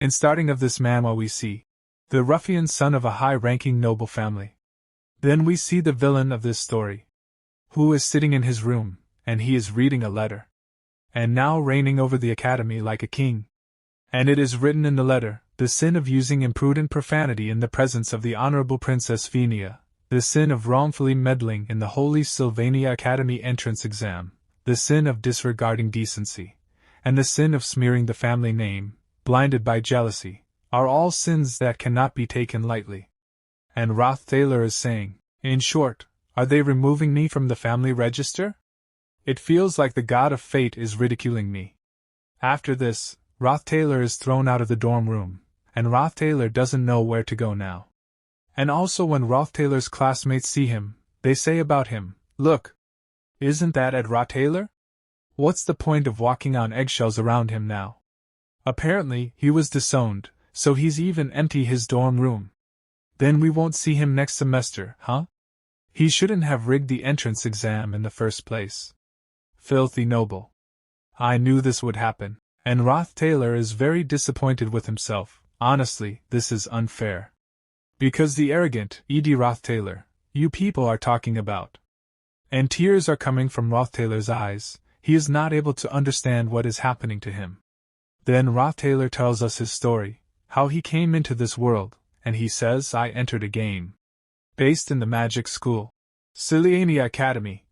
In starting of this manhwa we see the ruffian son of a high-ranking noble family. Then we see the villain of this story, who is sitting in his room, and he is reading a letter. And now reigning over the academy like a king. And it is written in the letter, the sin of using imprudent profanity in the presence of the Honorable Princess Fenia, the sin of wrongfully meddling in the Holy Sylvania Academy entrance exam, the sin of disregarding decency, and the sin of smearing the family name, blinded by jealousy, are all sins that cannot be taken lightly. And Taylor is saying, in short, are they removing me from the family register? It feels like the god of fate is ridiculing me. After this, Taylor is thrown out of the dorm room, and Taylor doesn't know where to go now. And also when Taylor's classmates see him, they say about him, look, isn't that Ed Taylor? What's the point of walking on eggshells around him now? Apparently, he was disowned, so he's even empty his dorm room. Then we won't see him next semester, huh? He shouldn't have rigged the entrance exam in the first place. Filthy noble. I knew this would happen, and Taylor is very disappointed with himself. Honestly, this is unfair. Because the arrogant Taylor, you people are talking about. And tears are coming from Taylor's eyes, he is not able to understand what is happening to him. Then Taylor tells us his story, how he came into this world, and he says I entered a game. Based in the magic school. Sylvania Academy.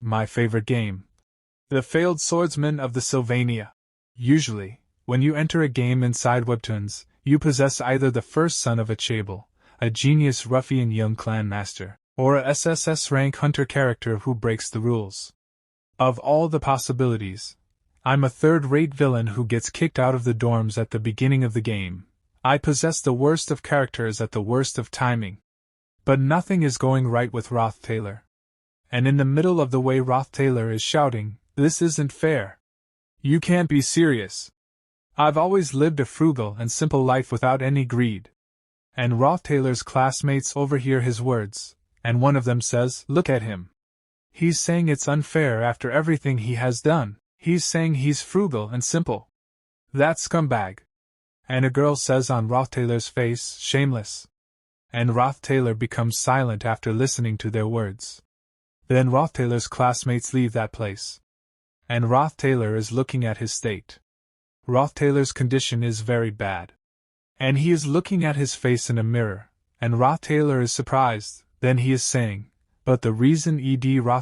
My favorite game. The failed swordsman of the Sylvania. Usually, when you enter a game inside webtoons, you possess either the first son of a Chable, a genius ruffian young clan master, or a SSS rank hunter character who breaks the rules. Of all the possibilities, I'm a third-rate villain who gets kicked out of the dorms at the beginning of the game. I possess the worst of characters at the worst of timing. But nothing is going right with Taylor. And in the middle of the way Taylor is shouting, this isn't fair. You can't be serious. I've always lived a frugal and simple life without any greed. And Taylor's classmates overhear his words, and one of them says, look at him. He's saying it's unfair after everything he has done. He's saying he's frugal and simple. That scumbag. And a girl says on Taylor's face, shameless. And Taylor becomes silent after listening to their words. Then Taylor's classmates leave that place. And Taylor is looking at his state. Taylor's condition is very bad. And he is looking at his face in a mirror, and Taylor is surprised, then he is saying, but the reason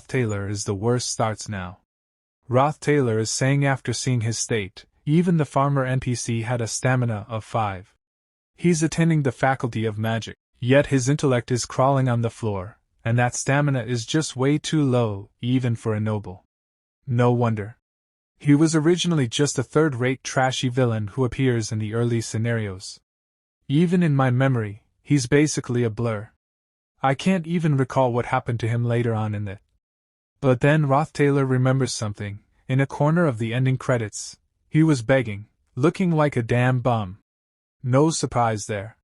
Taylor is the worst starts now. Taylor is saying after seeing his state, even the farmer NPC had a stamina of 5. He's attending the faculty of magic, yet his intellect is crawling on the floor, and that stamina is just way too low, even for a noble. No wonder. He was originally just a third-rate trashy villain who appears in the early scenarios. Even in my memory, he's basically a blur. I can't even recall what happened to him later on in it. But then Taylor remembers something. In a corner of the ending credits, he was begging, looking like a damn bum. No surprise there.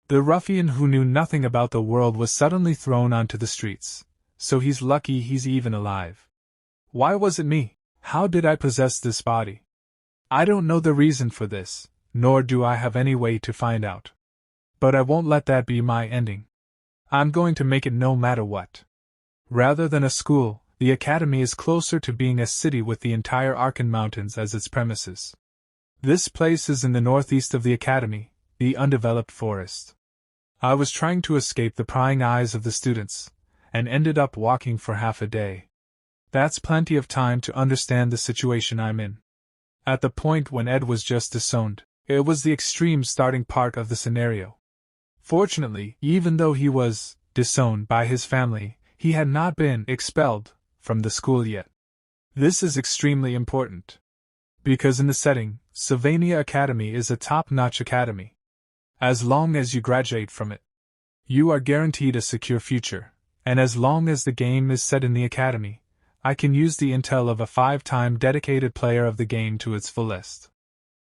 The ruffian who knew nothing about the world was suddenly thrown onto the streets, so he's lucky he's even alive. Why was it me? How did I possess this body? I don't know the reason for this, nor do I have any way to find out. But I won't let that be my ending. I'm going to make it no matter what. Rather than a school, the academy is closer to being a city with the entire Arkan Mountains as its premises. This place is in the northeast of the academy, the undeveloped forest. I was trying to escape the prying eyes of the students, and ended up walking for half a day. That's plenty of time to understand the situation I'm in. At the point when Ed was just disowned, it was the extreme starting part of the scenario. Fortunately, even though he was disowned by his family, he had not been expelled from the school yet. This is extremely important. Because in the setting, Sylvania Academy is a top-notch academy. As long as you graduate from it, you are guaranteed a secure future, and as long as the game is set in the academy, I can use the intel of a 5-time dedicated player of the game to its fullest.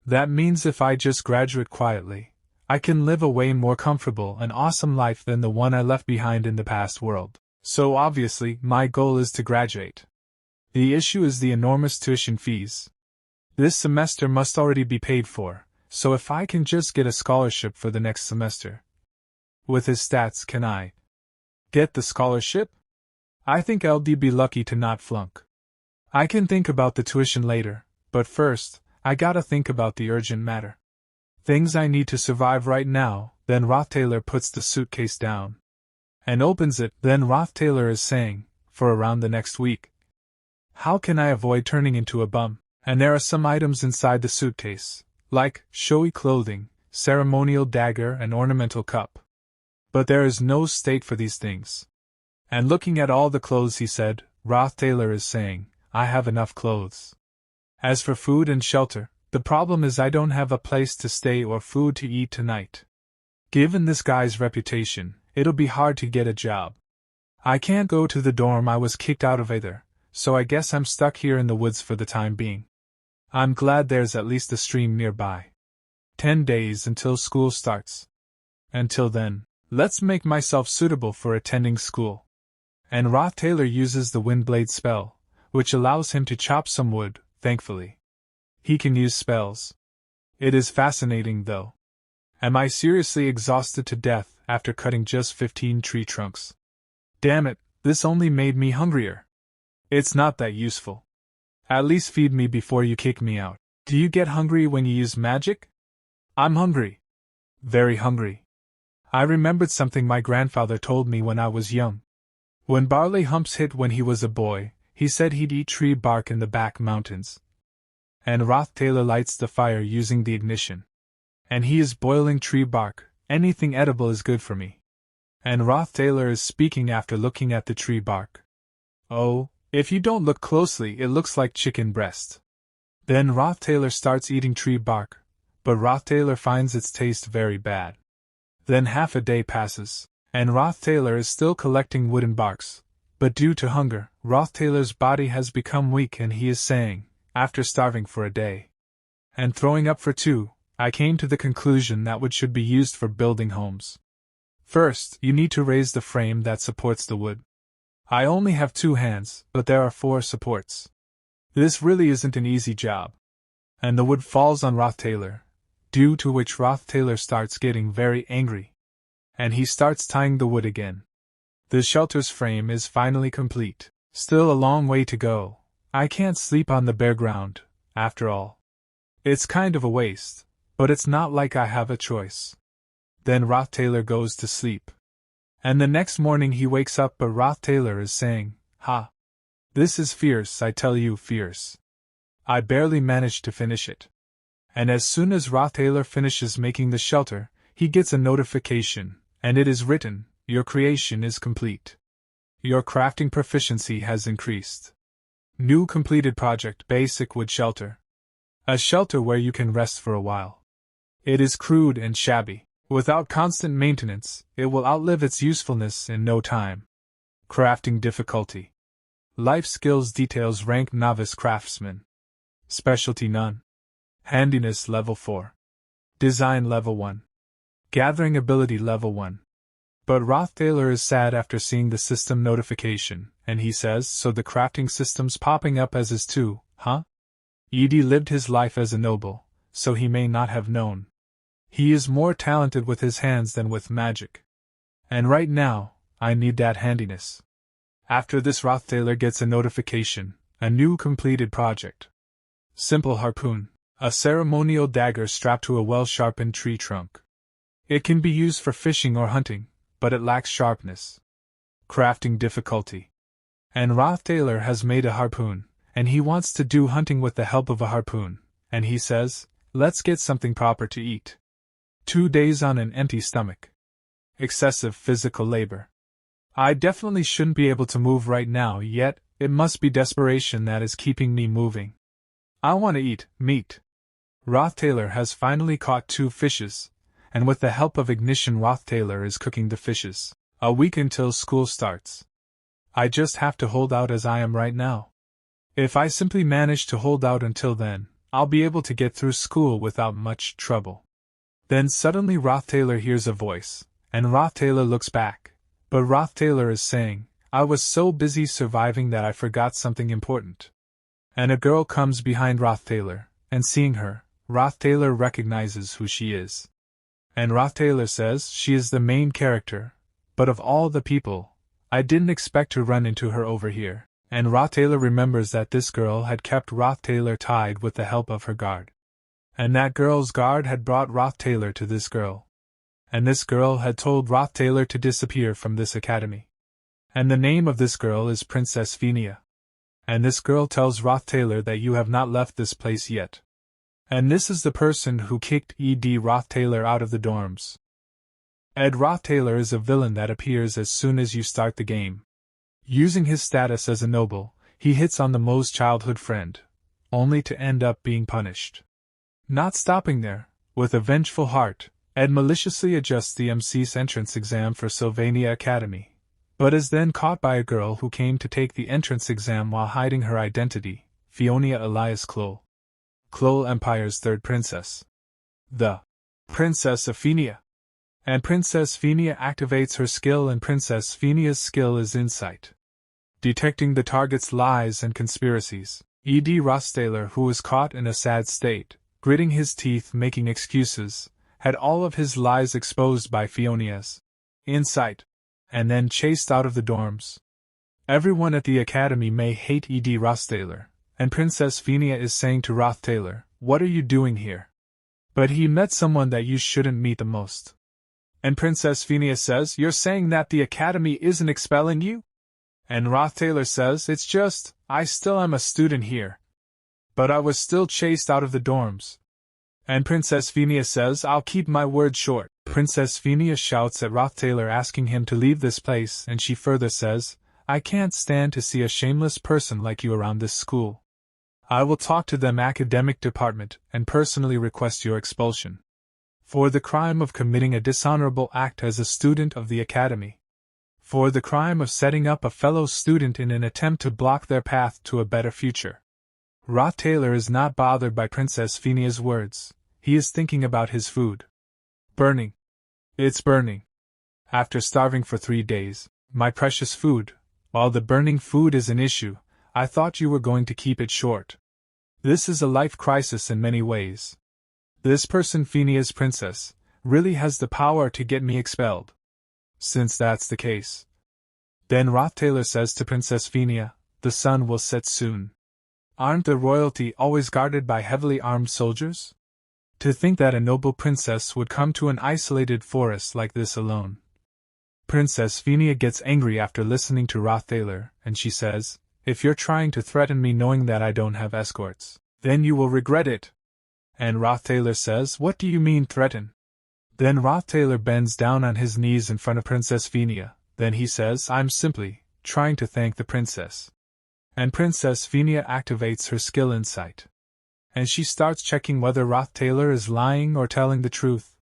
That means if I just graduate quietly, I can live a way more comfortable and awesome life than the one I left behind in the past world. So obviously, my goal is to graduate. The issue is the enormous tuition fees. This semester must already be paid for, so if I can just get a scholarship for the next semester. With his stats, can I get the scholarship? I think LD be lucky to not flunk. I can think about the tuition later, but first, I gotta think about the urgent matter. Things I need to survive right now. Then Rothtailor puts the suitcase down and opens it. Then Rothtailor is saying, for around the next week, how can I avoid turning into a bum? And there are some items inside the suitcase, like showy clothing, ceremonial dagger, and ornamental cup. But there is no state for these things. And looking at all the clothes, he said, Rothtailor is saying, I have enough clothes. As for food and shelter, the problem is I don't have a place to stay or food to eat tonight. Given this guy's reputation, it'll be hard to get a job. I can't go to the dorm I was kicked out of either, so I guess I'm stuck here in the woods for the time being. I'm glad there's at least a stream nearby. 10 days until school starts. Until then, let's make myself suitable for attending school. And Rothtailor uses the Windblade spell, which allows him to chop some wood, thankfully. He can use spells. It is fascinating, though. Am I seriously exhausted to death after cutting just 15 tree trunks? Damn it, this only made me hungrier. It's not that useful. At least feed me before you kick me out. Do you get hungry when you use magic? I'm hungry. Very hungry. I remembered something my grandfather told me when I was young. When barley humps hit when he was a boy, he said he'd eat tree bark in the back mountains. And Rothtailor lights the fire using the ignition. And he is boiling tree bark. Anything edible is good for me. And Rothtailor is speaking after looking at the tree bark. Oh, if you don't look closely, it looks like chicken breast. Then Rothtailor starts eating tree bark, but Rothtailor finds its taste very bad. Then half a day passes, and Rothtailor is still collecting wooden barks, but due to hunger, Rothtailor's body has become weak and he is saying, after starving for a day and throwing up for 2, I came to the conclusion that wood should be used for building homes. First, you need to raise the frame that supports the wood. I only have 2 hands, but there are 4 supports. This really isn't an easy job. And the wood falls on Rothtailor, due to which Rothtailor starts getting very angry. And he starts tying the wood again. The shelter's frame is finally complete. Still a long way to go. I can't sleep on the bare ground, after all. It's kind of a waste, but it's not like I have a choice. Then Rothtailor goes to sleep. And the next morning he wakes up, but Rothtailor is saying, Ha! This is fierce, I tell you, fierce. I barely managed to finish it. And as soon as Rothtailor finishes making the shelter, he gets a notification, and it is written, Your creation is complete. Your crafting proficiency has increased. New completed project, basic wood shelter. A shelter where you can rest for a while. It is crude and shabby. Without constant maintenance, it will outlive its usefulness in no time. Crafting difficulty. Life skills details rank novice craftsman. Specialty none. Handiness level 4. Design level 1. Gathering ability level 1. But Rothtailor is sad after seeing the system notification, and he says, so the crafting system's popping up as his too, huh? Edie lived his life as a noble, so he may not have known. He is more talented with his hands than with magic. And right now, I need that handiness. After this, Rothtailor gets a notification, a new completed project. Simple harpoon, a ceremonial dagger strapped to a well-sharpened tree trunk. It can be used for fishing or hunting, but it lacks sharpness. Crafting difficulty. And Rothtailor has made a harpoon, and he wants to do hunting with the help of a harpoon, and he says, let's get something proper to eat. 2 days on an empty stomach. Excessive physical labor. I definitely shouldn't be able to move right now, yet it must be desperation that is keeping me moving. I want to eat meat. Rothtailor has finally caught 2 fishes, and with the help of ignition Rothtailor is cooking the fishes. A week until school starts. I just have to hold out as I am right now. If I simply manage to hold out until then, I'll be able to get through school without much trouble. Then suddenly Rothtailor hears a voice, and Rothtailor looks back. But Rothtailor is saying, I was so busy surviving that I forgot something important. And a girl comes behind Rothtailor, and seeing her, Taylor recognizes who she is. And Taylor says she is the main character, but of all the people, I didn't expect to run into her over here. And Taylor remembers that this girl had kept Taylor tied with the help of her guard. And that girl's guard had brought Taylor to this girl. And this girl had told Taylor to disappear from this academy. And the name of this girl is Princess Fenia. And this girl tells Taylor that you have not left this place yet. And this is the person who kicked Taylor out of the dorms. Taylor is a villain that appears as soon as you start the game. Using his status as a noble, he hits on the Mo's childhood friend, only to end up being punished. Not stopping there, with a vengeful heart, Ed maliciously adjusts the MC's entrance exam for Sylvania Academy, but is then caught by a girl who came to take the entrance exam while hiding her identity, Fionia Elias Clole. Clole Empire's third princess. The Princess of Fenia. And Princess Fenia activates her skill, and Princess Fenia's skill is insight. Detecting the target's lies and conspiracies, Taylor, who was caught in a sad state, gritting his teeth making excuses, had all of his lies exposed by Fionia's insight, and then chased out of the dorms. Everyone at the academy may hate Taylor, and Princess Fenia is saying to Taylor, "What are you doing here?" But he met someone that you shouldn't meet the most. And Princess Fenia says, "You're saying that the academy isn't expelling you?" And Taylor says, "It's just, I still am a student here. But I was still chased out of the dorms." And Princess Fenia says, "I'll keep my word short." Princess Fenia shouts at Taylor asking him to leave this place, and she further says, "I can't stand to see a shameless person like you around this school. I will talk to them academic department and personally request your expulsion. For the crime of committing a dishonorable act as a student of the academy. For the crime of setting up a fellow student in an attempt to block their path to a better future." Taylor is not bothered by Princess Fenia's words. He is thinking about his food. Burning. It's burning. After starving for 3 days, my precious food, while the burning food is an issue, I thought you were going to keep it short. This is a life crisis in many ways. This person, Fenia's princess, really has the power to get me expelled. Since that's the case. Then Taylor says to Princess Fenia, "The sun will set soon. Aren't the royalty always guarded by heavily armed soldiers? To think that a noble princess would come to an isolated forest like this alone." Princess Fenia gets angry after listening to Taylor, and she says, "If you're trying to threaten me knowing that I don't have escorts, then you will regret it." And Taylor says, "What do you mean threaten?" Then Taylor bends down on his knees in front of Princess Fenia. Then he says, "I'm simply trying to thank the princess." And Princess Fenia activates her skill insight. And she starts checking whether Taylor is lying or telling the truth.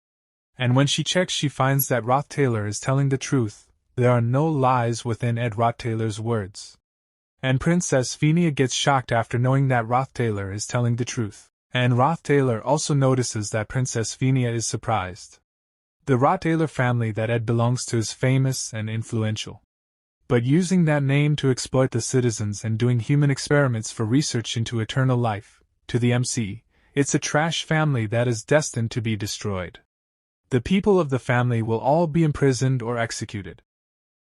And when she checks, she finds that Taylor is telling the truth. There are no lies within Taylor's words. And Princess Fenia gets shocked after knowing that Taylor is telling the truth. And Taylor also notices that Princess Fenia is surprised. The Taylor family that Ed belongs to is famous and influential. But using that name to exploit the citizens and doing human experiments for research into eternal life, to the MC, it's a trash family that is destined to be destroyed. The people of the family will all be imprisoned or executed.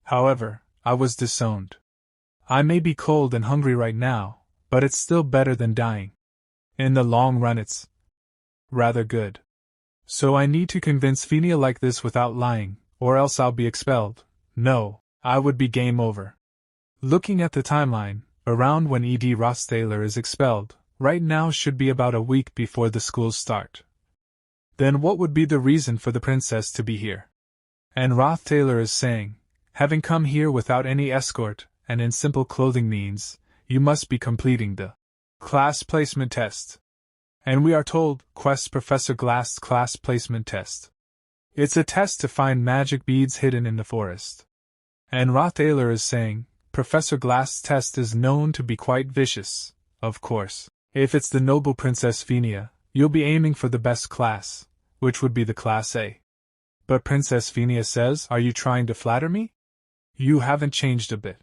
However, I was disowned. I may be cold and hungry right now, but it's still better than dying. In the long run it's rather good. So I need to convince Fenia like this without lying, or else I'll be expelled. No, I would be game over. Looking at the timeline, around when Taylor is expelled, right now should be about a week before the schools start. Then what would be the reason for the princess to be here? And Taylor is saying, having come here without any escort, and in simple clothing means, you must be completing the class placement test. And we are told, Quest Professor Glass's class placement test. It's a test to find magic beads hidden in the forest. And Taylor is saying, Professor Glass's test is known to be quite vicious, of course. If it's the noble Princess Fenia, you'll be aiming for the best class, which would be the Class A. But Princess Fenia says, are you trying to flatter me? You haven't changed a bit.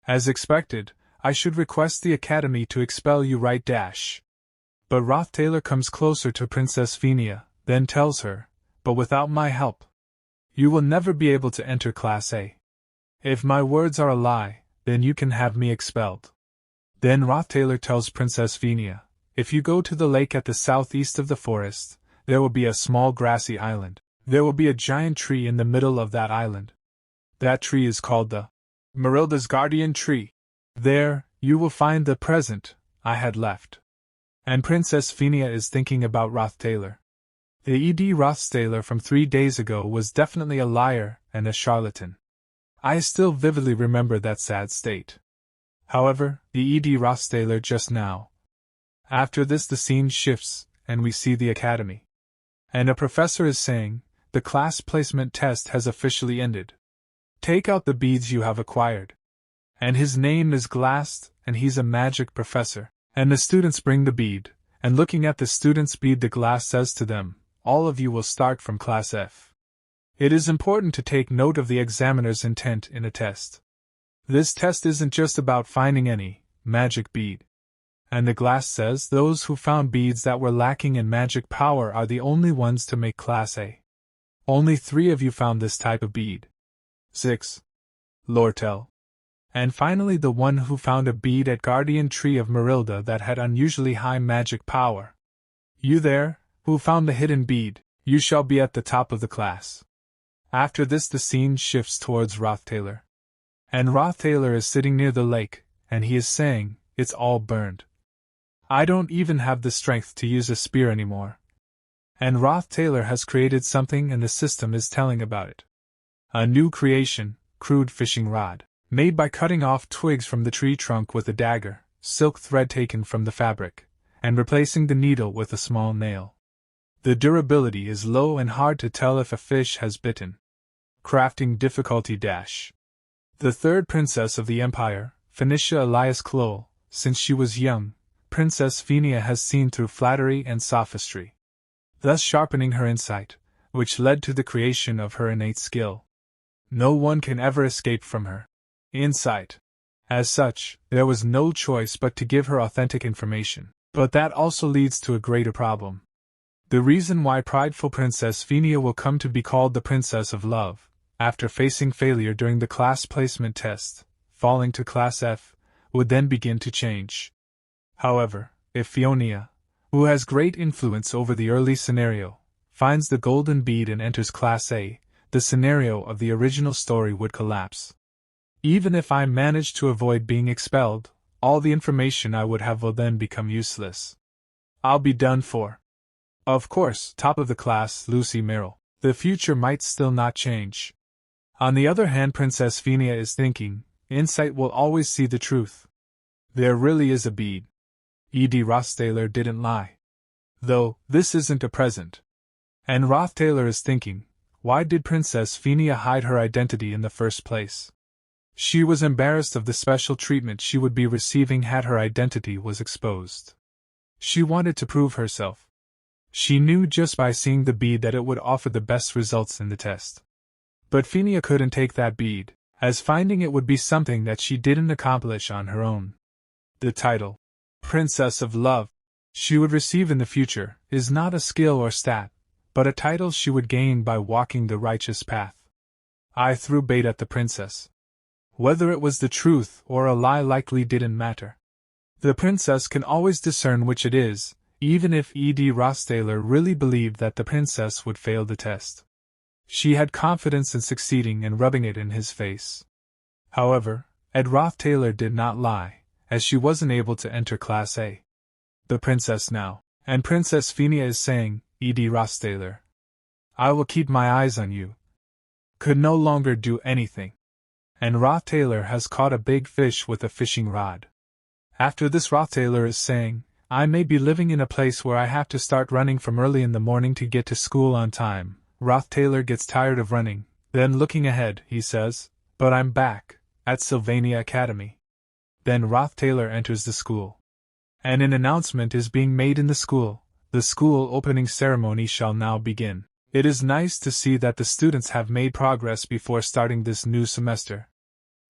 As expected, I should request the Academy to expel you right dash. But Roth Taylor comes closer to Princess Fenia, then tells her, "But without my help, you will never be able to enter Class A. If my words are a lie, then you can have me expelled." Then Roth Taylor tells Princess Fenia, "If you go to the lake at the southeast of the forest, there will be a small grassy island. There will be a giant tree in the middle of that island. That tree is called the Marilda's Guardian Tree. There, you will find the present I had left." And Princess Fenia is thinking about Roth Taylor. The Roth Taylor from 3 days ago was definitely a liar and a charlatan. I still vividly remember that sad state. However, the Roth Taylor just now. After this the scene shifts, and we see the academy. And a professor is saying, "The class placement test has officially ended. Take out the beads you have acquired." And his name is Glassed, and he's a magic professor. And the students bring the bead, and looking at the students' bead the glass says to them, "All of you will start from Class F." It is important to take note of the examiner's intent in a test. This test isn't just about finding any magic bead. And the glass says those who found beads that were lacking in magic power are the only ones to make Class A. Only 3 of you found this type of bead. 6. Lortel. And finally the one who found a bead at Guardian Tree of Marilda that had unusually high magic power. You there, who found the hidden bead, you shall be at the top of the class. After this the scene shifts towards Roth Taylor. And Roth Taylor is sitting near the lake, and he is saying, "It's all burned. I don't even have the strength to use a spear anymore." And Roth Taylor has created something and the system is telling about it. A new creation, crude fishing rod, made by cutting off twigs from the tree trunk with a dagger, silk thread taken from the fabric, and replacing the needle with a small nail. The durability is low and hard to tell if a fish has bitten. Crafting difficulty dash. The third princess of the empire, Phoenicia Elias Clole, since she was young, Princess Fenia has seen through flattery and sophistry, thus sharpening her insight, which led to the creation of her innate skill. No one can ever escape from her insight. As such, there was no choice but to give her authentic information. But that also leads to a greater problem. The reason why prideful Princess Fenia will come to be called the Princess of Love, after facing failure during the class placement test, falling to Class F, would then begin to change. However, if Fionia, who has great influence over the early scenario, finds the golden bead and enters Class A, the scenario of the original story would collapse. Even if I manage to avoid being expelled, all the information I would have will then become useless. I'll be done for. Of course, top of the class, Lucy Merrill. The future might still not change. On the other hand, Princess Fenia is thinking, insight will always see the truth. There really is a bead. Roth Taylor didn't lie. Though, this isn't a present. And Roth Taylor is thinking, why did Princess Fenia hide her identity in the first place? She was embarrassed of the special treatment she would be receiving had her identity was exposed. She wanted to prove herself. She knew just by seeing the bead that it would offer the best results in the test. But Fenia couldn't take that bead, as finding it would be something that she didn't accomplish on her own. The title, Princess of Love, she would receive in the future, is not a skill or stat, but a title she would gain by walking the righteous path. I threw bait at the princess. Whether it was the truth or a lie likely didn't matter. The princess can always discern which it is, even if Roth Taylor really believed that the princess would fail the test. She had confidence in succeeding and rubbing it in his face. However, Roth Taylor did not lie, as she wasn't able to enter Class A. The princess now, and Princess Fenia is saying, Roth Taylor, I will keep my eyes on you. Could no longer do anything. And Roth Taylor has caught a big fish with a fishing rod. After this, Roth Taylor is saying, I may be living in a place where I have to start running from early in the morning to get to school on time. Roth Taylor gets tired of running, then looking ahead, he says, but I'm back, at Sylvania Academy. Then Roth Taylor enters the school. And an announcement is being made in the school. The school opening ceremony shall now begin. It is nice to see that the students have made progress before starting this new semester.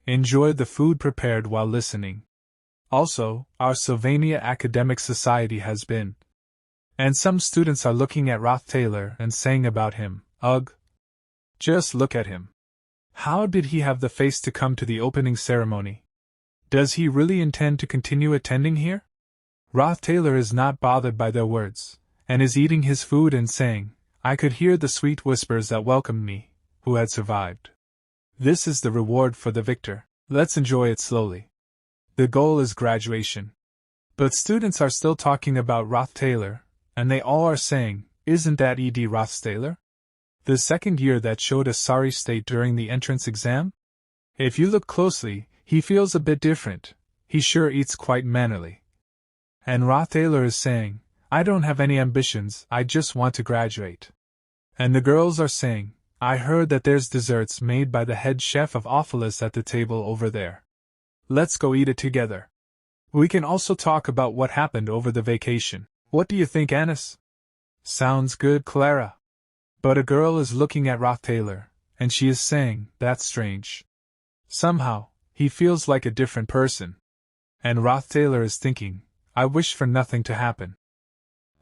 Enjoy the food prepared while listening. Also, our Sylvania Academic Society has been And some students are looking at Roth Taylor and saying about him, ugh. Just look at him. How did he have the face to come to the opening ceremony? Does he really intend to continue attending here? Roth Taylor is not bothered by their words, and is eating his food and saying, I could hear the sweet whispers that welcomed me, who had survived. This is the reward for the victor. Let's enjoy it slowly. The goal is graduation. But students are still talking about Roth Taylor, and they all are saying, isn't that Ed Roth Taylor? The second year that showed a sorry state during the entrance exam? If you look closely, he feels a bit different. He sure eats quite mannerly. And Roth Taylor is saying, I don't have any ambitions, I just want to graduate. And the girls are saying, I heard that there's desserts made by the head chef of Ophelis at the table over there. Let's go eat it together. We can also talk about what happened over the vacation. What do you think, Anis? Sounds good, Clara. But a girl is looking at Roth Taylor, and she is saying, that's strange. Somehow, he feels like a different person. And Roth Taylor is thinking, I wish for nothing to happen.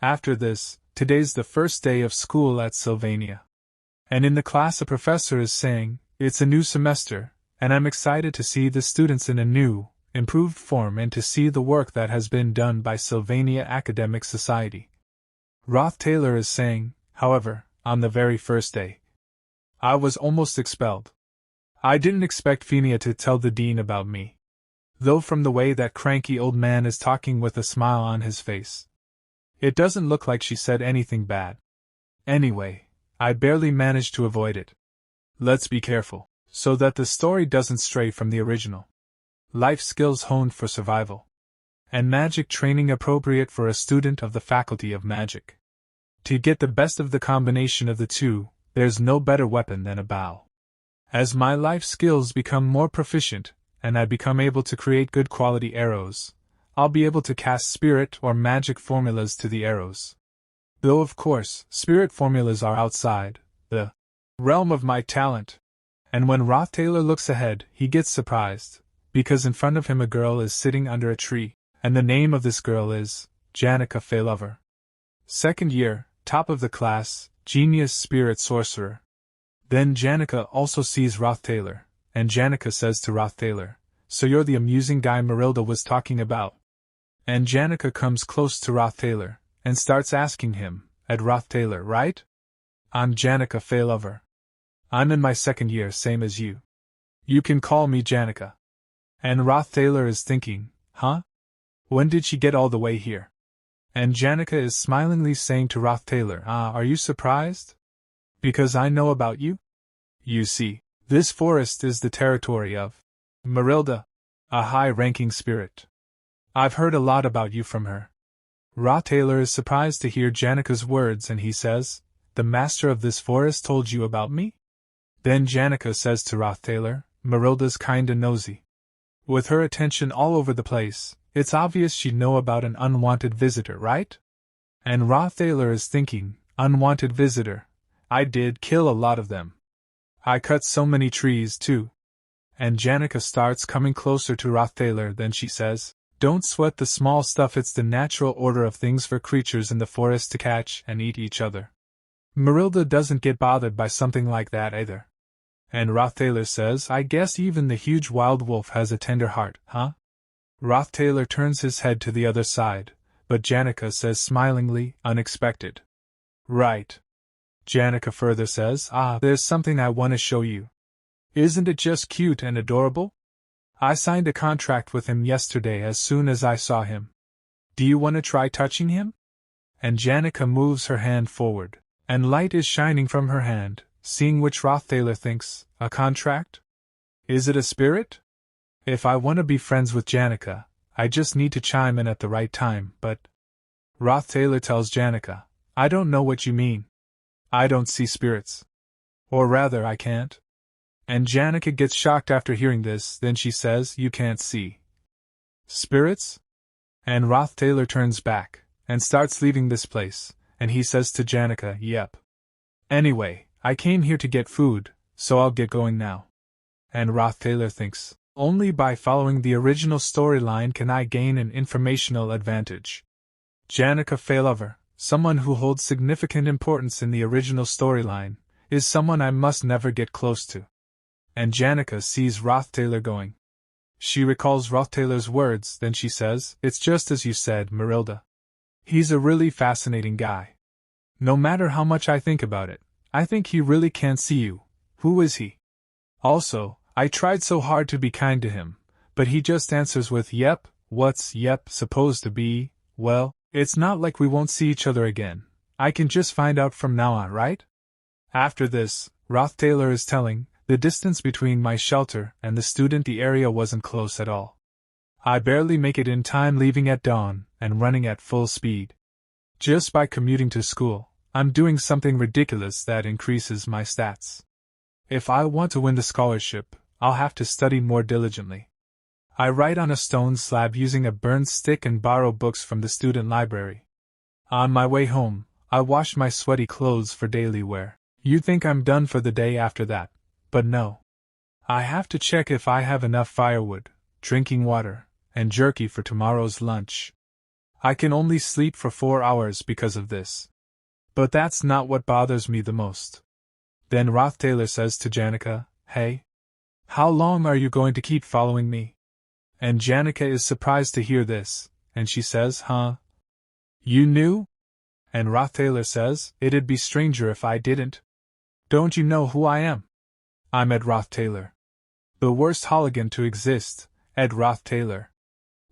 After this, today's the first day of school at Sylvania. And in the class a professor is saying, it's a new semester, and I'm excited to see the students in a new, improved form and to see the work that has been done by Sylvania Academic Society. Roth Taylor is saying, however, on the very first day, I was almost expelled. I didn't expect Fenia to tell the dean about me. Though from the way that cranky old man is talking with a smile on his face, it doesn't look like she said anything bad. Anyway, I barely managed to avoid it. Let's be careful, so that the story doesn't stray from the original. Life skills honed for survival. And magic training appropriate for a student of the Faculty of Magic. To get the best of the combination of the two, there's no better weapon than a bow. As my life skills become more proficient, and I become able to create good quality arrows, I'll be able to cast spirit or magic formulas to the arrows. Though of course, spirit formulas are outside the realm of my talent. And when Roth Taylor looks ahead, he gets surprised, because in front of him a girl is sitting under a tree, and the name of this girl is Janica Failover. Second year, top of the class, genius spirit sorcerer. Then Janica also sees Roth Taylor, and Janica says to Roth Taylor, so you're the amusing guy Marilda was talking about. And Janica comes close to Roth Taylor, and starts asking him, at Roth Taylor, right? I'm Janica Failover. I'm in my second year, same as you. You can call me Janica. And Roth Taylor is thinking, huh? When did she get all the way here? And Janica is smilingly saying to Roth Taylor, are you surprised? Because I know about you? You see, this forest is the territory of Marilda, a high-ranking spirit. I've heard a lot about you from her. Roth Taylor is surprised to hear Janica's words and he says, the master of this forest told you about me? Then Janica says to Roth Taylor, Marilda's kinda nosy. With her attention all over the place, it's obvious she'd know about an unwanted visitor, right? And Roth Taylor is thinking, unwanted visitor. I did kill a lot of them. I cut so many trees, too. And Janica starts coming closer to Roth Taylor, then she says, don't sweat the small stuff, it's the natural order of things for creatures in the forest to catch and eat each other. Marilda doesn't get bothered by something like that either. And Roth Taylor says, I guess even the huge wild wolf has a tender heart, huh? Roth Taylor turns his head to the other side, but Janica says smilingly, unexpected. Right. Janica further says, there's something I want to show you. Isn't it just cute and adorable? I signed a contract with him yesterday as soon as I saw him. Do you want to try touching him? And Janica moves her hand forward, and light is shining from her hand, seeing which Roth Taylor thinks, a contract? Is it a spirit? If I want to be friends with Janica, I just need to chime in at the right time, but... Roth Taylor tells Janica, I don't know what you mean. I don't see spirits. Or rather, I can't. And Janica gets shocked after hearing this, then she says, you can't see spirits? And Roth Taylor turns back, and starts leaving this place, and he says to Janica, yep. Anyway, I came here to get food, so I'll get going now. And Roth Taylor thinks, only by following the original storyline can I gain an informational advantage. Janica Failover, someone who holds significant importance in the original storyline, is someone I must never get close to. And Janica sees Roththaler going. She recalls Roththaler's words, then she says, "It's just as you said, Marilda. He's a really fascinating guy. No matter how much I think about it, I think he really can't see you. Who is he? Also, I tried so hard to be kind to him, but he just answers with yep. What's yep supposed to be? Well, it's not like we won't see each other again. I can just find out from now on, right?" After this, Roththaler is telling, "The distance between my shelter and the student area wasn't close at all. I barely make it in time, leaving at dawn and running at full speed. Just by commuting to school, I'm doing something ridiculous that increases my stats. If I want to win the scholarship, I'll have to study more diligently. I write on a stone slab using a burned stick and borrow books from the student library. On my way home, I wash my sweaty clothes for daily wear. You'd think I'm done for the day after that, but no. I have to check if I have enough firewood, drinking water, and jerky for tomorrow's lunch. I can only sleep for 4 hours because of this. But that's not what bothers me the most." Then Roththaler says to Janica, "Hey, how long are you going to keep following me?" And Janica is surprised to hear this, and she says, "Huh? You knew?" And Roththaler says, "It'd be stranger if I didn't. Don't you know who I am? I'm Ed Roththaler. The worst hooligan to exist, Ed Roththaler.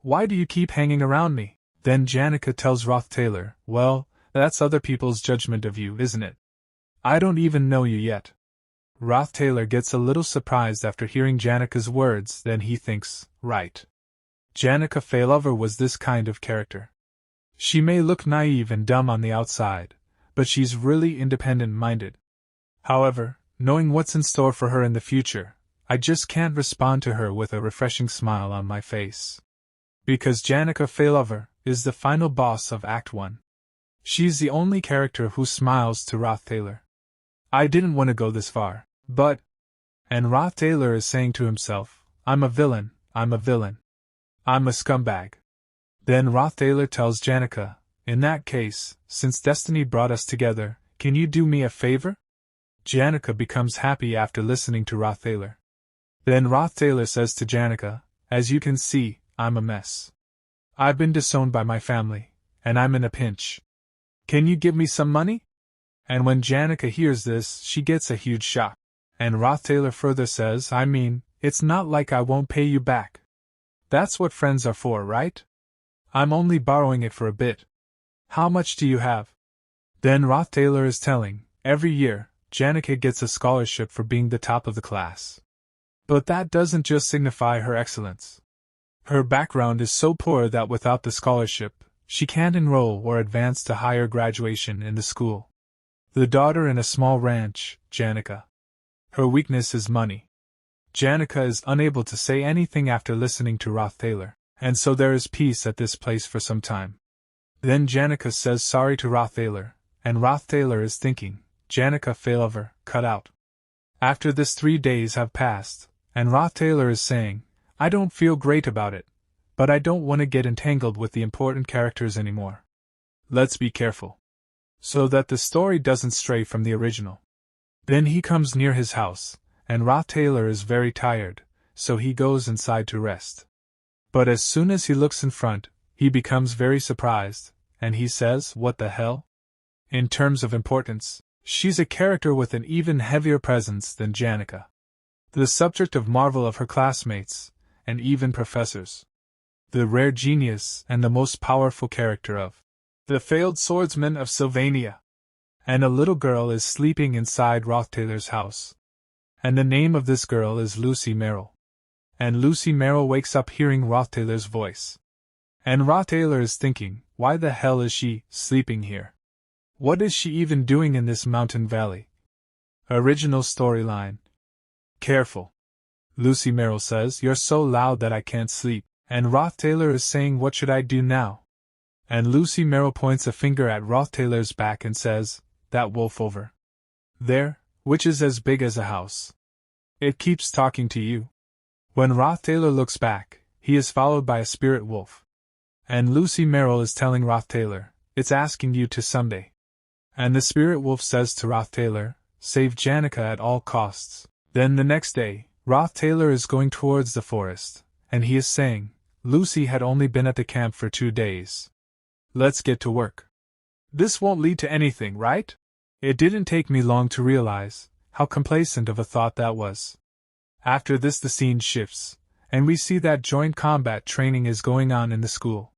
Why do you keep hanging around me?" Then Janica tells Roththaler, "Well, that's other people's judgment of you, isn't it? I don't even know you yet." Roththaler gets a little surprised after hearing Janica's words, then he thinks, right. Janica Failover was this kind of character. She may look naive and dumb on the outside, but she's really independent-minded. However, knowing what's in store for her in the future, I just can't respond to her with a refreshing smile on my face. Because Janica Failover is the final boss of Act 1. She's the only character who smiles to Roththaler. I didn't want to go this far, but... And Roththaler is saying to himself, I'm a villain, I'm a villain. I'm a scumbag. Then Roththaler tells Janica, in that case, since destiny brought us together, can you do me a favor? Janica becomes happy after listening to Roththaler. Then Roththaler says to Janica, as you can see, I'm a mess. I've been disowned by my family, and I'm in a pinch. Can you give me some money? And when Janica hears this, she gets a huge shock. And Roththaler further says, I mean, it's not like I won't pay you back. That's what friends are for, right? I'm only borrowing it for a bit. How much do you have? Then Roththaler is telling, every year, Janica gets a scholarship for being the top of the class. But that doesn't just signify her excellence. Her background is so poor that without the scholarship, she can't enroll or advance to higher graduation in the school. The daughter in a small ranch, Janica. Her weakness is money. Janica is unable to say anything after listening to Roththaler, and so there is peace at this place for some time. Then Janica says sorry to Roththaler, and Roththaler is thinking, Janica Failover, cut out. After this 3 days have passed, and Roththaler is saying, I don't feel great about it, but I don't want to get entangled with the important characters anymore. Let's be careful, so that the story doesn't stray from the original. Then he comes near his house, and Roththaler is very tired, so he goes inside to rest. But as soon as he looks in front, he becomes very surprised, and he says, what the hell? In terms of importance, she's a character with an even heavier presence than Janica. The subject of marvel of her classmates, and even professors. The rare genius and the most powerful character of the failed swordsman of Sylvania. And a little girl is sleeping inside Roththaler's house. And the name of this girl is Lucy Merrill. And Lucy Merrill wakes up hearing Roththaler's voice. And Roththaler is thinking, why the hell is she sleeping here? What is she even doing in this mountain valley? Original storyline. Careful. Lucy Merrill says, you're so loud that I can't sleep. And Roththaler is saying, what should I do now? And Lucy Merrill points a finger at Roththaler's back and says, that wolf over there, which is as big as a house. It keeps talking to you. When Roththaler looks back, he is followed by a spirit wolf. And Lucy Merrill is telling Roththaler, it's asking you to someday. And the spirit wolf says to Roth Taylor, save Janica at all costs. Then the next day, Roth Taylor is going towards the forest, and he is saying, Lucy had only been at the camp for 2 days. Let's get to work. This won't lead to anything, right? It didn't take me long to realize how complacent of a thought that was. After this, the scene shifts, and we see that joint combat training is going on in the school.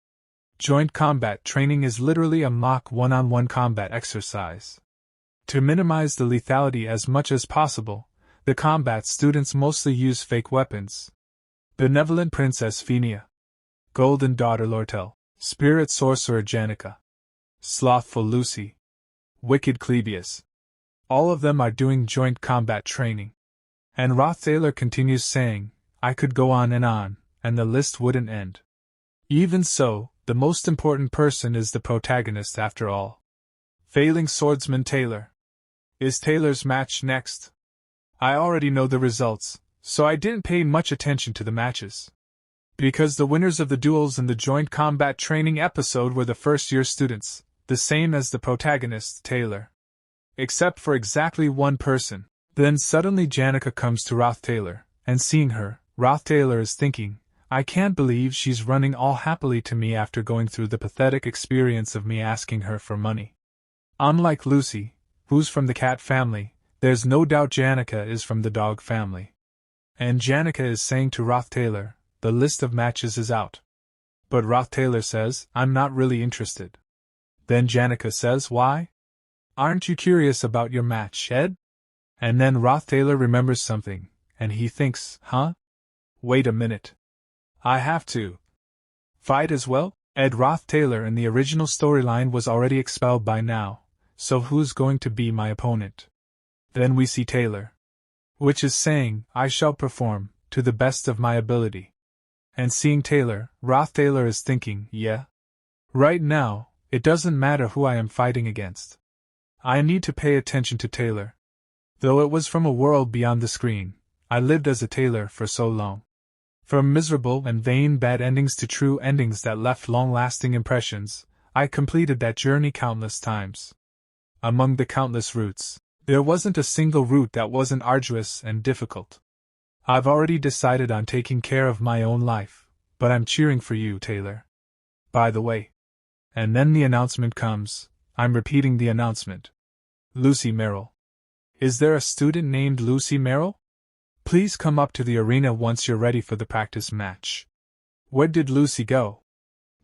Joint combat training is literally a mock one-on-one combat exercise. To minimize the lethality as much as possible, the combat students mostly use fake weapons. Benevolent Princess Fenia, Golden Daughter Lortel, Spirit Sorcerer Janica, Slothful Lucy, Wicked Clebius. All of them are doing joint combat training. And Roth Taylor continues saying, I could go on, and the list wouldn't end. Even so, the most important person is the protagonist after all. Failing Swordsman Taylor. Is Taylor's match next? I already know the results, so I didn't pay much attention to the matches. Because the winners of the duels in the joint combat training episode were the first-year students, the same as the protagonist, Taylor. Except for exactly one person. Then suddenly Janica comes to Roth Taylor, and seeing her, Roth Taylor is thinking, I can't believe she's running all happily to me after going through the pathetic experience of me asking her for money. Unlike Lucy, who's from the cat family, there's no doubt Janica is from the dog family. And Janica is saying to Roth Taylor, the list of matches is out. But Roth Taylor says, I'm not really interested. Then Janica says, why? Aren't you curious about your match, Ed? And then Roth Taylor remembers something, and he thinks, huh? Wait a minute. I have to fight as well? Ed Roth Taylor in the original storyline was already expelled by now, so who's going to be my opponent? Then we see Taylor. Which is saying, I shall perform, to the best of my ability. And seeing Taylor, Roth Taylor is thinking, yeah. Right now, it doesn't matter who I am fighting against. I need to pay attention to Taylor. Though it was from a world beyond the screen, I lived as a Taylor for so long. From miserable and vain bad endings to true endings that left long-lasting impressions, I completed that journey countless times. Among the countless routes, there wasn't a single route that wasn't arduous and difficult. I've already decided on taking care of my own life, but I'm cheering for you, Taylor. By the way. And then the announcement comes. I'm repeating the announcement. Lucy Merrill. Is there a student named Lucy Merrill? Please come up to the arena once you're ready for the practice match. Where did Lucy go?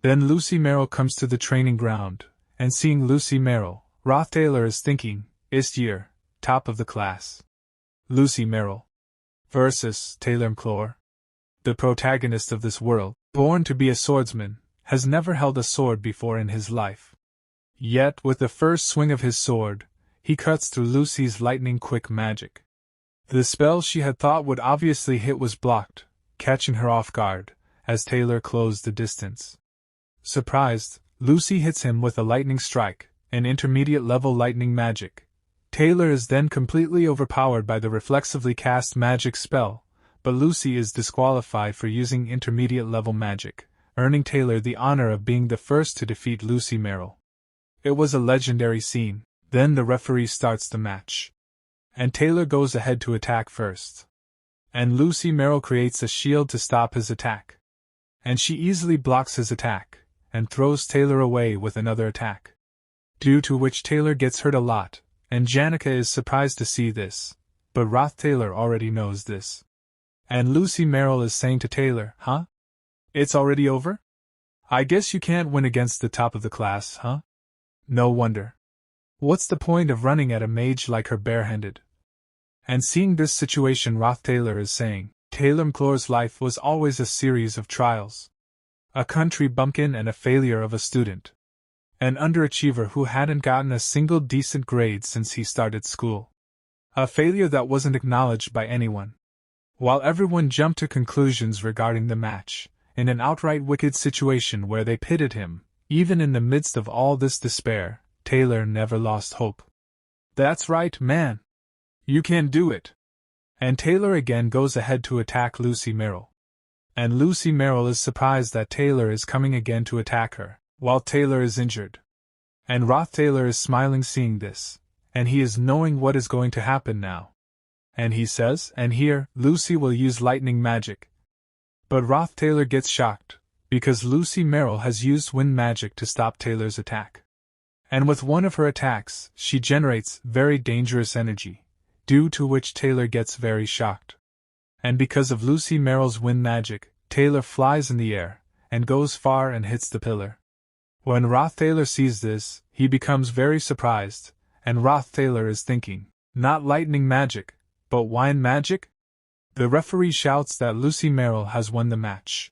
Then Lucy Merrill comes to the training ground, and seeing Lucy Merrill, Roth Taylor is thinking, ist year, top of the class. Lucy Merrill. Versus Taylor McClure. The protagonist of this world, born to be a swordsman, has never held a sword before in his life. Yet, with the first swing of his sword, he cuts through Lucy's lightning-quick magic. The spell she had thought would obviously hit was blocked, catching her off guard, as Taylor closed the distance. Surprised, Lucy hits him with a lightning strike, an intermediate-level lightning magic. Taylor is then completely overpowered by the reflexively cast magic spell, but Lucy is disqualified for using intermediate-level magic, earning Taylor the honor of being the first to defeat Lucy Merrill. It was a legendary scene. Then the referee starts the match. And Taylor goes ahead to attack first. And Lucy Merrill creates a shield to stop his attack. And she easily blocks his attack, and throws Taylor away with another attack. Due to which Taylor gets hurt a lot, and Janica is surprised to see this, but Roth Taylor already knows this. And Lucy Merrill is saying to Taylor, huh? It's already over? I guess you can't win against the top of the class, huh? No wonder. What's the point of running at a mage like her barehanded? And seeing this situation, Roth Taylor is saying, Taylor McClure's life was always a series of trials. A country bumpkin and a failure of a student. An underachiever who hadn't gotten a single decent grade since he started school. A failure that wasn't acknowledged by anyone. While everyone jumped to conclusions regarding the match, in an outright wicked situation where they pitted him, even in the midst of all this despair, Taylor never lost hope. That's right, man. You can do it. And Taylor again goes ahead to attack Lucy Merrill. And Lucy Merrill is surprised that Taylor is coming again to attack her, while Taylor is injured. And Roth Taylor is smiling seeing this, and he is knowing what is going to happen now. And he says, and here, Lucy will use lightning magic. But Roth Taylor gets shocked, because Lucy Merrill has used wind magic to stop Taylor's attack. And with one of her attacks, she generates very dangerous energy, due to which Taylor gets very shocked. And because of Lucy Merrill's wind magic, Taylor flies in the air, and goes far and hits the pillar. When Roth Taylor sees this, he becomes very surprised, and Roth Taylor is thinking, not lightning magic, but wine magic? The referee shouts that Lucy Merrill has won the match.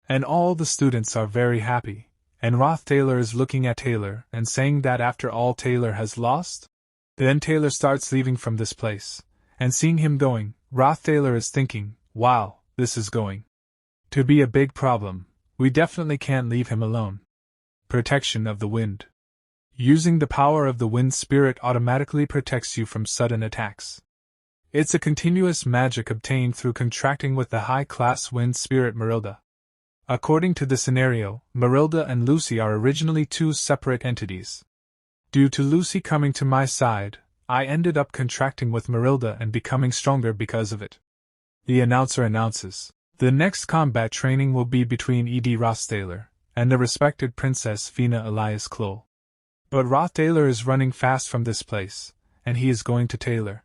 And all the students are very happy, and Roth Taylor is looking at Taylor and saying that after all Taylor has lost? Then Taylor starts leaving from this place, and seeing him going, Roth Taylor is thinking, wow, this is going to be a big problem, we definitely can't leave him alone. Protection of the wind. Using the power of the wind spirit automatically protects you from sudden attacks. It's a continuous magic obtained through contracting with the high-class wind spirit Marilda. According to the scenario, Marilda and Lucy are originally two separate entities. Due to Lucy coming to my side, I ended up contracting with Marilda and becoming stronger because of it. The announcer announces, the next combat training will be between E.D. Roth Taylor and the respected Princess Fenia Elias Kloll. But Roth Taylor is running fast from this place, and he is going to Taylor.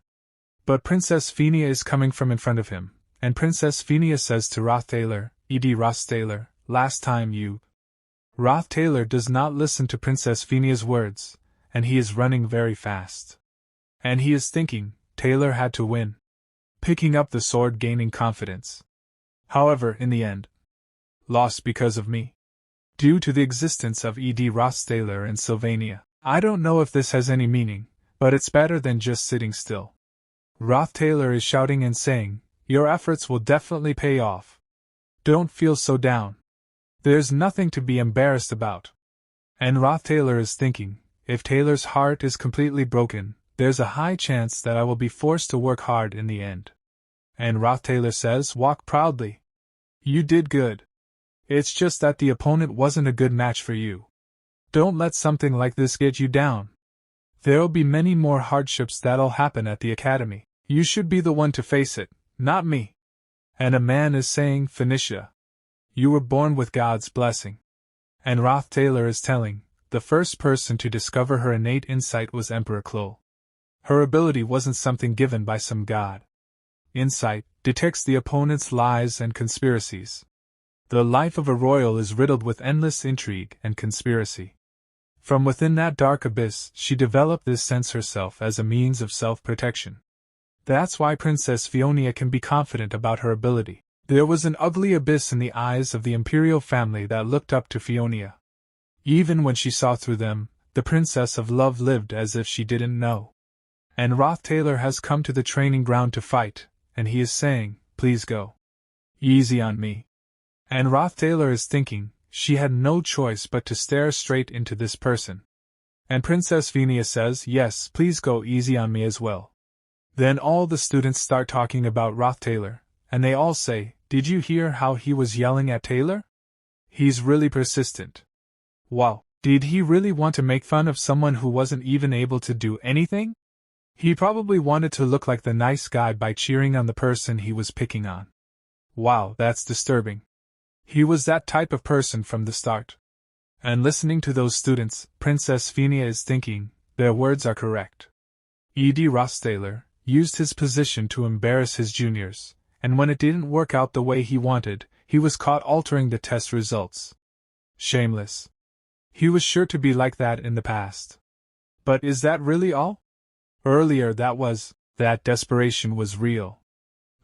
But Princess Fenia is coming from in front of him, and Princess Fenia says to Roth Taylor, E.D. Roth Taylor, last time you. Roth Taylor does not listen to Princess Fenia's words, and he is running very fast. And he is thinking, Taylor had to win. Picking up the sword, gaining confidence. However, in the end, lost because of me. Due to the existence of E.D. Roth Taylor and Sylvania. I don't know if this has any meaning, but it's better than just sitting still. Roth Taylor is shouting and saying, your efforts will definitely pay off. Don't feel so down. There's nothing to be embarrassed about. And Roth Taylor is thinking, if Taylor's heart is completely broken, there's a high chance that I will be forced to work hard in the end. And Roth Taylor says, walk proudly. You did good. It's just that the opponent wasn't a good match for you. Don't let something like this get you down. There'll be many more hardships that'll happen at the academy. You should be the one to face it, not me. And a man is saying, Phoenicia, you were born with God's blessing. And Roth Taylor is telling, the first person to discover her innate insight was Emperor Kloll. Her ability wasn't something given by some god. Insight detects the opponent's lies and conspiracies. The life of a royal is riddled with endless intrigue and conspiracy. From within that dark abyss, she developed this sense herself as a means of self-protection. That's why Princess Fionia can be confident about her ability. There was an ugly abyss in the eyes of the imperial family that looked up to Fionia. Even when she saw through them, the Princess of Love lived as if she didn't know. And Roth Taylor has come to the training ground to fight, and he is saying, please go easy on me. And Roth Taylor is thinking, she had no choice but to stare straight into this person. And Princess Fenia says, yes, please go easy on me as well. Then all the students start talking about Roth Taylor, and they all say, did you hear how he was yelling at Taylor? He's really persistent. Wow, did he really want to make fun of someone who wasn't even able to do anything? He probably wanted to look like the nice guy by cheering on the person he was picking on. Wow, that's disturbing. He was that type of person from the start. And listening to those students, Princess Fenia is thinking, their words are correct. E.D. Roth Taylor used his position to embarrass his juniors, and when it didn't work out the way he wanted, he was caught altering the test results. Shameless. He was sure to be like that in the past. But is that really all? Earlier that desperation was real.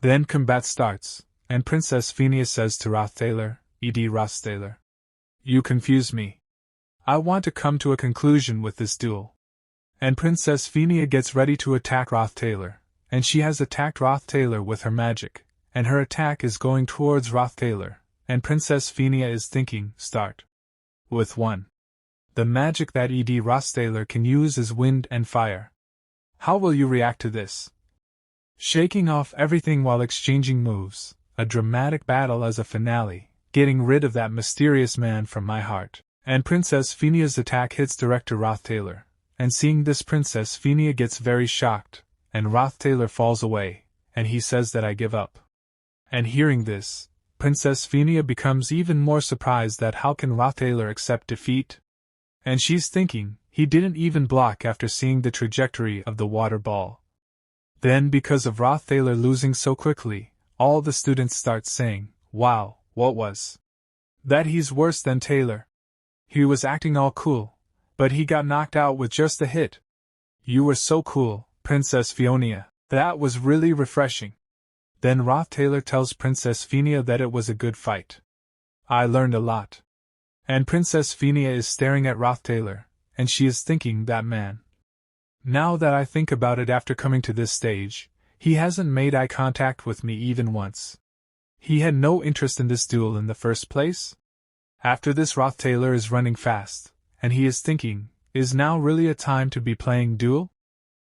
Then combat starts. And Princess Fenia says to Roth Taylor, E.D. Roth Taylor, you confuse me. I want to come to a conclusion with this duel. And Princess Fenia gets ready to attack Roth Taylor, and she has attacked Roth Taylor with her magic, and her attack is going towards Roth Taylor, and Princess Fenia is thinking, start with 1. The magic that E.D. Roth Taylor can use is wind and fire. How will you react to this? Shaking off everything while exchanging moves. A dramatic battle as a finale, getting rid of that mysterious man from my heart. And Princess Fenia's attack hits Director Roth Taylor, and seeing this Princess Fenia gets very shocked, and Roth Taylor falls away, and he says that I give up. And hearing this, Princess Fenia becomes even more surprised that how can Roth Taylor accept defeat? And she's thinking, he didn't even block after seeing the trajectory of the water ball. Then because of Roth Taylor losing so quickly, all the students start saying, wow, what was that? He's worse than Taylor. He was acting all cool, but he got knocked out with just a hit. You were so cool, Princess Fionia. That was really refreshing. Then Roth Taylor tells Princess Fenia that it was a good fight. I learned a lot. And Princess Fenia is staring at Roth Taylor, and she is thinking that man. Now that I think about it after coming to this stage, he hasn't made eye contact with me even once. He had no interest in this duel in the first place. After this Roth Taylor is running fast, and he is thinking, is now really a time to be playing duel?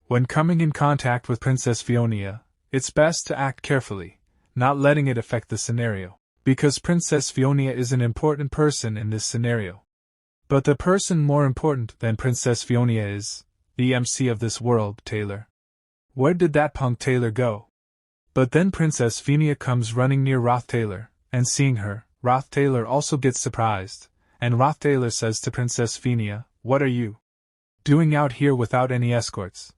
When coming in contact with Princess Fionia, it's best to act carefully, not letting it affect the scenario, because Princess Fionia is an important person in this scenario. But the person more important than Princess Fionia is the MC of this world, Taylor. Where did that punk Taylor go? But then Princess Fenia comes running near Roth Taylor, and seeing her, Roth Taylor also gets surprised, and Roth Taylor says to Princess Fenia, what are you doing out here without any escorts?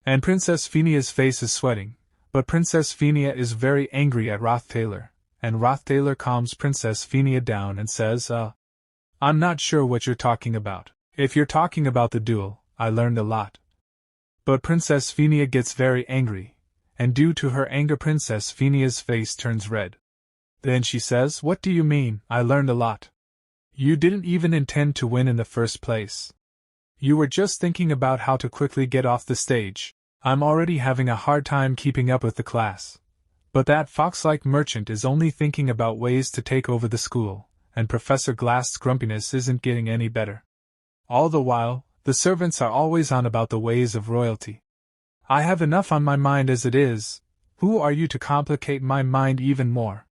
And Princess Fenia's face is sweating, but Princess Fenia is very angry at Roth Taylor, and Roth Taylor calms Princess Fenia down and says, I'm not sure what you're talking about. If you're talking about the duel, I learned a lot. But Princess Fenia gets very angry, and due to her anger Princess Fenia's face turns red. Then she says, what do you mean, I learned a lot? You didn't even intend to win in the first place. You were just thinking about how to quickly get off the stage. I'm already having a hard time keeping up with the class. But that fox-like merchant is only thinking about ways to take over the school, and Professor Glass's grumpiness isn't getting any better. All the while, the servants are always on about the ways of royalty. I have enough on my mind as it is. Who are you to complicate my mind even more?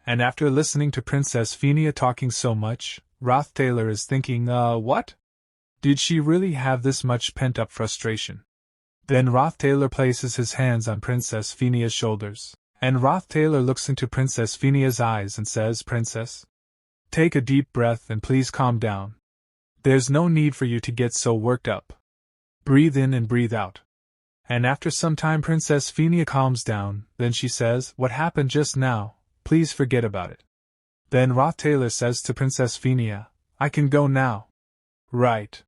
And after listening to Princess Fenia talking so much, Roth Taylor is thinking, what? Did she really have this much pent-up frustration? Then Roth Taylor places his hands on Princess Fenia's shoulders, and Roth Taylor looks into Princess Fenia's eyes and says, Princess, take a deep breath and please calm down. There's no need for you to get so worked up. Breathe in and breathe out. And after some time Princess Fenia calms down, then she says, what happened just now, please forget about it. Then Roth Taylor says to Princess Fenia, I can go now. Right.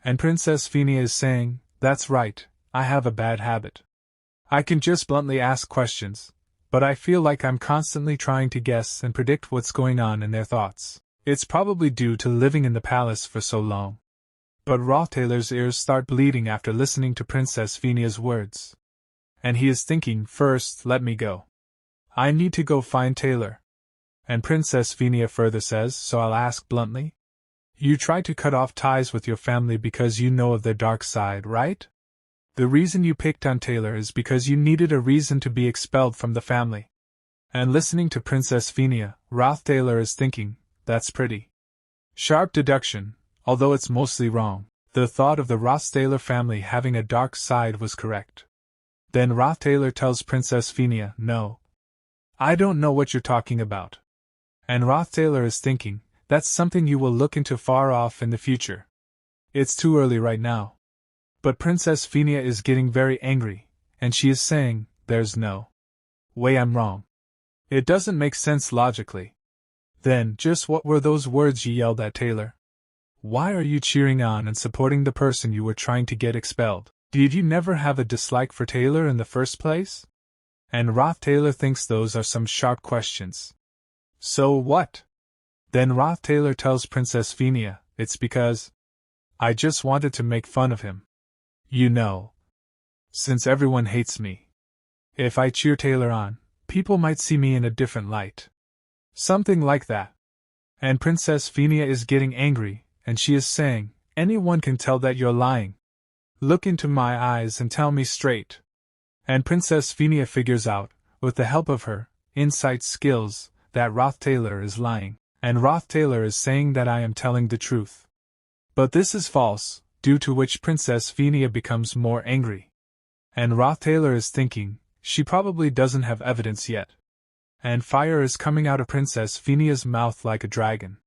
And Princess Fenia is saying, that's right, I have a bad habit. I can just bluntly ask questions, but I feel like I'm constantly trying to guess and predict what's going on in their thoughts. It's probably due to living in the palace for so long. But Roth Taylor's ears start bleeding after listening to Princess Fenia's words. And he is thinking, first, let me go. I need to go find Taylor. And Princess Fenia further says, so I'll ask bluntly? You try to cut off ties with your family because you know of their dark side, right? The reason you picked on Taylor is because you needed a reason to be expelled from the family. And listening to Princess Fenia, Roth Taylor is thinking, that's pretty sharp deduction, although it's mostly wrong. The thought of the Roth Taylor family having a dark side was correct. Then Roth Taylor tells Princess Fenia, no. I don't know what you're talking about. And Roth Taylor is thinking, that's something you will look into far off in the future. It's too early right now. But Princess Fenia is getting very angry, and she is saying, there's no way I'm wrong. It doesn't make sense logically. Then, just what were those words you yelled at Taylor? Why are you cheering on and supporting the person you were trying to get expelled? Did you never have a dislike for Taylor in the first place? And Roth Taylor thinks those are some sharp questions. So what? Then Roth Taylor tells Princess Fenia, it's because I just wanted to make fun of him. You know, since everyone hates me, if I cheer Taylor on, people might see me in a different light. Something like that. And Princess Fenia is getting angry, and she is saying, anyone can tell that you're lying. Look into my eyes and tell me straight. And Princess Fenia figures out, with the help of her insight skills, that Roth Taylor is lying. And Roth Taylor is saying that I am telling the truth. But this is false, due to which Princess Fenia becomes more angry. And Roth Taylor is thinking, she probably doesn't have evidence yet. And fire is coming out of Princess Fenia's mouth like a dragon.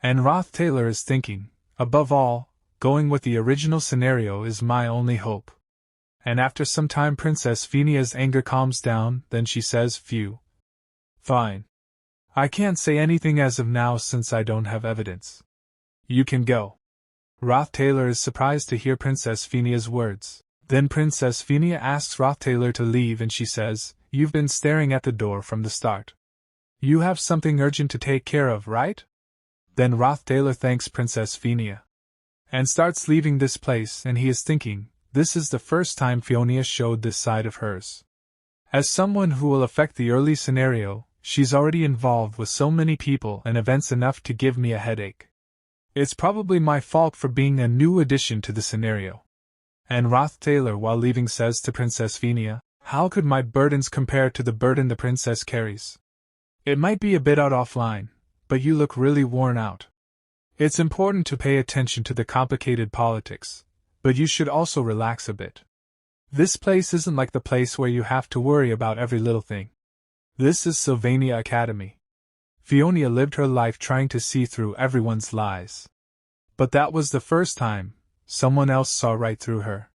And Roth Taylor is thinking, above all, going with the original scenario is my only hope. And after some time Princess Fenia's anger calms down, then she says, phew. Fine. I can't say anything as of now since I don't have evidence. You can go. Roth Taylor is surprised to hear Princess Fenia's words. Then Princess Fenia asks Roth Taylor to leave and she says, you've been staring at the door from the start. You have something urgent to take care of, right? Then Roth Taylor thanks Princess Fenia and starts leaving this place, and he is thinking, this is the first time Fenia showed this side of hers. As someone who will affect the early scenario, she's already involved with so many people and events enough to give me a headache. It's probably my fault for being a new addition to the scenario. And Roth Taylor while leaving says to Princess Fenia, how could my burdens compare to the burden the princess carries? It might be a bit out offline, but you look really worn out. It's important to pay attention to the complicated politics, but you should also relax a bit. This place isn't like the place where you have to worry about every little thing. This is Sylvania Academy. Fionia lived her life trying to see through everyone's lies. But that was the first time someone else saw right through her.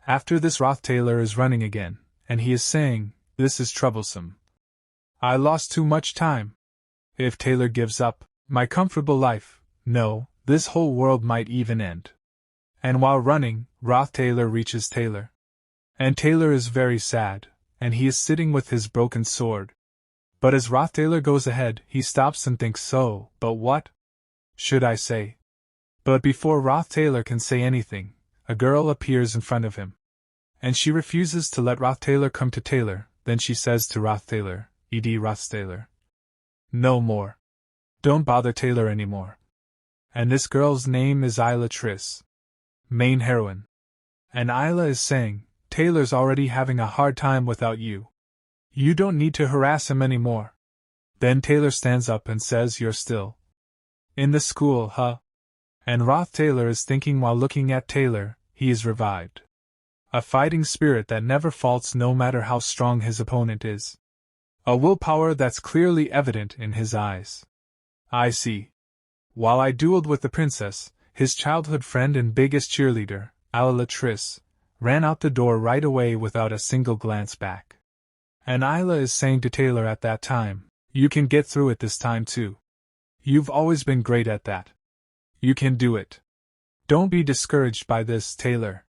After this Roth Taylor is running again, and he is saying, this is troublesome. I lost too much time. If Taylor gives up my comfortable life, no, this whole world might even end. And while running, Roth Taylor reaches Taylor. And Taylor is very sad, and he is sitting with his broken sword. But as Roth Taylor goes ahead, he stops and thinks, so, but what should I say? But before Roth Taylor can say anything, a girl appears in front of him. And she refuses to let Roth Taylor come to Taylor, then she says to Roth Taylor, Roth Taylor. No more. Don't bother Taylor anymore. And this girl's name is Isla Triss. Main heroine. And Isla is saying, Taylor's already having a hard time without you. You don't need to harass him anymore. Then Taylor stands up and says, you're still in the school, huh? And Roth Taylor is thinking while looking at Taylor, he is revived. A fighting spirit that never faults no matter how strong his opponent is. A willpower that's clearly evident in his eyes. I see. While I dueled with the princess, his childhood friend and biggest cheerleader, Isla Triss, ran out the door right away without a single glance back. And Isla is saying to Taylor at that time, you can get through it this time too. You've always been great at that. You can do it. Don't be discouraged by this, Taylor.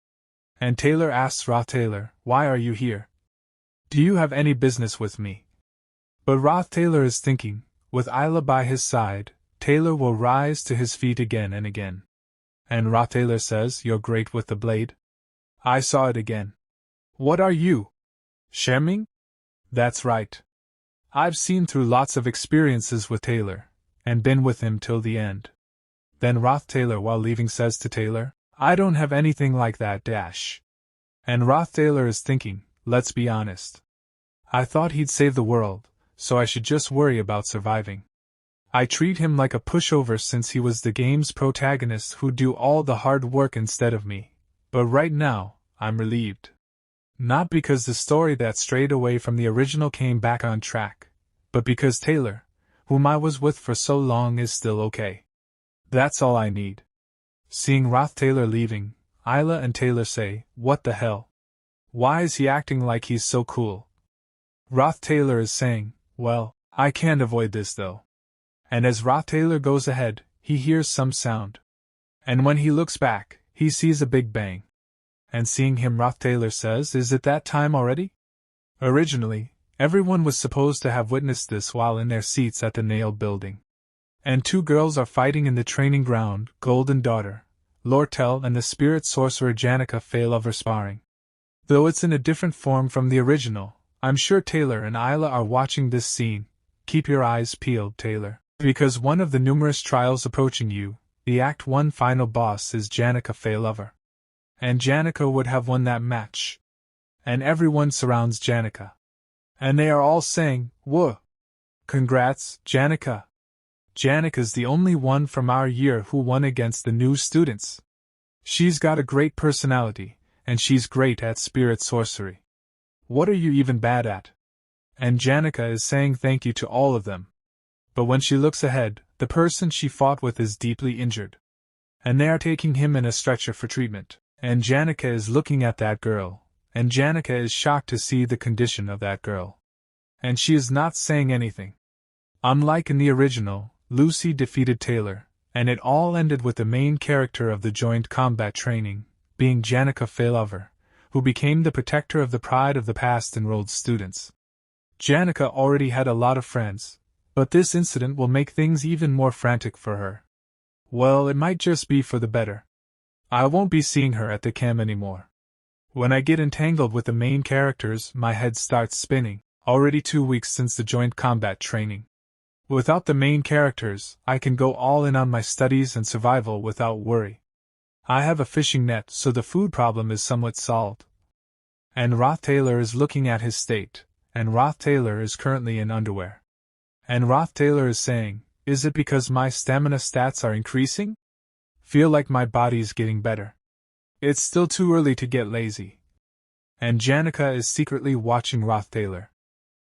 And Taylor asks Roth Taylor, why are you here? Do you have any business with me? But Roth Taylor is thinking, with Isla by his side, Taylor will rise to his feet again and again. And Roth Taylor says, you're great with the blade? I saw it again. What are you? Shamming? That's right. I've seen through lots of experiences with Taylor, and been with him till the end. Then Roth Taylor while leaving says to Taylor, I don't have anything like that dash. And Roth Taylor is thinking, let's be honest. I thought he'd save the world, so I should just worry about surviving. I treat him like a pushover since he was the game's protagonist who'd do all the hard work instead of me, but right now, I'm relieved. Not because the story that strayed away from the original came back on track, but because Taylor, whom I was with for so long, is still okay. That's all I need. Seeing Roth Taylor leaving, Isla and Taylor say, what the hell? Why is he acting like he's so cool? Roth Taylor is saying, well, I can't avoid this though. And as Roth Taylor goes ahead, he hears some sound. And when he looks back, he sees a big bang. And seeing him, Roth Taylor says, is it that time already? Originally, everyone was supposed to have witnessed this while in their seats at the Nail building. And two girls are fighting in the training ground, Golden Daughter, Lortel, and the spirit sorcerer Janica fail over sparring. Though it's in a different form from the original, I'm sure Taylor and Isla are watching this scene. Keep your eyes peeled, Taylor, because one of the numerous trials approaching you, the Act 1 final boss, is Janica Failover. And Janica would have won that match. And everyone surrounds Janica. And they are all saying, whoa! Congrats, Janica! Janica's the only one from our year who won against the new students. She's got a great personality, and she's great at spirit sorcery. What are you even bad at? And Janica is saying thank you to all of them. But when she looks ahead, the person she fought with is deeply injured. And they are taking him in a stretcher for treatment. And Janica is looking at that girl, and Janica is shocked to see the condition of that girl. And she is not saying anything. Unlike in the original, Lucy defeated Taylor, and it all ended with the main character of the joint combat training, being Janica Failover, who became the protector of the pride of the past enrolled students. Janica already had a lot of friends, but this incident will make things even more frantic for her. Well, it might just be for the better. I won't be seeing her at the camp anymore. When I get entangled with the main characters, my head starts spinning, already 2 weeks since the joint combat training. Without the main characters, I can go all in on my studies and survival without worry. I have a fishing net, so the food problem is somewhat solved. And Roth Taylor is looking at his state, and Roth Taylor is currently in underwear. And Roth Taylor is saying, is it because my stamina stats are increasing? Feel like my body's getting better. It's still too early to get lazy. And Janica is secretly watching Roth Taylor.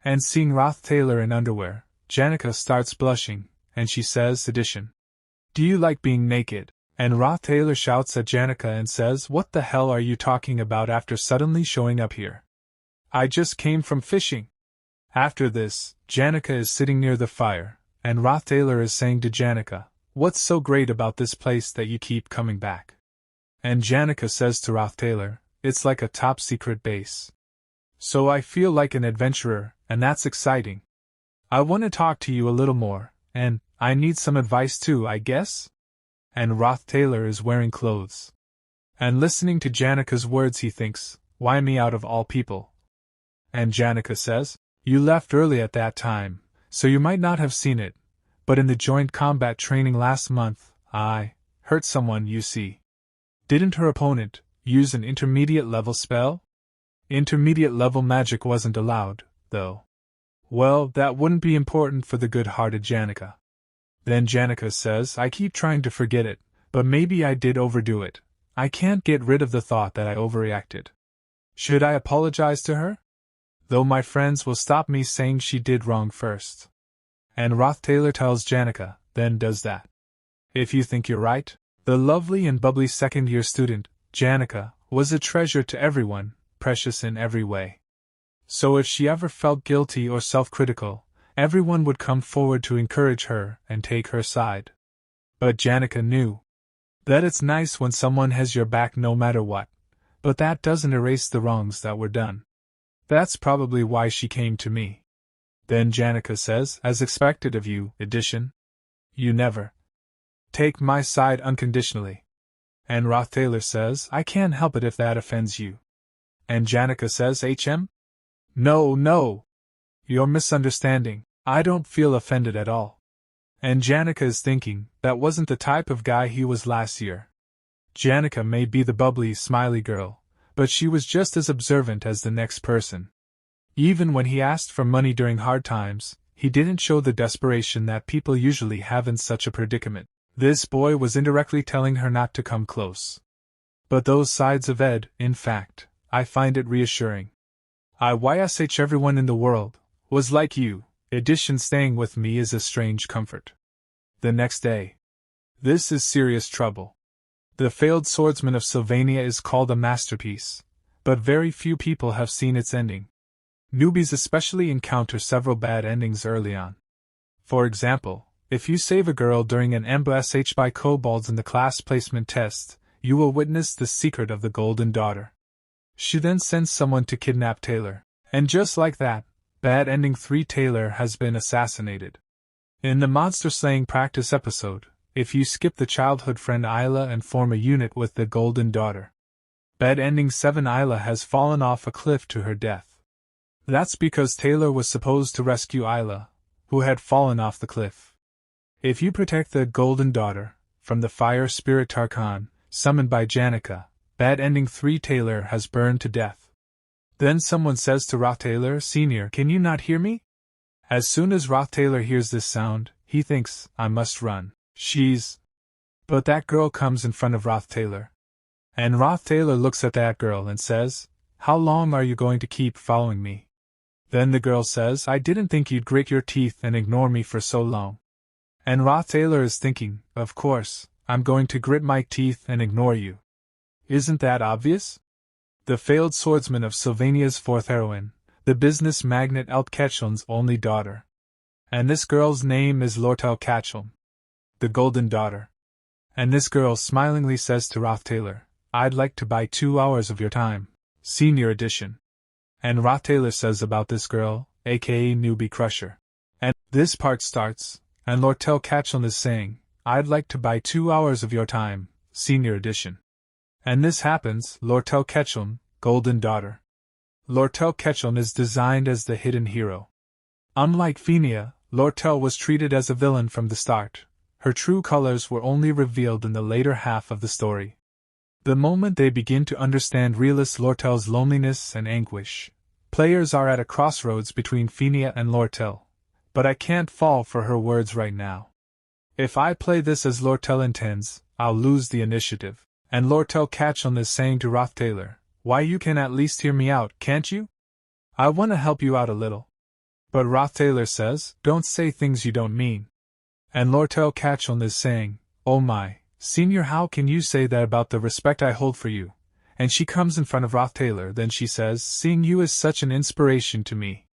And seeing Roth Taylor in underwear, Janica starts blushing, and she says, "Addition. Do you like being naked?" And Roth Taylor shouts at Janica and says, "What the hell are you talking about?" after suddenly showing up here. "I just came from fishing." After this, Janica is sitting near the fire, and Roth Taylor is saying to Janica, "What's so great about this place that you keep coming back?" And Janica says to Roth Taylor, "It's like a top-secret base. So I feel like an adventurer, and that's exciting. I want to talk to you a little more, and I need some advice too, I guess?" And Roth Taylor is wearing clothes. And listening to Janica's words he thinks, why me out of all people? And Janica says, "You left early at that time, so you might not have seen it, but in the joint combat training last month, I hurt someone, you see." Didn't her opponent use an intermediate level spell? Intermediate level magic wasn't allowed, though. Well, that wouldn't be important for the good-hearted Janica. Then Janica says, "I keep trying to forget it, but maybe I did overdo it. I can't get rid of the thought that I overreacted. Should I apologize to her? Though my friends will stop me saying she did wrong first." And Roth Taylor tells Janica, "Then does that. If you think you're right." The lovely and bubbly second-year student, Janica, was a treasure to everyone, precious in every way. So if she ever felt guilty or self-critical, everyone would come forward to encourage her and take her side. But Janica knew that it's nice when someone has your back no matter what, but that doesn't erase the wrongs that were done. That's probably why she came to me. Then Janica says, "As expected of you, Edition. You never take my side unconditionally." And Roth Taylor says, "I can't help it if that offends you." And Janica says, "HM? No. You're misunderstanding. I don't feel offended at all." And Janica is thinking, that wasn't the type of guy he was last year. Janica may be the bubbly, smiley girl, but she was just as observant as the next person. Even when he asked for money during hard times, he didn't show the desperation that people usually have in such a predicament. This boy was indirectly telling her not to come close. But those sides of Ed, in fact, I find it reassuring. I wish everyone in the world was like you. Edition staying with me is a strange comfort. The next day. This is serious trouble. The Failed Swordsman of Sylvania is called a masterpiece, but very few people have seen its ending. Newbies especially encounter several bad endings early on. For example, if you save a girl during an ambush by kobolds in the class placement test, you will witness the secret of the Golden Daughter. She then sends someone to kidnap Taylor, and just like that, bad ending 3 Taylor has been assassinated. In the monster slaying practice episode, if you skip the childhood friend Isla and form a unit with the Golden Daughter, bad ending 7 Isla has fallen off a cliff to her death. That's because Taylor was supposed to rescue Isla, who had fallen off the cliff. If you protect the Golden Daughter from the fire spirit Tarkan, summoned by Janica, bad ending 3 Taylor has burned to death. Then someone says to Roth Taylor, "Senior, can you not hear me?" As soon as Roth Taylor hears this sound, he thinks, I must run. But that girl comes in front of Roth Taylor. And Roth Taylor looks at that girl and says, how long are you going to keep following me? Then the girl says, I didn't think you'd grit your teeth and ignore me for so long. And Roth Taylor is thinking, of course, I'm going to grit my teeth and ignore you. Isn't that obvious? The failed swordsman of Sylvania's fourth heroine, the business magnate Altkecheln's only daughter. And this girl's name is Lortel Kacheln, the golden daughter. And this girl smilingly says to Roth Taylor, I'd like to buy 2 hours of your time, senior edition. And Roth Taylor says about this girl, aka Newbie Crusher. And this part starts, and Lortel Kacheln is saying, I'd like to buy 2 hours of your time, senior edition. And this happens, Lortel Kacheln, golden daughter. Lortel Kacheln is designed as the hidden hero. Unlike Fenia, Lortel was treated as a villain from the start. Her true colors were only revealed in the later half of the story. The moment they begin to understand realist Lortel's loneliness and anguish, players are at a crossroads between Fenia and Lortel. But I can't fall for her words right now. If I play this as Lortel intends, I'll lose the initiative. And Lortel Kacheln is saying to Roth Taylor, why, you can at least hear me out, can't you? I want to help you out a little. But Roth Taylor says, don't say things you don't mean. And Lortel Kacheln is saying, oh my, senior, how can you say that about the respect I hold for you? And she comes in front of Roth Taylor, then she says, seeing you is such an inspiration to me.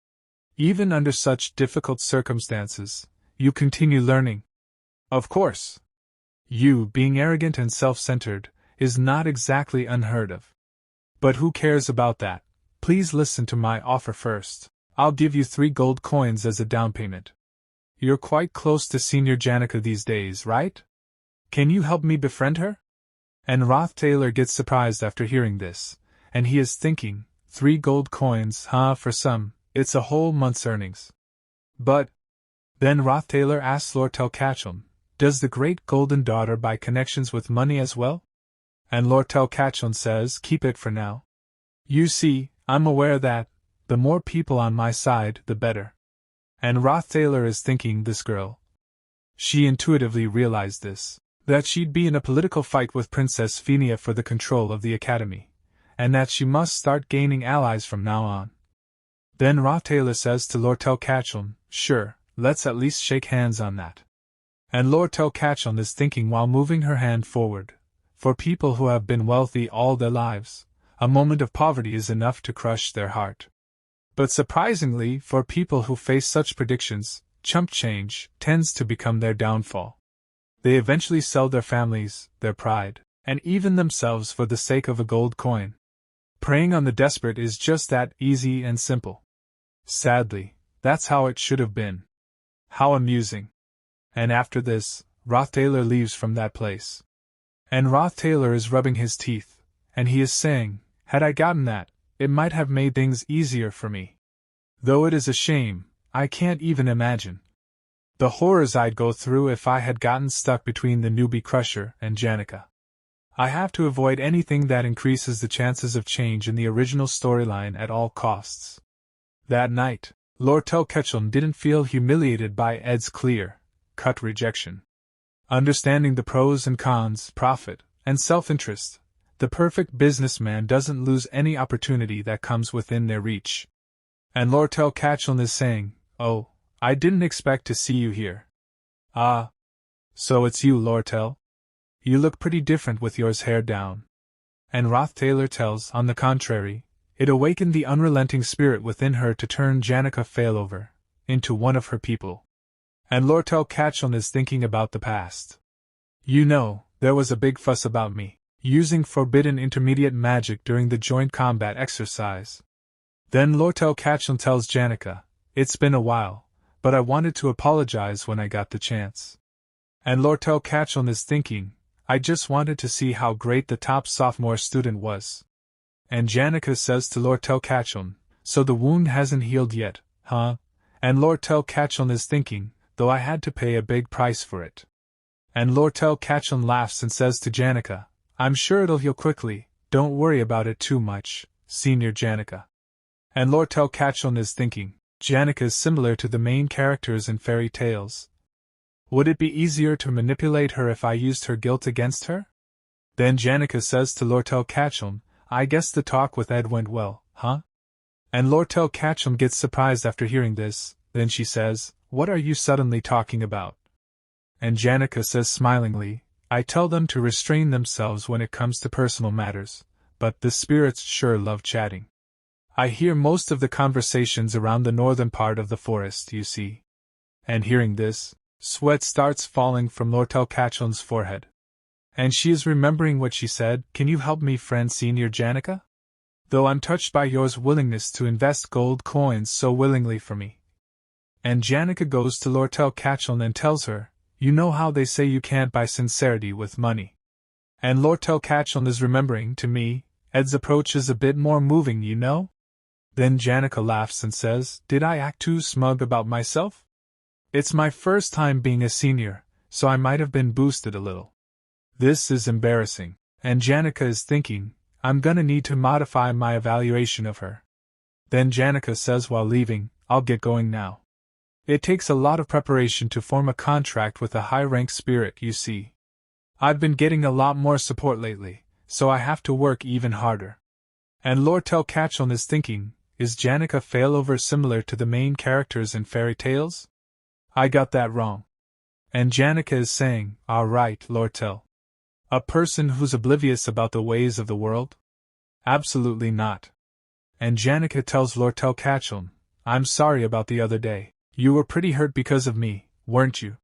Even under such difficult circumstances, you continue learning. Of course. You, being arrogant and self-centered, is not exactly unheard of. But who cares about that? Please listen to my offer first. I'll give you 3 gold coins as a down payment. You're quite close to Senior Janica these days, right? Can you help me befriend her? And Roth Taylor gets surprised after hearing this, and he is thinking, 3 gold coins, for some, it's a whole month's earnings. But then Roth Taylor asks Lortel Kacheln, does the great golden daughter buy connections with money as well? And Lortel Kacheln says, keep it for now. You see, I'm aware that, the more people on my side, the better. And Roth Taylor is thinking, this girl. She intuitively realized this, that she'd be in a political fight with Princess Fenia for the control of the academy, and that she must start gaining allies from now on. Then Roth Taylor says to Lortel Kacheln, sure, let's at least shake hands on that. And Lortel Kacheln is thinking while moving her hand forward, for people who have been wealthy all their lives, a moment of poverty is enough to crush their heart. But surprisingly, for people who face such predictions, chump change tends to become their downfall. They eventually sell their families, their pride, and even themselves for the sake of a gold coin. Preying on the desperate is just that easy and simple. Sadly, that's how it should have been. How amusing. And after this, Roth Taylor leaves from that place. And Roth Taylor is rubbing his teeth, and he is saying, had I gotten that, it might have made things easier for me. Though it is a shame, I can't even imagine the horrors I'd go through if I had gotten stuck between the Newbie Crusher and Janica. I have to avoid anything that increases the chances of change in the original storyline at all costs. That night, Lortel Kacheln didn't feel humiliated by Ed's clear-cut rejection. Understanding the pros and cons, profit, and self-interest, the perfect businessman doesn't lose any opportunity that comes within their reach. And Lortel Kacheln is saying, oh, I didn't expect to see you here. Ah. So it's you, Lortel? You look pretty different with yours hair down. And Roth Taylor tells, on the contrary, it awakened the unrelenting spirit within her to turn Janica Failover into one of her people. And Lortel Kacheln is thinking about the past. You know, there was a big fuss about me using forbidden intermediate magic during the joint combat exercise. Then Lortel Kacheln tells Janica, it's been a while, but I wanted to apologize when I got the chance. And Lortel Kacheln is thinking, I just wanted to see how great the top sophomore student was. And Janica says to Lortel Kacheln, so the wound hasn't healed yet, huh? And Lortel Kacheln is thinking, though I had to pay a big price for it. And Lortel Kacheln laughs and says to Janica, I'm sure it'll heal quickly, don't worry about it too much, Senior Janica. And Lortel Kacheln is thinking, Janica is similar to the main characters in fairy tales. Would it be easier to manipulate her if I used her guilt against her? Then Janica says to Lortel Catchelm, I guess the talk with Ed went well, huh? And Lortel Catchelm gets surprised after hearing this, then she says, What are you suddenly talking about? And Janica says smilingly, I tell them to restrain themselves when it comes to personal matters, but the spirits sure love chatting. I hear most of the conversations around the northern part of the forest, you see. And hearing this, sweat starts falling from Lortel Catchelm's forehead. And she is remembering what she said, Can you help me, friend Senior Janica? Though I'm touched by yours willingness to invest gold coins so willingly for me. And Janica goes to Lortel Catchelm and tells her, You know how they say you can't buy sincerity with money. And Lortel Catchelm is remembering, to me, Ed's approach is a bit more moving, you know? Then Janica laughs and says, Did I act too smug about myself? It's my first time being a senior, so I might have been boosted a little. This is embarrassing, and Janica is thinking, I'm gonna need to modify my evaluation of her. Then Janica says while leaving, I'll get going now. It takes a lot of preparation to form a contract with a high-ranked spirit, you see. I've been getting a lot more support lately, so I have to work even harder. And Lortel Catchelm is thinking, is Janica failover similar to the main characters in fairy tales? I got that wrong. And Janica is saying, All right, Lortel. A person who's oblivious about the ways of the world? Absolutely not. And Janica tells Lortel Catchelm, I'm sorry about the other day. You were pretty hurt because of me, weren't you?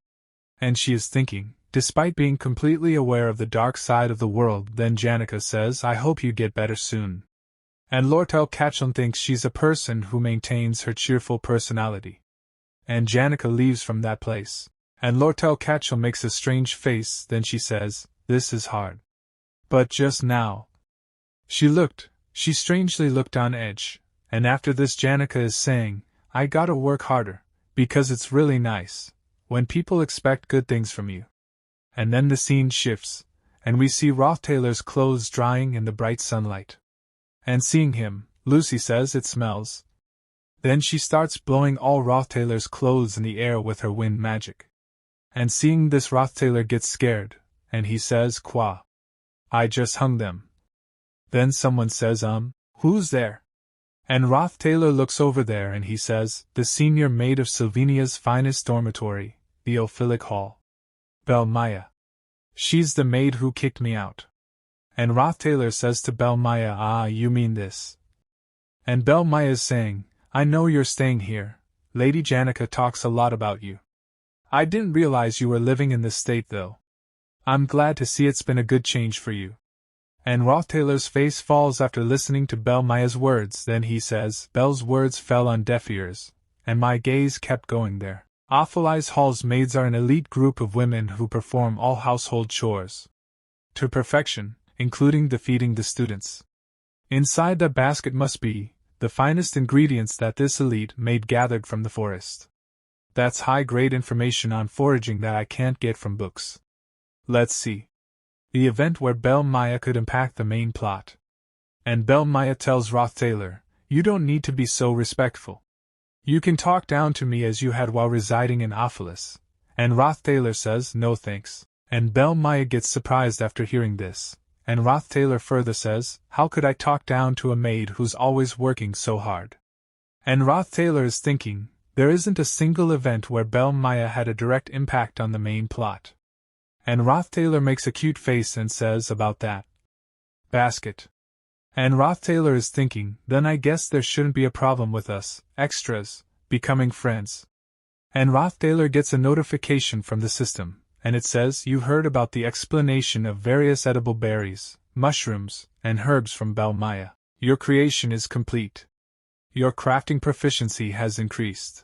And she is thinking, despite being completely aware of the dark side of the world, then Janica says, I hope you get better soon. And Lortel Catchelm thinks she's a person who maintains her cheerful personality. And Janica leaves from that place. And Lortel Catchelm makes a strange face, then she says, This is hard. But just now. She strangely looked on edge, and after this Janica is saying, I gotta work harder, because it's really nice, when people expect good things from you. And then the scene shifts, and we see Roth Taylor's clothes drying in the bright sunlight. And seeing him, Lucy says it smells. Then she starts blowing all Roth Taylor's clothes in the air with her wind magic. And seeing this Roth Taylor gets scared, and he says, Qua. I just hung them. Then someone says, who's there? And Roth Taylor looks over there and he says, the senior maid of Sylvania's finest dormitory, the Ophilic Hall. Belle Maya. She's the maid who kicked me out. And Roth Taylor says to Belle Maya, you mean this? And Belle Maya is saying, I know you're staying here. Lady Janica talks a lot about you. I didn't realize you were living in this state though. I'm glad to see it's been a good change for you. And Roth Taylor's face falls after listening to Belle Maya's words, then he says, Belle's words fell on deaf ears, and my gaze kept going there. Ophelise Hall's maids are an elite group of women who perform all household chores to perfection, including the feeding the students. Inside the basket must be the finest ingredients that this elite maid gathered from the forest. That's high-grade information on foraging that I can't get from books. Let's see. The event where Belle Maya could impact the main plot. And Belle Maya tells Roth Taylor, you don't need to be so respectful. You can talk down to me as you had while residing in Ophelis. And Roth Taylor says, no thanks. And Belle Maya gets surprised after hearing this. And Roth Taylor further says, how could I talk down to a maid who's always working so hard? And Roth Taylor is thinking, there isn't a single event where Belle Maya had a direct impact on the main plot. And Roth Taylor makes a cute face and says about that basket. And Roth Taylor is thinking, then I guess there shouldn't be a problem with us, extras, becoming friends. And Roth Taylor gets a notification from the system, and it says, you heard about the explanation of various edible berries, mushrooms, and herbs from Belle Maya. Your creation is complete. Your crafting proficiency has increased.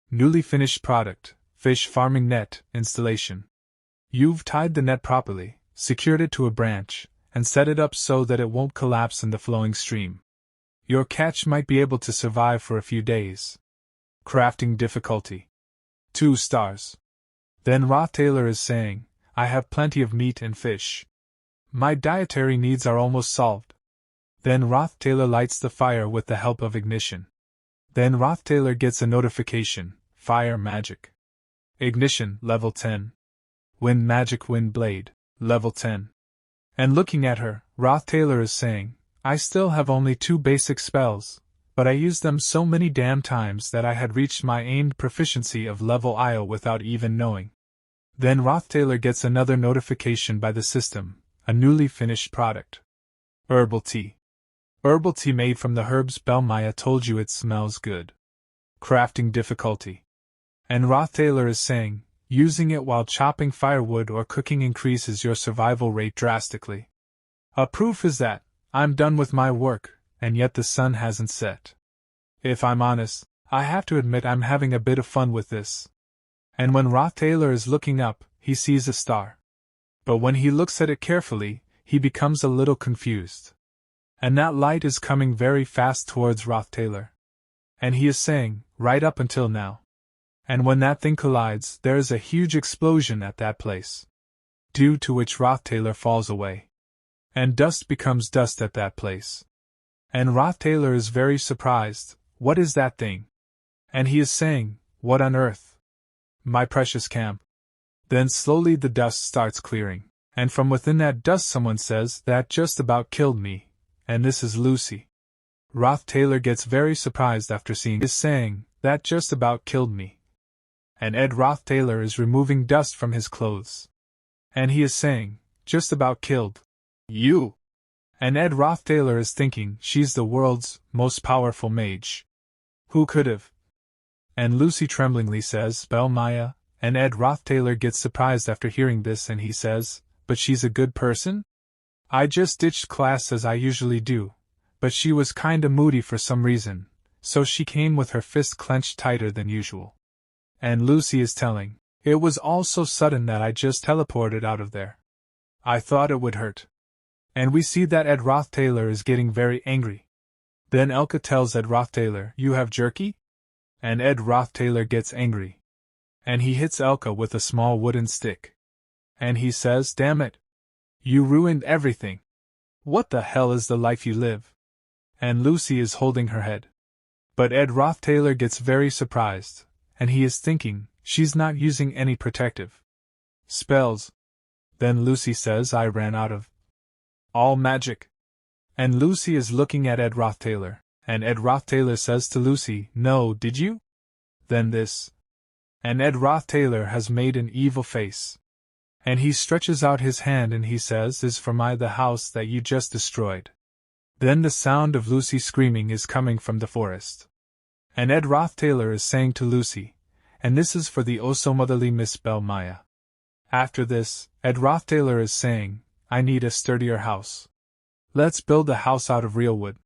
Newly finished product, fish farming net, installation. You've tied the net properly, secured it to a branch, and set it up so that it won't collapse in the flowing stream. Your catch might be able to survive for a few days. Crafting difficulty 2 stars. Then Roth Taylor is saying, I have plenty of meat and fish. My dietary needs are almost solved. Then Roth Taylor lights the fire with the help of ignition. Then Roth Taylor gets a notification, fire magic. Ignition, level 10. Wind magic wind blade, level 10. And looking at her, Roth Taylor is saying, I still have only 2 basic spells, but I used them so many damn times that I had reached my aimed proficiency of level IO without even knowing. Then Roth Taylor gets another notification by the system, a newly finished product. Herbal tea. Herbal tea made from the herbs Belmaya told you it smells good. Crafting difficulty. And Roth Taylor is saying, using it while chopping firewood or cooking increases your survival rate drastically. A proof is that, I'm done with my work, and yet the sun hasn't set. If I'm honest, I have to admit I'm having a bit of fun with this. And when Roth Taylor is looking up, he sees a star. But when he looks at it carefully, he becomes a little confused. And that light is coming very fast towards Roth Taylor. And he is saying, right up until now. And when that thing collides, there is a huge explosion at that place. Due to which Roth Taylor falls away. And dust becomes dust at that place. And Roth Taylor is very surprised, what is that thing? And he is saying, what on earth? My precious camp. Then slowly the dust starts clearing, and from within that dust someone says, that just about killed me, and this is Lucy. Roth Taylor gets very surprised after seeing this saying, that just about killed me. And Ed Roth Taylor is removing dust from his clothes. And he is saying, just about killed you. And Ed Roth Taylor is thinking, she's the world's most powerful mage. Who could have? And Lucy tremblingly says, Belmaya, and Ed Roth Taylor gets surprised after hearing this and he says, but she's a good person? I just ditched class as I usually do, but she was kinda moody for some reason, so she came with her fist clenched tighter than usual. And Lucy is telling, it was all so sudden that I just teleported out of there. I thought it would hurt. And we see that Ed Roth Taylor is getting very angry. Then Elka tells Ed Roth Taylor, you have jerky? And Ed Roth Taylor gets angry. And he hits Elka with a small wooden stick. And he says, damn it. You ruined everything. What the hell is the life you live? And Lucy is holding her head. But Ed Roth Taylor gets very surprised, and he is thinking, she's not using any protective spells. Then Lucy says, I ran out of all magic. And Lucy is looking at Ed Roth Taylor, and Ed Roth Taylor says to Lucy, no, did you? Then this. And Ed Roth Taylor has made an evil face. And he stretches out his hand and he says, is for the house that you just destroyed. Then the sound of Lucy screaming is coming from the forest. And Ed Roth Taylor is saying to Lucy, and this is for the oh-so-motherly Miss Belmaya. After this, Ed Roth Taylor is saying, I need a sturdier house. Let's build a house out of real wood.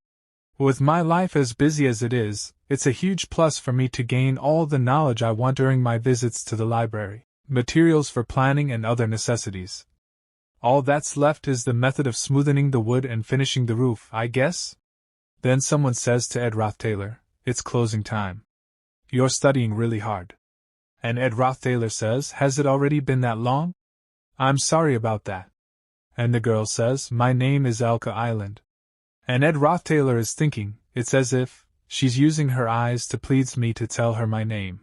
With my life as busy as it is, it's a huge plus for me to gain all the knowledge I want during my visits to the library, materials for planning and other necessities. All that's left is the method of smoothing the wood and finishing the roof, I guess? Then someone says to Ed Roth Taylor, it's closing time. You're studying really hard. And Ed Roth Taylor says, has it already been that long? I'm sorry about that. And the girl says, my name is Elka Island. And Ed Roth Taylor is thinking, it's as if she's using her eyes to please me to tell her my name.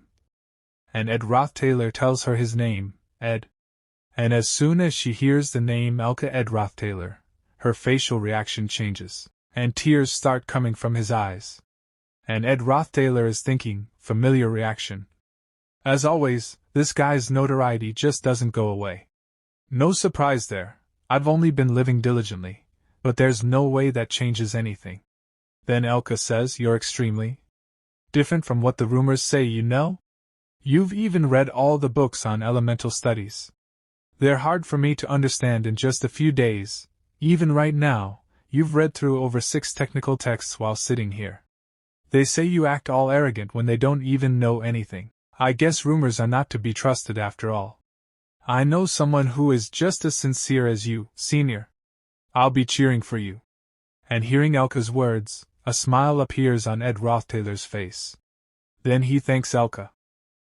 And Ed Roth Taylor tells her his name, Ed. And as soon as she hears the name Elka Ed Roth Taylor, her facial reaction changes, and tears start coming from his eyes. And Ed Roth Taylor is thinking, familiar reaction. As always, this guy's notoriety just doesn't go away. No surprise there, I've only been living diligently, but there's no way that changes anything. Then Elka says, you're extremely different from what the rumors say, you know? You've even read all the books on elemental studies. They're hard for me to understand in just a few days. Even right now, you've read through over 6 technical texts while sitting here. They say you act all arrogant when they don't even know anything. I guess rumors are not to be trusted after all. I know someone who is just as sincere as you, senior. I'll be cheering for you. And hearing Elka's words, a smile appears on Ed Roth Taylor's face. Then he thanks Elka.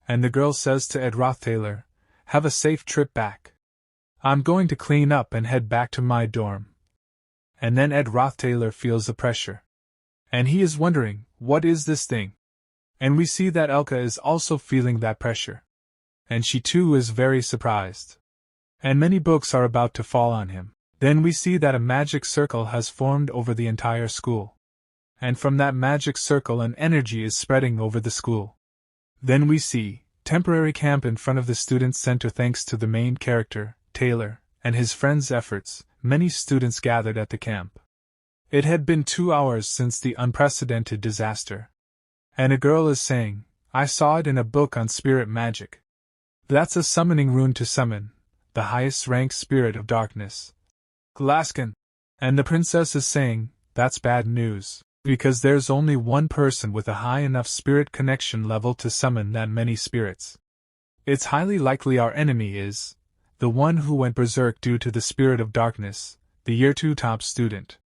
And the girl says to Ed Roth Taylor, have a safe trip back. I'm going to clean up and head back to my dorm. And then Ed Roth Taylor feels the pressure. And he is wondering, what is this thing? And we see that Elka is also feeling that pressure. and she too is very surprised. And many books are about to fall on him. Then we see that a magic circle has formed over the entire school. And from that magic circle an energy is spreading over the school. Then we see temporary camp in front of the student center. Thanks to the main character, Taylor, and his friends' efforts, many students gathered at the camp. It had been 2 hours since the unprecedented disaster. And a girl is saying, "I saw it in a book on spirit magic. That's a summoning rune to summon the highest ranked spirit of darkness, Glaskin." And the princess is saying, "That's bad news, because there's only one person with a high enough spirit connection level to summon that many spirits. It's highly likely our enemy is the one who went berserk due to the spirit of darkness, the year 2 top student."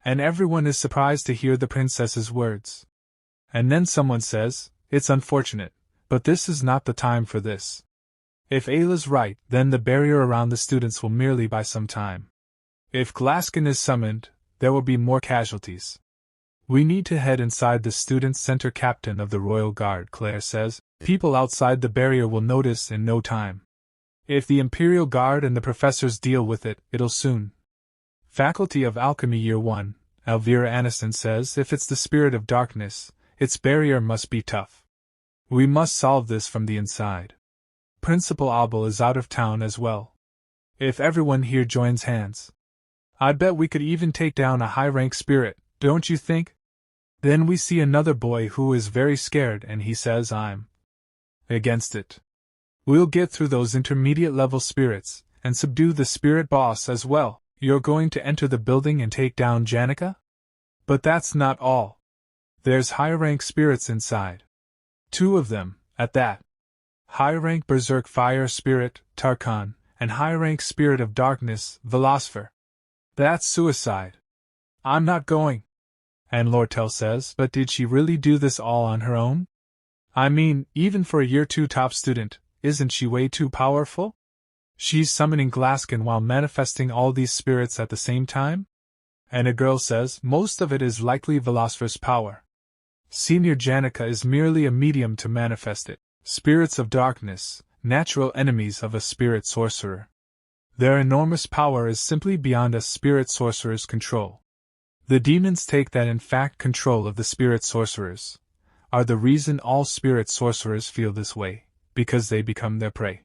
And everyone is surprised to hear the princess's words. And then someone says, "It's unfortunate, but this is not the time for this. If Ayla's right, then the barrier around the students will merely buy some time. If Glaskin is summoned, there will be more casualties. We need to head inside the student center." Captain of the Royal Guard, Claire says, "People outside the barrier will notice in no time. If the Imperial Guard and the professors deal with it, it'll soon." Faculty of Alchemy Year 1, Elvira Aniston says, "If it's the spirit of darkness, its barrier must be tough. We must solve this from the inside." Principal Abel is out of town as well. If everyone here joins hands, I bet we could even take down a high-rank spirit, don't you think? Then we see another boy who is very scared and he says, "I'm against it. We'll get through those intermediate-level spirits and subdue the spirit boss as well. You're going to enter the building and take down Janica?" But that's not all. There's high-rank spirits inside. 2 of them, at that. High-rank berserk fire spirit, Tarkan, and high-rank spirit of darkness, Velosfer. That's suicide. I'm not going. And Lortel says, "But did she really do this all on her own? I mean, even for a year 2 top student, isn't she way too powerful? She's summoning Glaskin while manifesting all these spirits at the same time?" And a girl says, "Most of it is likely Velosfer's power. Senior Janica is merely a medium to manifest it. Spirits of darkness, natural enemies of a spirit sorcerer. Their enormous power is simply beyond a spirit sorcerer's control. The demons take that in fact control of the spirit sorcerers, are the reason all spirit sorcerers feel this way, because they become their prey.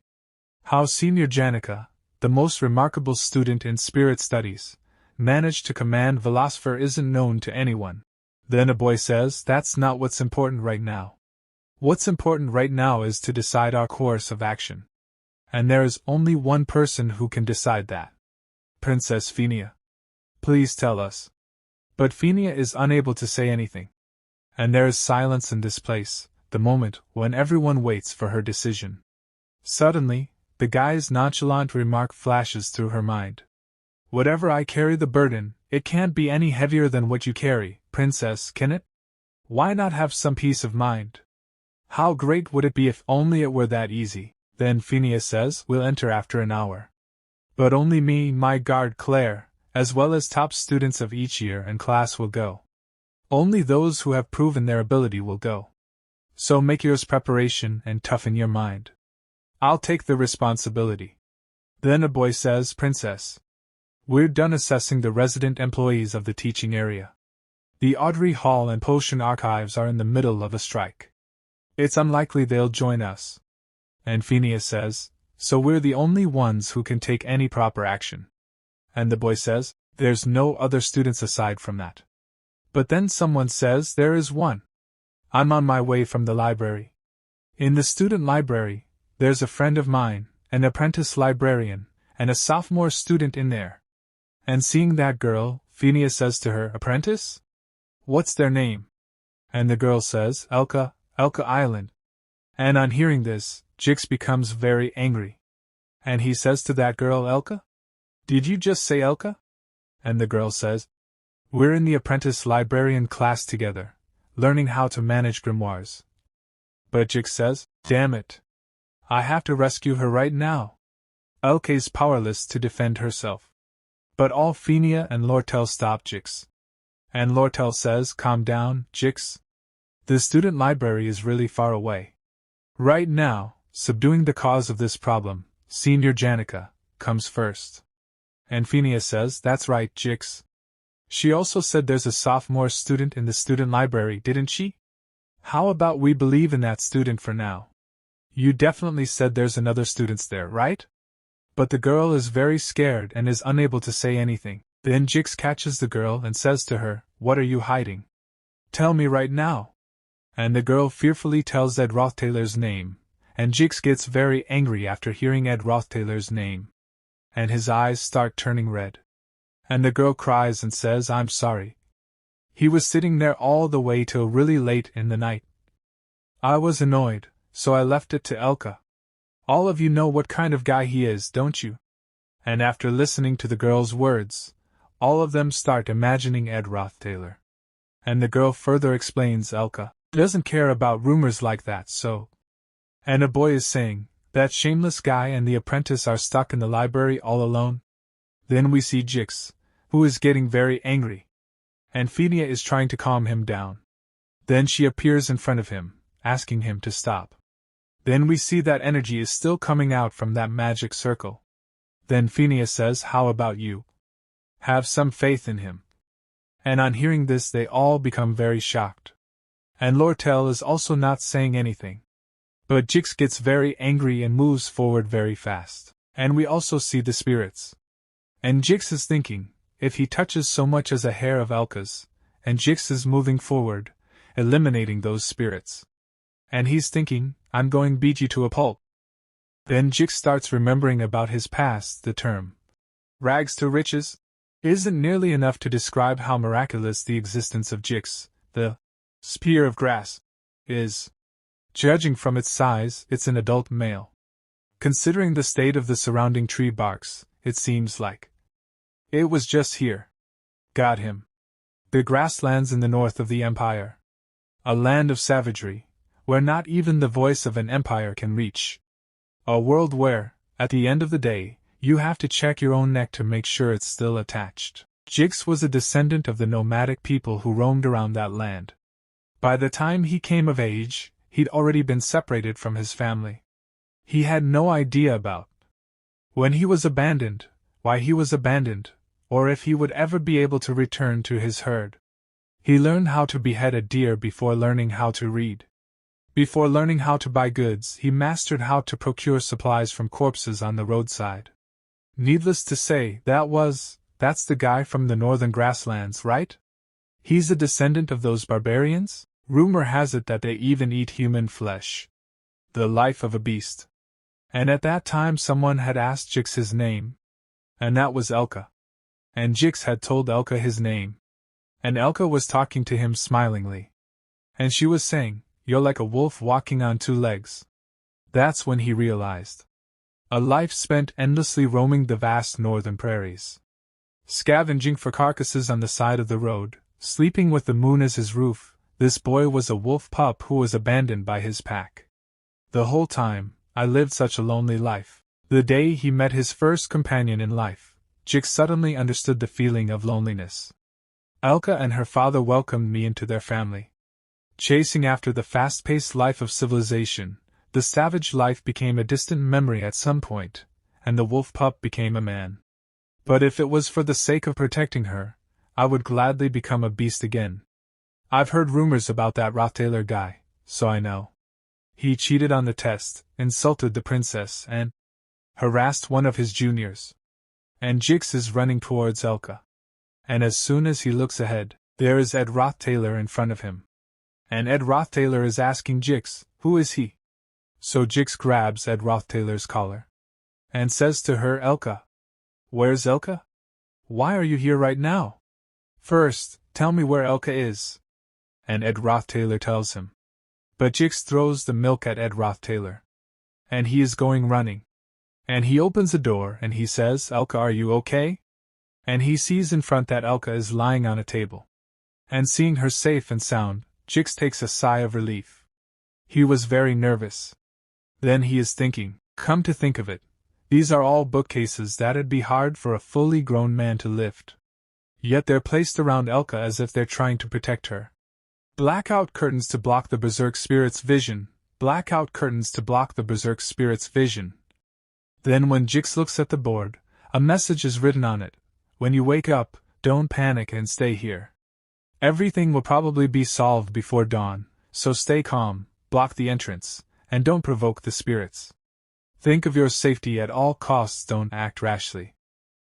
How Senior Janica, the most remarkable student in spirit studies, managed to command Velosfer isn't known to anyone." Then a boy says, "That's not what's important right now. What's important right now is to decide our course of action. And there is only one person who can decide that. Princess Fenia. Please tell us." But Fenia is unable to say anything. And there is silence in this place, the moment when everyone waits for her decision. Suddenly, the guy's nonchalant remark flashes through her mind. "Whatever I carry the burden, it can't be any heavier than what you carry, Princess, can it? Why not have some peace of mind? How great would it be if only it were that easy?" Then Fenia says, "We'll enter after an hour. But only me, my guard Claire, as well as top students of each year and class will go. Only those who have proven their ability will go. So make yours preparation and toughen your mind. I'll take the responsibility." Then a boy says, "Princess, we're done assessing the resident employees of the teaching area. The Audrey Hall and Potion Archives are in the middle of a strike. It's unlikely they'll join us." And Fenia says, "So we're the only ones who can take any proper action." And the boy says, "There's no other students aside from that." But then someone says, "There is one. I'm on my way from the library. In the student library, there's a friend of mine, an apprentice librarian, and a sophomore student in there." And seeing that girl, Fenia says to her, "Apprentice? What's their name?" And the girl says, Elka Island." And on hearing this, Jix becomes very angry. And he says to that girl, "Elka? Did you just say Elka?" And the girl says, "We're in the apprentice librarian class together, learning how to manage grimoires." But Jix says, "Damn it. I have to rescue her right now." Elka is powerless to defend herself. But all Fenia and Lortel stop Jix. And Lortel says, "Calm down, Jix. The student library is really far away. Right now, subduing the cause of this problem, Senior Janica, comes first. And Fenia says, that's right, Jix. She also said there's a sophomore student in the student library, didn't she? How about we believe in that student for now? You definitely said there's another student there, right? But the girl is very scared and is unable to say anything. Then Jix catches the girl and says to her, what are you hiding? Tell me right now. And the girl fearfully tells Ed Rothtailor's name, and Jix gets very angry after hearing Ed Rothtailor's name. And his eyes start turning red. And the girl cries and says, I'm sorry. He was sitting there all the way till really late in the night. I was annoyed, so I left it to Elka. All of you know what kind of guy he is, don't you? And after listening to the girl's words, all of them start imagining Ed Rothtailor. And the girl further explains Elka doesn't care about rumors like that, so. And a boy is saying, that shameless guy and the apprentice are stuck in the library all alone. Then we see Jix, who is getting very angry. And Fenia is trying to calm him down. Then she appears in front of him, asking him to stop. Then we see that energy is still coming out from that magic circle. Then Fenia says, how about you? Have some faith in him. And on hearing this they all become very shocked. And Lortel is also not saying anything. But Jix gets very angry and moves forward very fast. And we also see the spirits. And Jix is thinking, if he touches so much as a hair of Elka's, and Jix is moving forward, eliminating those spirits. And he's thinking, I'm going to beat you to a pulp. Then Jix starts remembering about his past. The term rags to riches isn't nearly enough to describe how miraculous the existence of Jix, the spear of grass, is. Judging from its size, it's an adult male. Considering the state of the surrounding tree barks, it seems like it was just here. Got him. The grasslands in the north of the empire. A land of savagery, where not even the voice of an empire can reach. A world where, at the end of the day, you have to check your own neck to make sure it's still attached. Jix was a descendant of the nomadic people who roamed around that land. By the time he came of age, he'd already been separated from his family. He had no idea about when he was abandoned, why he was abandoned, or if he would ever be able to return to his herd. He learned how to behead a deer before learning how to read. Before learning how to buy goods, he mastered how to procure supplies from corpses on the roadside. Needless to say, that's the guy from the northern grasslands, right? He's a descendant of those barbarians? Rumor has it that they even eat human flesh. The life of a beast. And at that time someone had asked Jix his name. And that was Elka. And Jix had told Elka his name. And Elka was talking to him smilingly. And she was saying, you're like a wolf walking on two legs. That's when he realized. A life spent endlessly roaming the vast northern prairies. Scavenging for carcasses on the side of the road, sleeping with the moon as his roof, this boy was a wolf pup who was abandoned by his pack. The whole time, I lived such a lonely life. The day he met his first companion in life, Jix suddenly understood the feeling of loneliness. Elka and her father welcomed me into their family. Chasing after the fast-paced life of civilization, the savage life became a distant memory at some point, and the wolf pup became a man. But if it was for the sake of protecting her, I would gladly become a beast again. I've heard rumors about that Rothtailor guy, so I know. He cheated on the test, insulted the princess, and harassed one of his juniors. And Jix is running towards Elka. And as soon as he looks ahead, there is Ed Rothtailor in front of him. And Ed Rothtailor is asking Jix, who is he? So Jix grabs Ed Rothtailor's collar. And says to her, Elka. Where's Elka? Why are you here right now? First, tell me where Elka is. And Ed Rothtailor tells him. But Jix throws the milk at Ed Rothtailor. And he is going running. And he opens the door and he says, Elka, are you okay? And he sees in front that Elka is lying on a table. And seeing her safe and sound, Jix takes a sigh of relief. He was very nervous. Then he is thinking, come to think of it, these are all bookcases that'd be hard for a fully grown man to lift. Yet they're placed around Elka as if they're trying to protect her. Blackout curtains to block the berserk spirit's vision, blackout curtains to block the berserk spirit's vision. Then when Jix looks at the board, a message is written on it. When you wake up, don't panic and stay here. Everything will probably be solved before dawn, so stay calm, block the entrance, and don't provoke the spirits. Think of your safety at all costs, don't act rashly.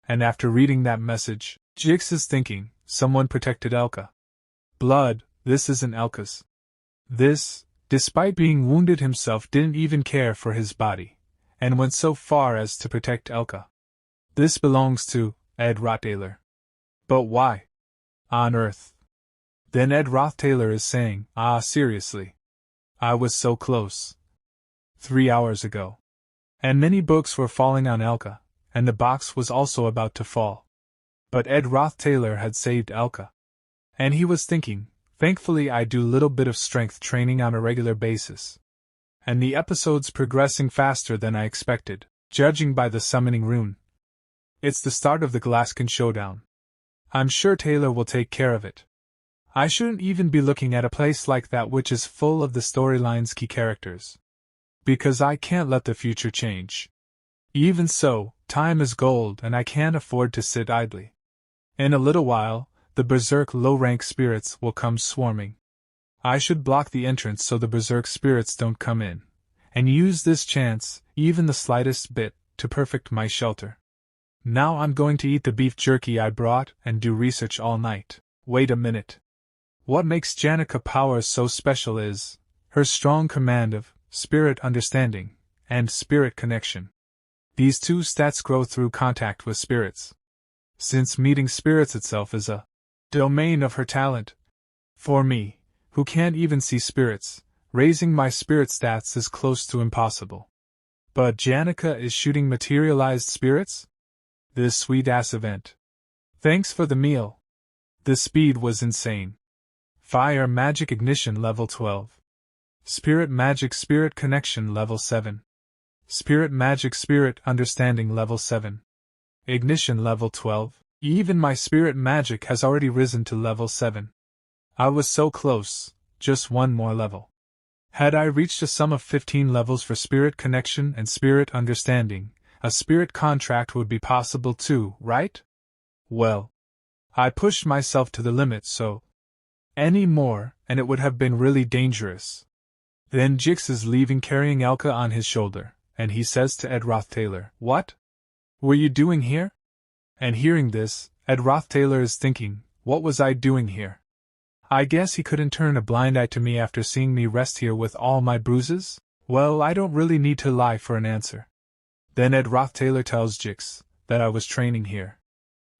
And after reading that message, Jix is thinking, someone protected Elka. Blood, this isn't Elka's. This, despite being wounded himself, didn't even care for his body, and went so far as to protect Elka. This belongs to Ed Rothtailor. But why? On Earth. Then Ed Rothtailor is saying, seriously. I was so close. 3 hours ago. And many books were falling on Elka, and the box was also about to fall. But Ed Rothtailor had saved Elka. And he was thinking, thankfully I do little bit of strength training on a regular basis. And the episode's progressing faster than I expected, judging by the summoning rune. It's the start of the Glaskin showdown. I'm sure Taylor will take care of it. I shouldn't even be looking at a place like that which is full of the storyline's key characters. Because I can't let the future change. Even so, time is gold and I can't afford to sit idly. In a little while, the berserk low-rank spirits will come swarming. I should block the entrance so the berserk spirits don't come in, and use this chance, even the slightest bit, to perfect my shelter. Now I'm going to eat the beef jerky I brought and do research all night. Wait a minute. What makes Janica powers so special is her strong command of spirit understanding and spirit connection. These two stats grow through contact with spirits. Since meeting spirits itself is a domain of her talent. For me, who can't even see spirits, raising my spirit stats is close to impossible. But Janica is shooting materialized spirits? This sweet-ass event. Thanks for the meal. The speed was insane. Fire magic ignition level 12. Spirit magic spirit connection level 7. Spirit magic spirit understanding level 7. Ignition level 12. Even my spirit magic has already risen to level 7. I was so close, just one more level. Had I reached a sum of 15 levels for spirit connection and spirit understanding, a spirit contract would be possible too, right? Well, I pushed myself to the limit, so any more, and it would have been really dangerous. Then Jix is leaving carrying Elka on his shoulder, and he says to Ed Rothtailor, "What were you doing here?" And hearing this, Ed Rothtailor is thinking, what was I doing here? I guess he couldn't turn a blind eye to me after seeing me rest here with all my bruises? Well, I don't really need to lie for an answer. Then Ed Rothtailor tells Jix that I was training here.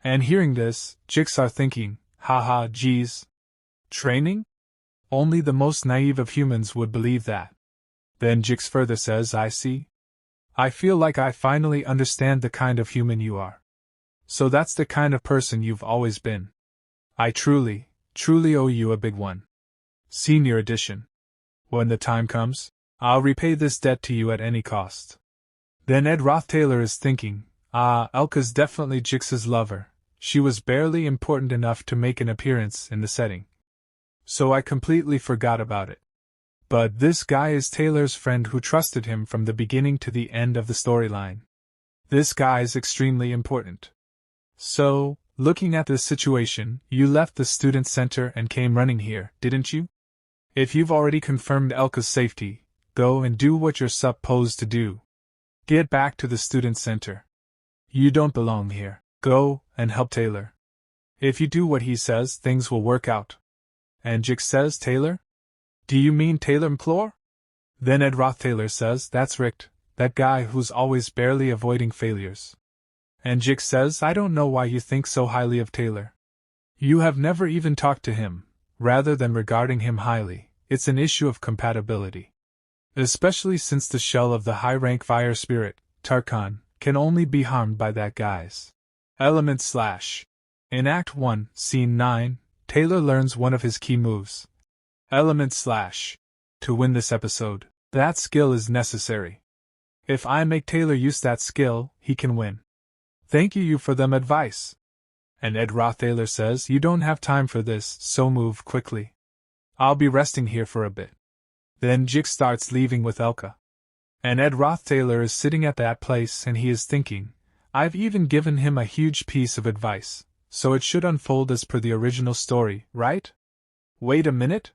And hearing this, Jix are thinking, haha, geez. Training? Only the most naive of humans would believe that. Then Jix further says, I see. I feel like I finally understand the kind of human you are. So that's the kind of person you've always been. I truly owe you a big one. Senior Edition. When the time comes, I'll repay this debt to you at any cost. Then Ed Rothtailor is thinking, Elka's definitely Jix's lover. She was barely important enough to make an appearance in the setting. So I completely forgot about it. But this guy is Taylor's friend who trusted him from the beginning to the end of the storyline. This guy's extremely important. So, looking at this situation, you left the student center and came running here, didn't you? If you've already confirmed Elka's safety, go and do what you're supposed to do. Get back to the student center. You don't belong here. Go and help Taylor. If you do what he says, things will work out. And Jix says, Taylor? Do you mean Taylor Implore? Then Ed Rothtailor says, that's Richt, that guy who's always barely avoiding failures. And Jix says, I don't know why you think so highly of Taylor. You have never even talked to him. Rather than regarding him highly, it's an issue of compatibility. Especially since the shell of the high-rank fire spirit, Tarkan, can only be harmed by that guy's element / In Act 1, Scene 9, Taylor learns one of his key moves. Element / To win this episode, that skill is necessary. If I make Taylor use that skill, he can win. Thank you for them advice. And Ed Rothtailor says, you don't have time for this, so move quickly. I'll be resting here for a bit. Then Jix starts leaving with Elka. And Ed Roththaler is sitting at that place and he is thinking, I've even given him a huge piece of advice, so it should unfold as per the original story, right? Wait a minute?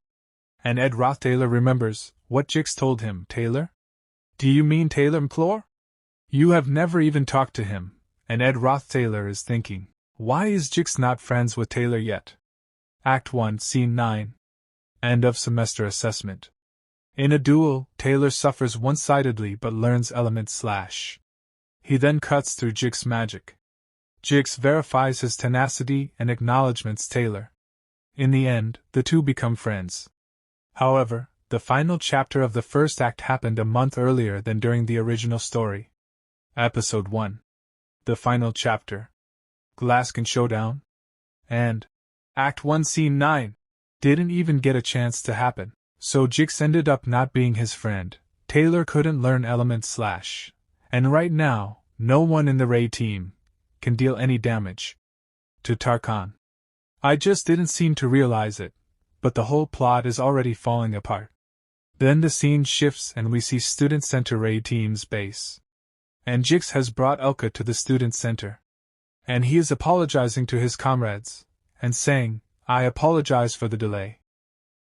And Ed Roththaler remembers what Jix told him. Taylor? Do you mean Taylor Implore? You have never even talked to him, and Ed Roththaler is thinking, why is Jix not friends with Taylor yet? Act 1, Scene 9. End of semester assessment. In a duel, Taylor suffers one-sidedly but learns element slash. He then cuts through Jix magic. Jix verifies his tenacity and acknowledgements Taylor. In the end, the two become friends. However, the final chapter of the first act happened a month earlier than during the original story. Episode 1. The final chapter. Glaskin Showdown. And Act 1 Scene 9 didn't even get a chance to happen, so Jix ended up not being his friend. Taylor couldn't learn element slash, and right now, no one in the raid team can deal any damage to Tarkhan. I just didn't seem to realize it, but the whole plot is already falling apart. Then the scene shifts and we see Student Center raid team's base. And Jix has brought Elka to the Student Center. And he is apologizing to his comrades, and saying, I apologize for the delay.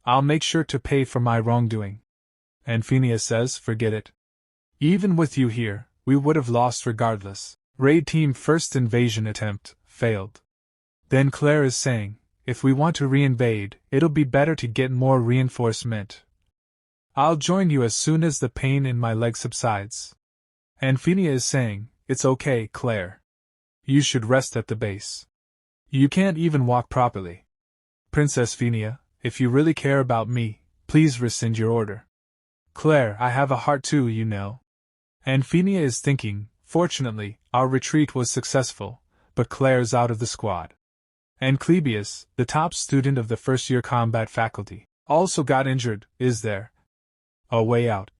I'll make sure to pay for my wrongdoing. And Fenia says, forget it. Even with you here, we would have lost regardless. Raid team first invasion attempt failed. Then Claire is saying, if we want to re-invade, it'll be better to get more reinforcement. I'll join you as soon as the pain in my leg subsides. And Fenia is saying, it's okay, Claire. You should rest at the base. You can't even walk properly. Princess Fenia, if you really care about me, please rescind your order. Claire, I have a heart too, you know. And Fenia is thinking, fortunately, our retreat was successful, but Claire's out of the squad. And Clebius, the top student of the first-year combat faculty, also got injured. Is there a way out?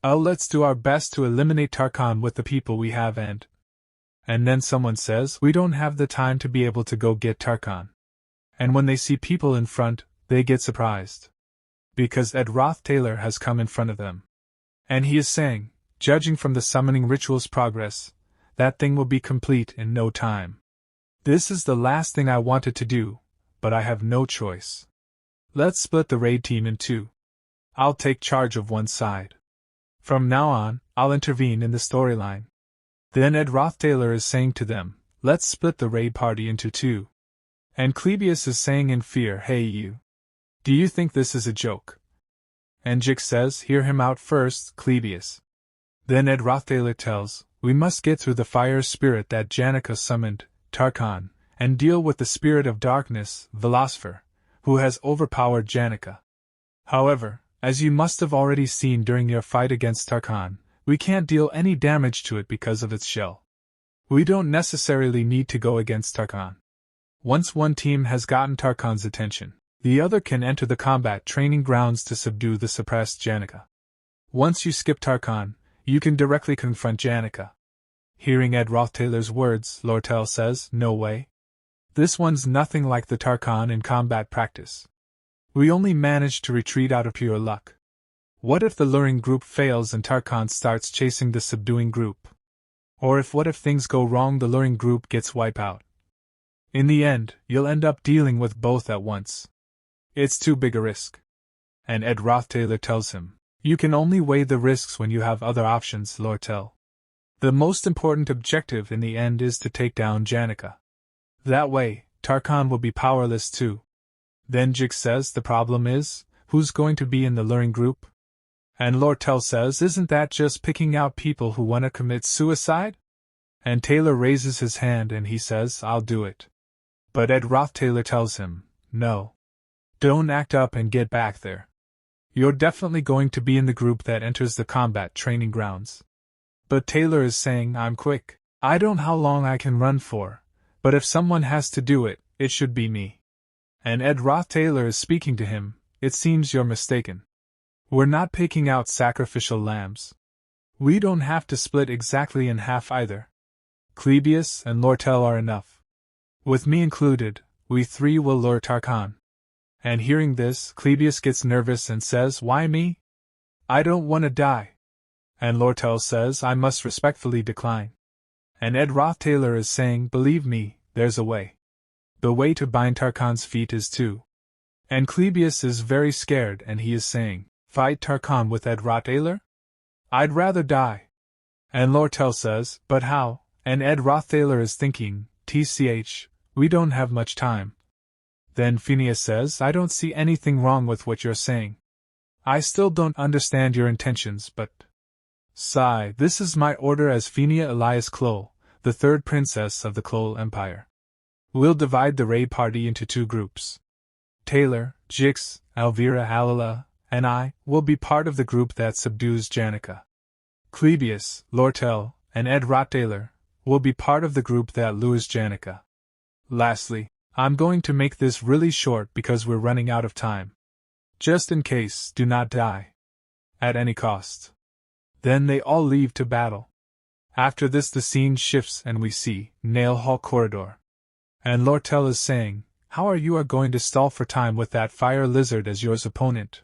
Let's do our best to eliminate Tarkhan with the people we have and then someone says, we don't have the time to be able to go get Tarkhan. And when they see people in front, they get surprised. Because Ed Roththaler has come in front of them. And he is saying, judging from the summoning ritual's progress, that thing will be complete in no time. This is the last thing I wanted to do, but I have no choice. Let's split the raid team in two. I'll take charge of one side. From now on, I'll intervene in the storyline. Then Ed Roththaler is saying to them, let's split the raid party into two. And Clebius is saying in fear, hey you. Do you think this is a joke? And Jix says, hear him out first, Clebius. Then Ed Roththaler tells, we must get through the fire spirit that Janica summoned, Tarkhan, and deal with the spirit of darkness, Philosopher, who has overpowered Janica. However, as you must have already seen during your fight against Tarkhan, we can't deal any damage to it because of its shell. We don't necessarily need to go against Tarkhan. Once one team has gotten Tarkhan's attention, the other can enter the combat training grounds to subdue the suppressed Janica. Once you skip Tarkhan, you can directly confront Janica. Hearing Ed Roththaler's words, Lortel says, no way. This one's nothing like the Tarkhan in combat practice. We only managed to retreat out of pure luck. What if the luring group fails and Tarkhan starts chasing the subduing group? Or what if things go wrong, the luring group gets wiped out? In the end, you'll end up dealing with both at once. It's too big a risk. And Ed Roththaler tells him, you can only weigh the risks when you have other options, Lortel. The most important objective in the end is to take down Janica. That way, Tarkhan will be powerless too. Then Jix says the problem is, who's going to be in the luring group? And Lortel says, isn't that just picking out people who want to commit suicide? And Taylor raises his hand and he says, I'll do it. But Ed Roththaler tells him, no. Don't act up and get back there. You're definitely going to be in the group that enters the combat training grounds. But Taylor is saying, I'm quick. I don't know how long I can run for, but if someone has to do it, it should be me. And Ed Roththaler is speaking to him, it seems you're mistaken. We're not picking out sacrificial lambs. We don't have to split exactly in half either. Clebius and Lortel are enough. With me included, we three will lure Tarkhan. And hearing this, Clebius gets nervous and says, why me? I don't want to die. And Lortel says I must respectfully decline. And Ed Rothtailor is saying, believe me, there's a way. The way to bind Tarkan's feet is to. And Clebius is very scared and he is saying, fight Tarkan with Ed Rothtailor? I'd rather die. And Lortel says, but how? And Ed Rothtailor is thinking, TCH, we don't have much time. Then Fenia says, I don't see anything wrong with what you're saying. I still don't understand your intentions, but... Sigh, this is my order as Fenia Elias Klol, the third princess of the Klol Empire. We'll divide the raid party into 2 groups. Taylor, Jix, Elvira Alala, and I will be part of the group that subdues Janica. Clebius, Lortel, and Ed Rothtailor will be part of the group that lures Janica. Lastly, I'm going to make this really short because we're running out of time. Just in case, do not die. At any cost. Then they all leave to battle. After this the scene shifts and we see Nail Hall Corridor. And Lortel is saying, how are you going to stall for time with that fire lizard as yours opponent?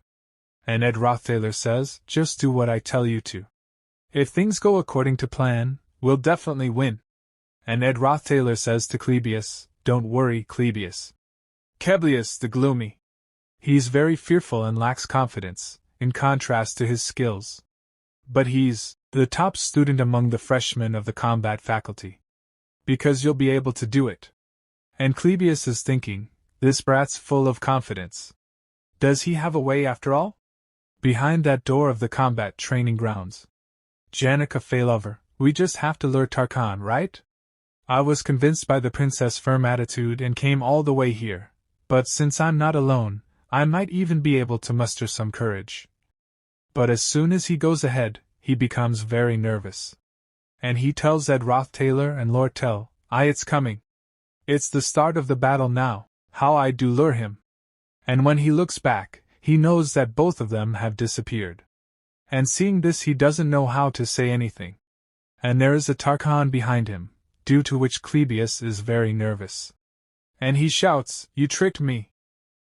And Ed Rothtailor says, just do what I tell you to. If things go according to plan, we'll definitely win. And Ed Rothtailor says to Clebius, don't worry, Clebius. Keblius the gloomy. He's very fearful and lacks confidence, in contrast to his skills. But he's the top student among the freshmen of the combat faculty. Because you'll be able to do it. And Clebius is thinking, this brat's full of confidence. Does he have a way after all? Behind that door of the combat training grounds. Janica Failover, we just have to lure Tarkan, right? I was convinced by the princess' firm attitude and came all the way here, but since I'm not alone, I might even be able to muster some courage. But as soon as he goes ahead, he becomes very nervous. And he tells Ed Rothtailor and Lortel, it's coming. It's the start of the battle now, how I do lure him. And when he looks back, he knows that both of them have disappeared. And seeing this he doesn't know how to say anything. And there is a Tarkan behind him, due to which Clebius is very nervous. And he shouts, you tricked me.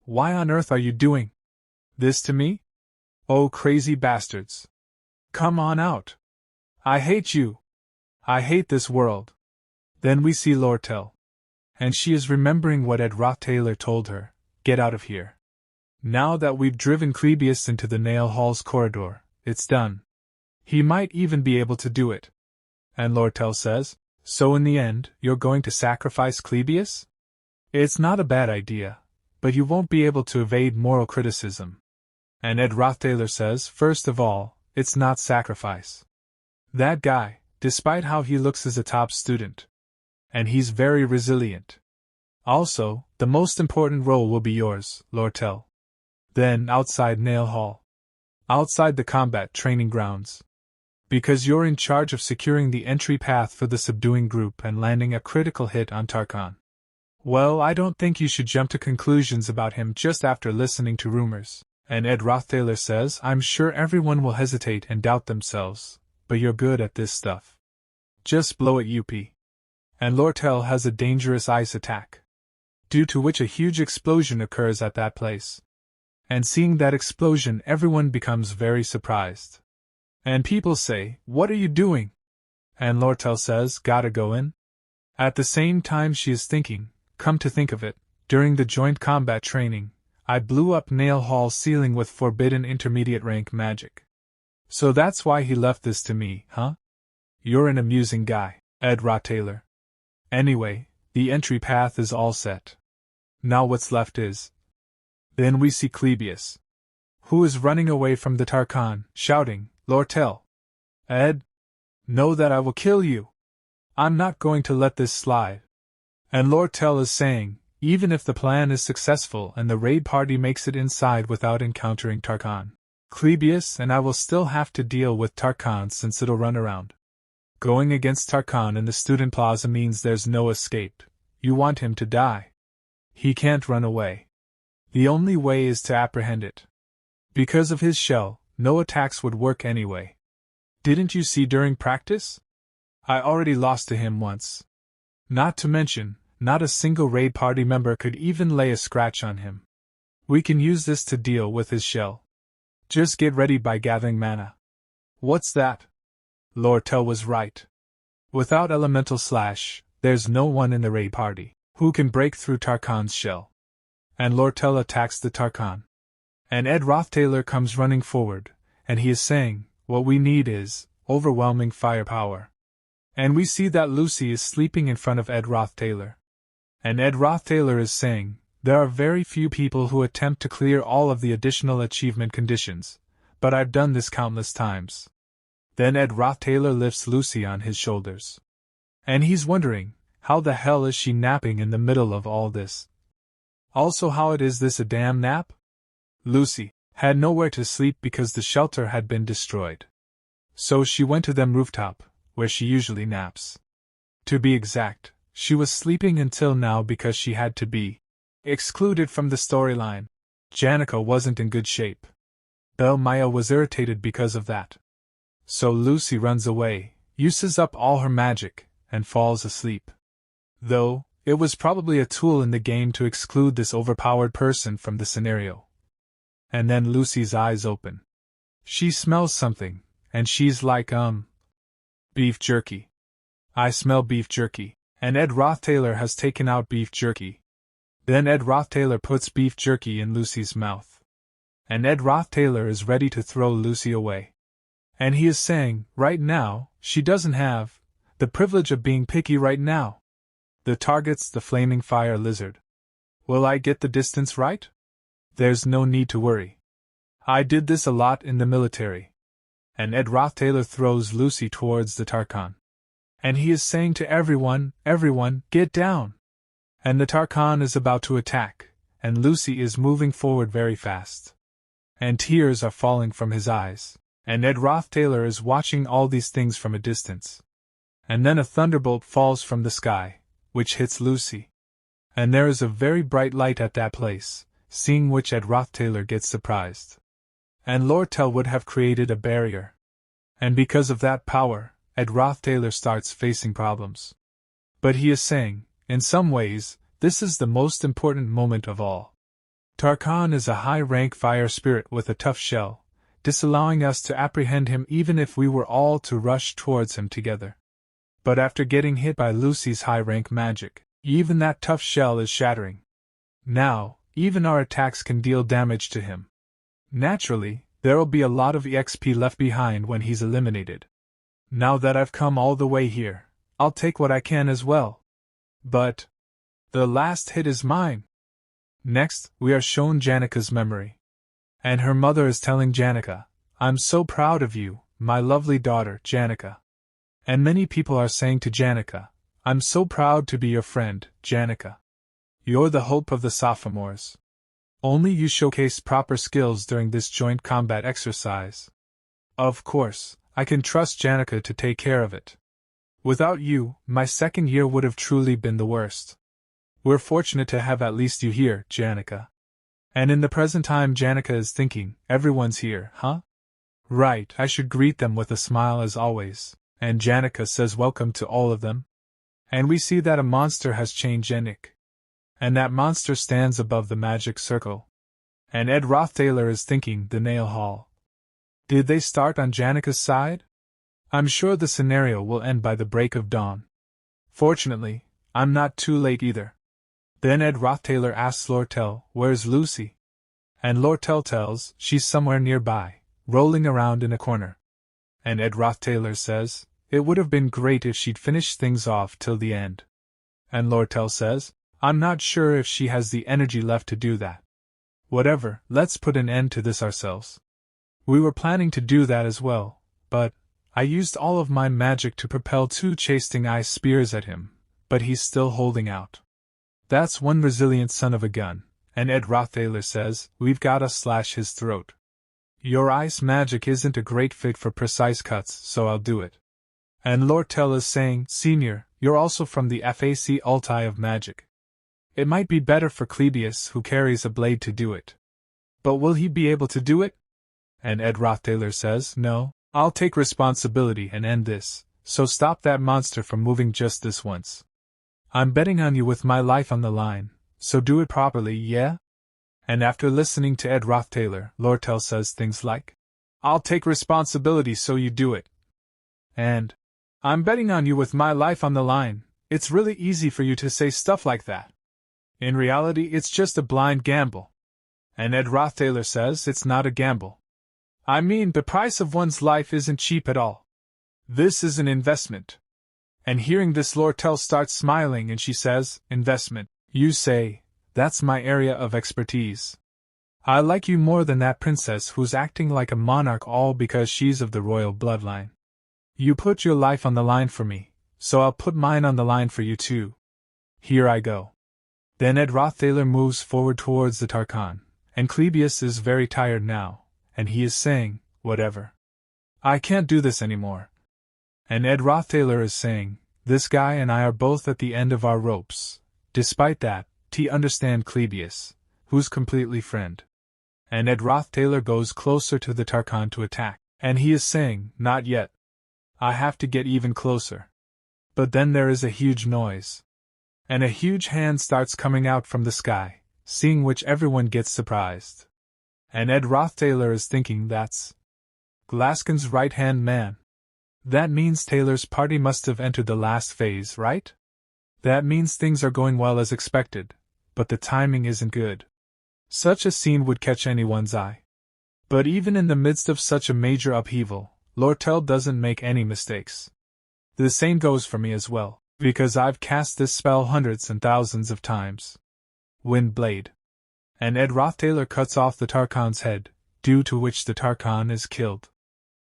Why on earth are you doing this to me? Oh crazy bastards. Come on out. I hate you. I hate this world. Then we see Lortel. And she is remembering what Ed Rothtailor told her, get out of here. Now that we've driven Clebius into the Nail Hall's corridor, it's done. He might even be able to do it. And Lortel says, so in the end, you're going to sacrifice Clebius? It's not a bad idea, but you won't be able to evade moral criticism. And Ed Rothtailor says, first of all, it's not sacrifice. That guy, despite how he looks, is a top student. And he's very resilient. Also, the most important role will be yours, Lortel. Then, outside Nail Hall. Outside the combat training grounds. Because you're in charge of securing the entry path for the subduing group and landing a critical hit on Tarkan. Well, I don't think you should jump to conclusions about him just after listening to rumors. And Ed Rothtailor says, I'm sure everyone will hesitate and doubt themselves, but you're good at this stuff. Just blow it, UP. And Lortel has a dangerous ice attack, due to which a huge explosion occurs at that place. And seeing that explosion, everyone becomes very surprised. And people say, what are you doing? And Lortel says, gotta go in. At the same time she is thinking, come to think of it, during the joint combat training, I blew up Nail Hall's ceiling with forbidden intermediate rank magic. So that's why he left this to me, huh? You're an amusing guy, Ed Rothtailor. Anyway, the entry path is all set. Now what's left is... Then we see Clebius, who is running away from the Tarkan, shouting, Lortel! Ed! Know that I will kill you! I'm not going to let this slide. And Lortel is saying, even if the plan is successful and the raid party makes it inside without encountering Tarkan, Clebius and I will still have to deal with Tarkan since it'll run around. Going against Tarkan in the student plaza means there's no escape. You want him to die. He can't run away. The only way is to apprehend it. Because of his shell, no attacks would work anyway. Didn't you see during practice? I already lost to him once. Not to mention, not a single raid party member could even lay a scratch on him. We can use this to deal with his shell. Just get ready by gathering mana. What's that? Lortel was right. Without elemental slash, there's no one in the raid party who can break through Tarkan's shell. And Lortel attacks the Tarkan. And Ed Rothtailor comes running forward, and he is saying, what we need is overwhelming firepower. And we see that Lucy is sleeping in front of Ed Rothtailor. And Ed Rothtailor is saying, there are very few people who attempt to clear all of the additional achievement conditions, but I've done this countless times. Then Ed Rothtailor lifts Lucy on his shoulders. And he's wondering, how the hell is she napping in the middle of all this? Also, how is this a damn nap? Lucy had nowhere to sleep because the shelter had been destroyed. So she went to them rooftop, where she usually naps. To be exact, she was sleeping until now because she had to be excluded from the storyline. Janica wasn't in good shape. Belle Maya was irritated because of that. So Lucy runs away, uses up all her magic, and falls asleep. Though, it was probably a tool in the game to exclude this overpowered person from the scenario. And then Lucy's eyes open. She smells something, and she's like, beef jerky. I smell beef jerky, and Ed Rothtailor has taken out beef jerky. Then Ed Rothtailor puts beef jerky in Lucy's mouth. And Ed Rothtailor is ready to throw Lucy away. And he is saying, right now, she doesn't have the privilege of being picky right now. The target's the flaming fire lizard. Will I get the distance right? There's no need to worry. I did this a lot in the military. And Ed Rothtailor throws Lucy towards the Tarkan. And he is saying to everyone, get down. And the Tarkan is about to attack, and Lucy is moving forward very fast. And tears are falling from his eyes, and Ed Rothtailor is watching all these things from a distance. And then a thunderbolt falls from the sky, which hits Lucy. And there is a very bright light at that place, seeing which Ed Rothtailor gets surprised. And Lortel would have created a barrier. And because of that power, Ed Rothtailor starts facing problems. But he is saying, in some ways, this is the most important moment of all. Tarkan is a high-rank fire spirit with a tough shell, disallowing us to apprehend him even if we were all to rush towards him together. But after getting hit by Lucy's high-rank magic, even that tough shell is shattering. Now, even our attacks can deal damage to him. Naturally, there'll be a lot of EXP left behind when he's eliminated. Now that I've come all the way here, I'll take what I can as well. But the last hit is mine. Next, we are shown Janica's memory. And her mother is telling Janica, I'm so proud of you, my lovely daughter, Janica. And many people are saying to Janica, I'm so proud to be your friend, Janica. You're the hope of the sophomores. Only you showcase proper skills during this joint combat exercise. Of course, I can trust Janica to take care of it. Without you, my second year would have truly been the worst. We're fortunate to have at least you here, Janica. And in the present time Janica is thinking, everyone's here, huh? Right, I should greet them with a smile as always. And Janica says welcome to all of them. And we see that a monster has changed Janik. And that monster stands above the magic circle. And Ed Rothtailor is thinking, the nail hall. Did they start on Janica's side? I'm sure the scenario will end by the break of dawn. Fortunately, I'm not too late either. Then Ed Rothtailor asks Lortel, where's Lucy? And Lortel tells, she's somewhere nearby, rolling around in a corner. And Ed Rothtailor says, it would have been great if she'd finished things off till the end. And Lortel says, I'm not sure if she has the energy left to do that. Whatever, let's put an end to this ourselves. We were planning to do that as well, but I used all of my magic to propel 2 chasing ice spears at him, but he's still holding out. That's one resilient son of a gun, and Ed Rothtailor says, we've gotta slash his throat. Your ice magic isn't a great fit for precise cuts, so I'll do it. And Lortel is saying, Senior, you're also from the FAC Altai of Magic. It might be better for Clebius, who carries a blade, to do it. But will he be able to do it? And Ed Rothtailor says, no, I'll take responsibility and end this, so stop that monster from moving just this once. I'm betting on you with my life on the line, so do it properly, yeah? And after listening to Ed Rothtaylor, Lortel says things like, "I'll take responsibility so you do it." And, "I'm betting on you with my life on the line." It's really easy for you to say stuff like that. In reality, it's just a blind gamble. And Ed Rothtaylor says it's not a gamble. "I mean, the price of one's life isn't cheap at all. This is an investment." And hearing this, Lortel starts smiling and she says, "Investment, you say? That's my area of expertise. I like you more than that princess who's acting like a monarch all because she's of the royal bloodline. You put your life on the line for me, so I'll put mine on the line for you too. Here I go." Then Ed Rothtaylor moves forward towards the Tarkan, and Clebius is very tired now, and he is saying, "Whatever. I can't do this anymore." And Ed Rothtaylor is saying, "This guy and I are both at the end of our ropes. Despite that, understand Clebius, who's completely friend." And Ed Rothtaylor goes closer to the Tarkan to attack, and he is saying, "Not yet. I have to get even closer." But then there is a huge noise. And a huge hand starts coming out from the sky, seeing which everyone gets surprised. And Ed Rothtaylor is thinking that's Glaskin's right-hand man. That means Taylor's party must have entered the last phase, right? That means things are going well as expected, but the timing isn't good. Such a scene would catch anyone's eye. But even in the midst of such a major upheaval, Lortel doesn't make any mistakes. The same goes for me as well, because I've cast this spell hundreds and thousands of times. Wind Blade. And Ed Rothtaylor cuts off the Tarkan's head, due to which the Tarkan is killed.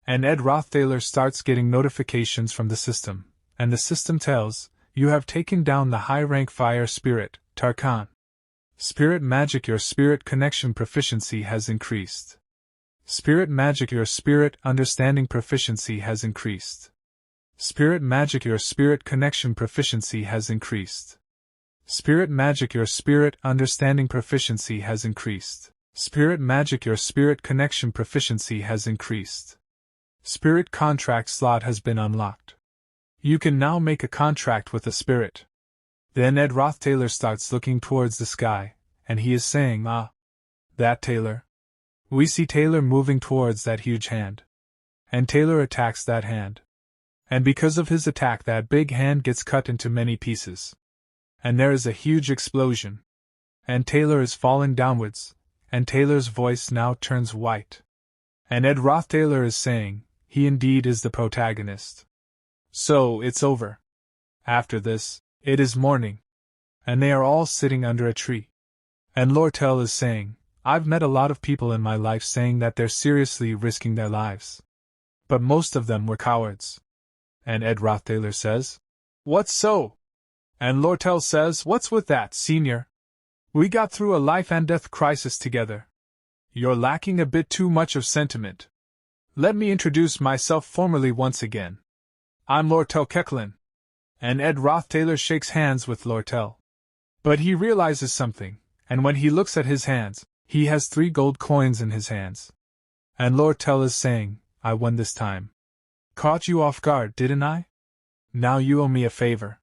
And Ed Rothtaylor starts getting notifications from the system, and the system tells, "You have taken down the high-rank fire spirit, Tarkan. Spirit magic, your spirit connection proficiency has increased. Spirit magic, your spirit understanding proficiency has increased. Spirit magic, your spirit connection proficiency has increased. Spirit magic, your spirit understanding proficiency has increased. Spirit magic, your spirit connection proficiency has increased. Spirit contract slot has been unlocked. You can now make a contract with a spirit." Then Ed Rothtaylor starts looking towards the sky, and he is saying, "Ah, that Taylor." We see Taylor moving towards that huge hand. And Taylor attacks that hand. And because of his attack, that big hand gets cut into many pieces. And there is a huge explosion. And Taylor is falling downwards, and Taylor's voice now turns white. And Ed Rothtaylor is saying, he indeed is the protagonist. So, it's over. After this, it is morning. And they are all sitting under a tree. And Lortel is saying, "I've met a lot of people in my life saying that they're seriously risking their lives. But most of them were cowards." And Ed Rothtaylor says, "What's so?" And Lortel says, "What's with that, senior? We got through a life and death crisis together. You're lacking a bit too much of sentiment. Let me introduce myself formally once again. I'm Lortel Kecklin." And Ed Rothtaylor shakes hands with Lortel. But he realizes something, and when he looks at his hands, he has 3 gold coins in his hands. And Lortel is saying, "I won this time. Caught you off guard, didn't I? Now you owe me a favor.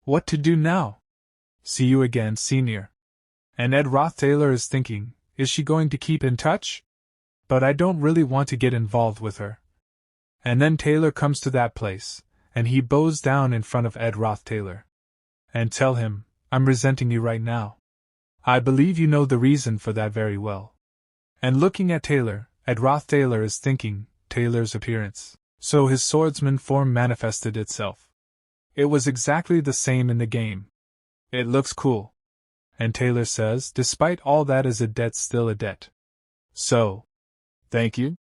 What to do now? See you again, senior." And Ed Rothtaylor is thinking, is she going to keep in touch? But I don't really want to get involved with her. And then Taylor comes to that place, and he bows down in front of Ed Rothtaylor. And tell him, "I'm resenting you right now. I believe you know the reason for that very well." And looking at Taylor, Ed Rothtaylor is thinking, Taylor's appearance. So his swordsman form manifested itself. It was exactly the same in the game. It looks cool. And Taylor says, despite all that is a debt still a debt. So, thank you.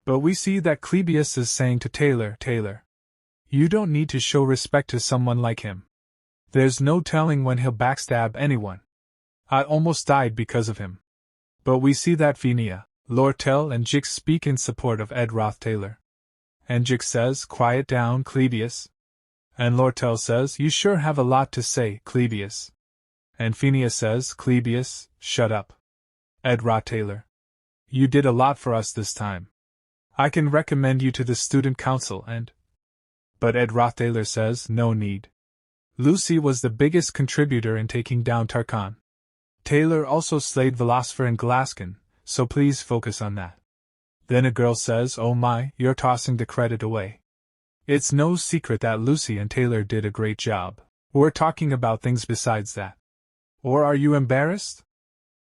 But we see that Clebius is saying to Taylor, "Taylor, you don't need to show respect to someone like him. There's no telling when he'll backstab anyone. I almost died because of him." But we see that Fenia, Lortel and Jix speak in support of Ed Rothtaylor. And Jix says, "Quiet down, Clebius." And Lortel says, "You sure have a lot to say, Clebius." And Fenia says, "Clebius, shut up. Ed Rothtaylor, you did a lot for us this time. I can recommend you to the student council and—" But Ed Rothtaylor says, "No need. Lucy was the biggest contributor in taking down Tarkan. Taylor also slayed Philosopher and Glaskin, so please focus on that. Then a girl says, "Oh my, you're tossing the credit away. It's no secret that Lucy and Taylor did a great job. We're talking about things besides that. Or are you embarrassed?"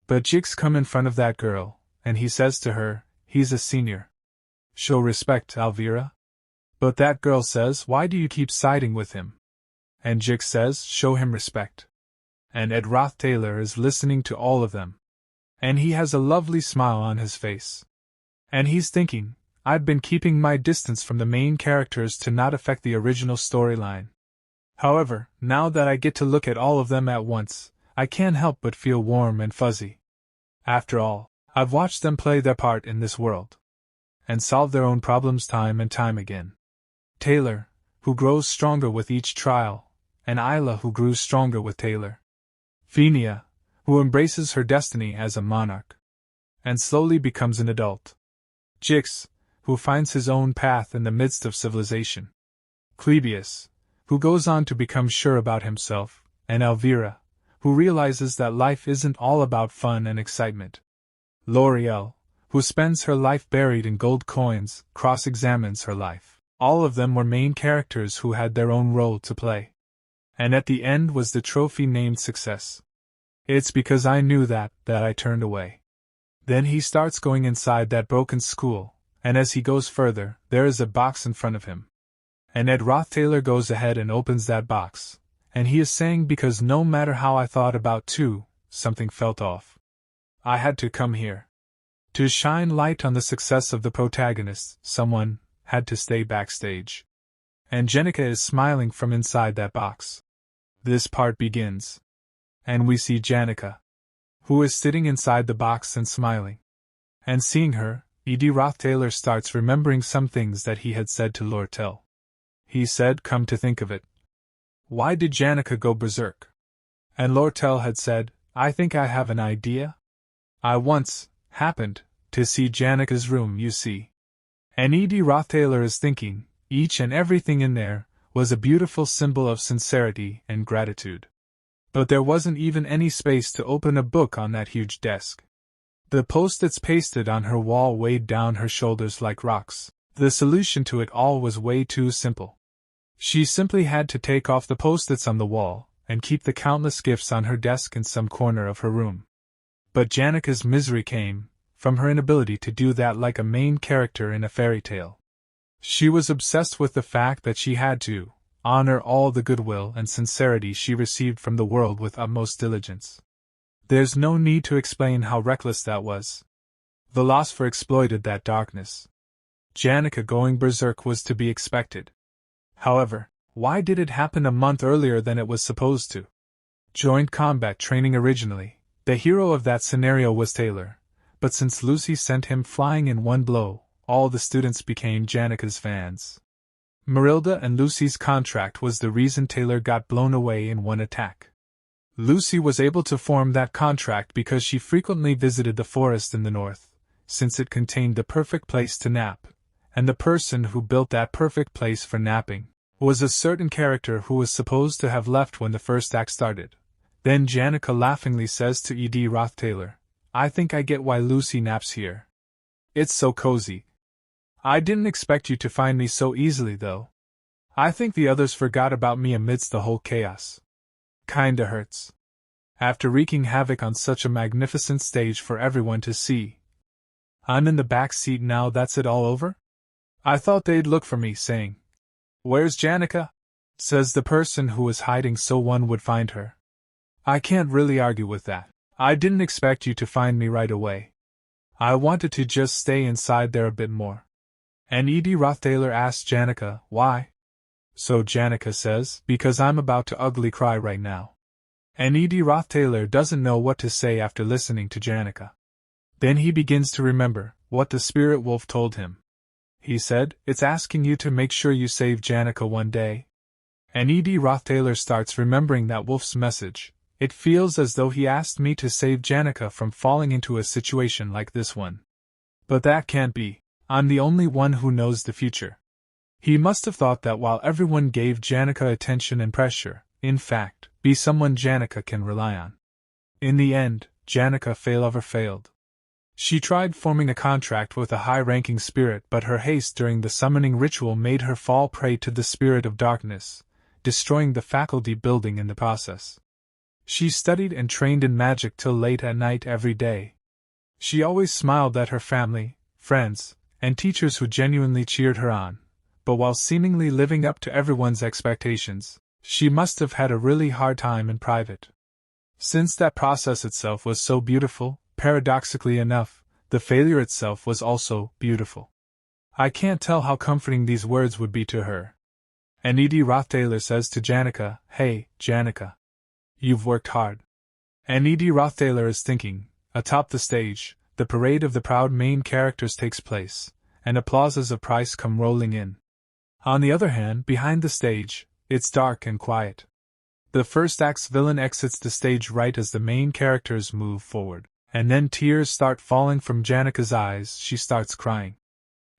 But Jix come in front of that girl, and he says to her, "He's a senior. Show respect, Elvira." But that girl says, "Why do you keep siding with him?" And Jix says, "Show him respect." And Ed Roth Taylor is listening to all of them. And he has a lovely smile on his face. And he's thinking, I've been keeping my distance from the main characters to not affect the original storyline. However, now that I get to look at all of them at once, I can't help but feel warm and fuzzy. After all, I've watched them play their part in this world. And solve their own problems time and time again. Taylor, who grows stronger with each trial, and Isla, who grew stronger with Taylor. Fenia, who embraces her destiny as a monarch, and slowly becomes an adult. Jix, who finds his own path in the midst of civilization. Clebius, who goes on to become sure about himself, and Elvira, who realizes that life isn't all about fun and excitement. L'Oreal, who spends her life buried in gold coins, cross-examines her life. All of them were main characters who had their own role to play. And at the end was the trophy named Success. It's because I knew that I turned away. Then he starts going inside that broken school, and as he goes further, there is a box in front of him. And Ed Roth Taylor goes ahead and opens that box, and he is saying, because no matter how I thought about two, something felt off. I had to come here. To shine light on the success of the protagonist, someone had to stay backstage. And Janica is smiling from inside that box. This part begins. And we see Janica, who is sitting inside the box and smiling. And seeing her, Ed Roth Taylor starts remembering some things that he had said to Lortel. He said, "Come to think of it, why did Janica go berserk?" And Lortel had said, "I think I have an idea. I once happened to see Janica's room, you see." And Ed Roth Taylor is thinking, each and everything in there was a beautiful symbol of sincerity and gratitude. But there wasn't even any space to open a book on that huge desk. The post-its pasted on her wall weighed down her shoulders like rocks. The solution to it all was way too simple. She simply had to take off the post-its on the wall and keep the countless gifts on her desk in some corner of her room. But Janica's misery came from her inability to do that like a main character in a fairy tale. She was obsessed with the fact that she had to honor all the goodwill and sincerity she received from the world with utmost diligence. There's no need to explain how reckless that was. Philosopher exploited that darkness. Janica going berserk was to be expected. However, why did it happen a month earlier than it was supposed to? Joint combat training originally, the hero of that scenario was Taylor, but since Lucy sent him flying in one blow, all the students became Janica's fans. Marilda and Lucy's contract was the reason Taylor got blown away in one attack. Lucy was able to form that contract because she frequently visited the forest in the north, since it contained the perfect place to nap, and the person who built that perfect place for napping was a certain character who was supposed to have left when the first act started. Then Janica laughingly says to Ed Roth Taylor, "I think I get why Lucy naps here. It's so cozy. I didn't expect you to find me so easily, though. I think the others forgot about me amidst the whole chaos. Kinda hurts. After wreaking havoc on such a magnificent stage for everyone to see. I'm in the back seat now. That's it all over? I thought they'd look for me, saying, 'Where's Janica?' says the person who was hiding so one would find her. I can't really argue with that. I didn't expect you to find me right away. I wanted to just stay inside there a bit more." And Ed Roth Taylor asks Janica, "Why?" So Janica says, "Because I'm about to ugly cry right now." And Ed Roth Taylor doesn't know what to say after listening to Janica. Then he begins to remember what the spirit wolf told him. He said, "It's asking you to make sure you save Janica one day." And Ed Roth Taylor starts remembering that wolf's message. It feels as though he asked me to save Janica from falling into a situation like this one. But that can't be. I'm the only one who knows the future. He must have thought that while everyone gave Janica attention and pressure, in fact, be someone Janica can rely on. In the end, Janica failed. She tried forming a contract with a high-ranking spirit, but her haste during the summoning ritual made her fall prey to the spirit of darkness, destroying the faculty building in the process. She studied and trained in magic till late at night every day. She always smiled at her family, friends, and teachers who genuinely cheered her on, but while seemingly living up to everyone's expectations, she must have had a really hard time in private. Since that process itself was so beautiful, paradoxically enough, the failure itself was also beautiful. I can't tell how comforting these words would be to her. And Lortel says to Janica, "Hey, Janica. You've worked hard." And Lortel is thinking. Atop the stage, the parade of the proud main characters takes place, and applauses of price come rolling in. On the other hand, behind the stage, it's dark and quiet. The first act's villain exits the stage right as the main characters move forward, and then tears start falling from Janica's eyes. She starts crying.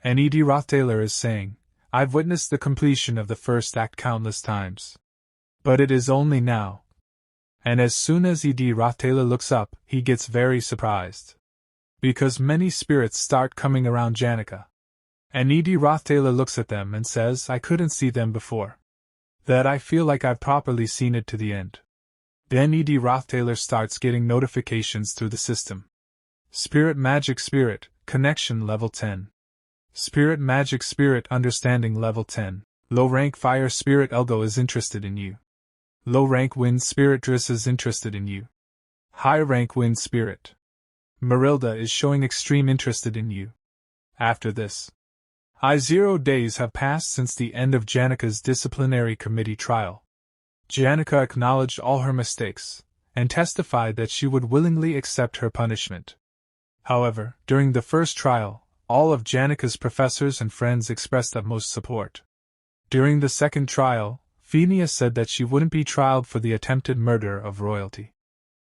And Lortel is saying, "I've witnessed the completion of the first act countless times. But it is only now." And as soon as Lortel looks up, he gets very surprised. Because many spirits start coming around Janica. And Lortel looks at them and says, "I couldn't see them before. That I feel like I've properly seen it to the end." Then Lortel starts getting notifications through the system. Spirit Magic Spirit, Connection Level 10. Spirit Magic Spirit Understanding Level 10. Low Rank Fire Spirit Elgo is interested in you. Low Rank Wind Spirit Driss is interested in you. High Rank Wind Spirit Marilda is showing extreme interest in you. After this, 0 days have passed since the end of Janica's disciplinary committee trial. Janica acknowledged all her mistakes, and testified that she would willingly accept her punishment. However, during the first trial, all of Janica's professors and friends expressed utmost support. During the second trial, Fenia said that she wouldn't be trialed for the attempted murder of royalty.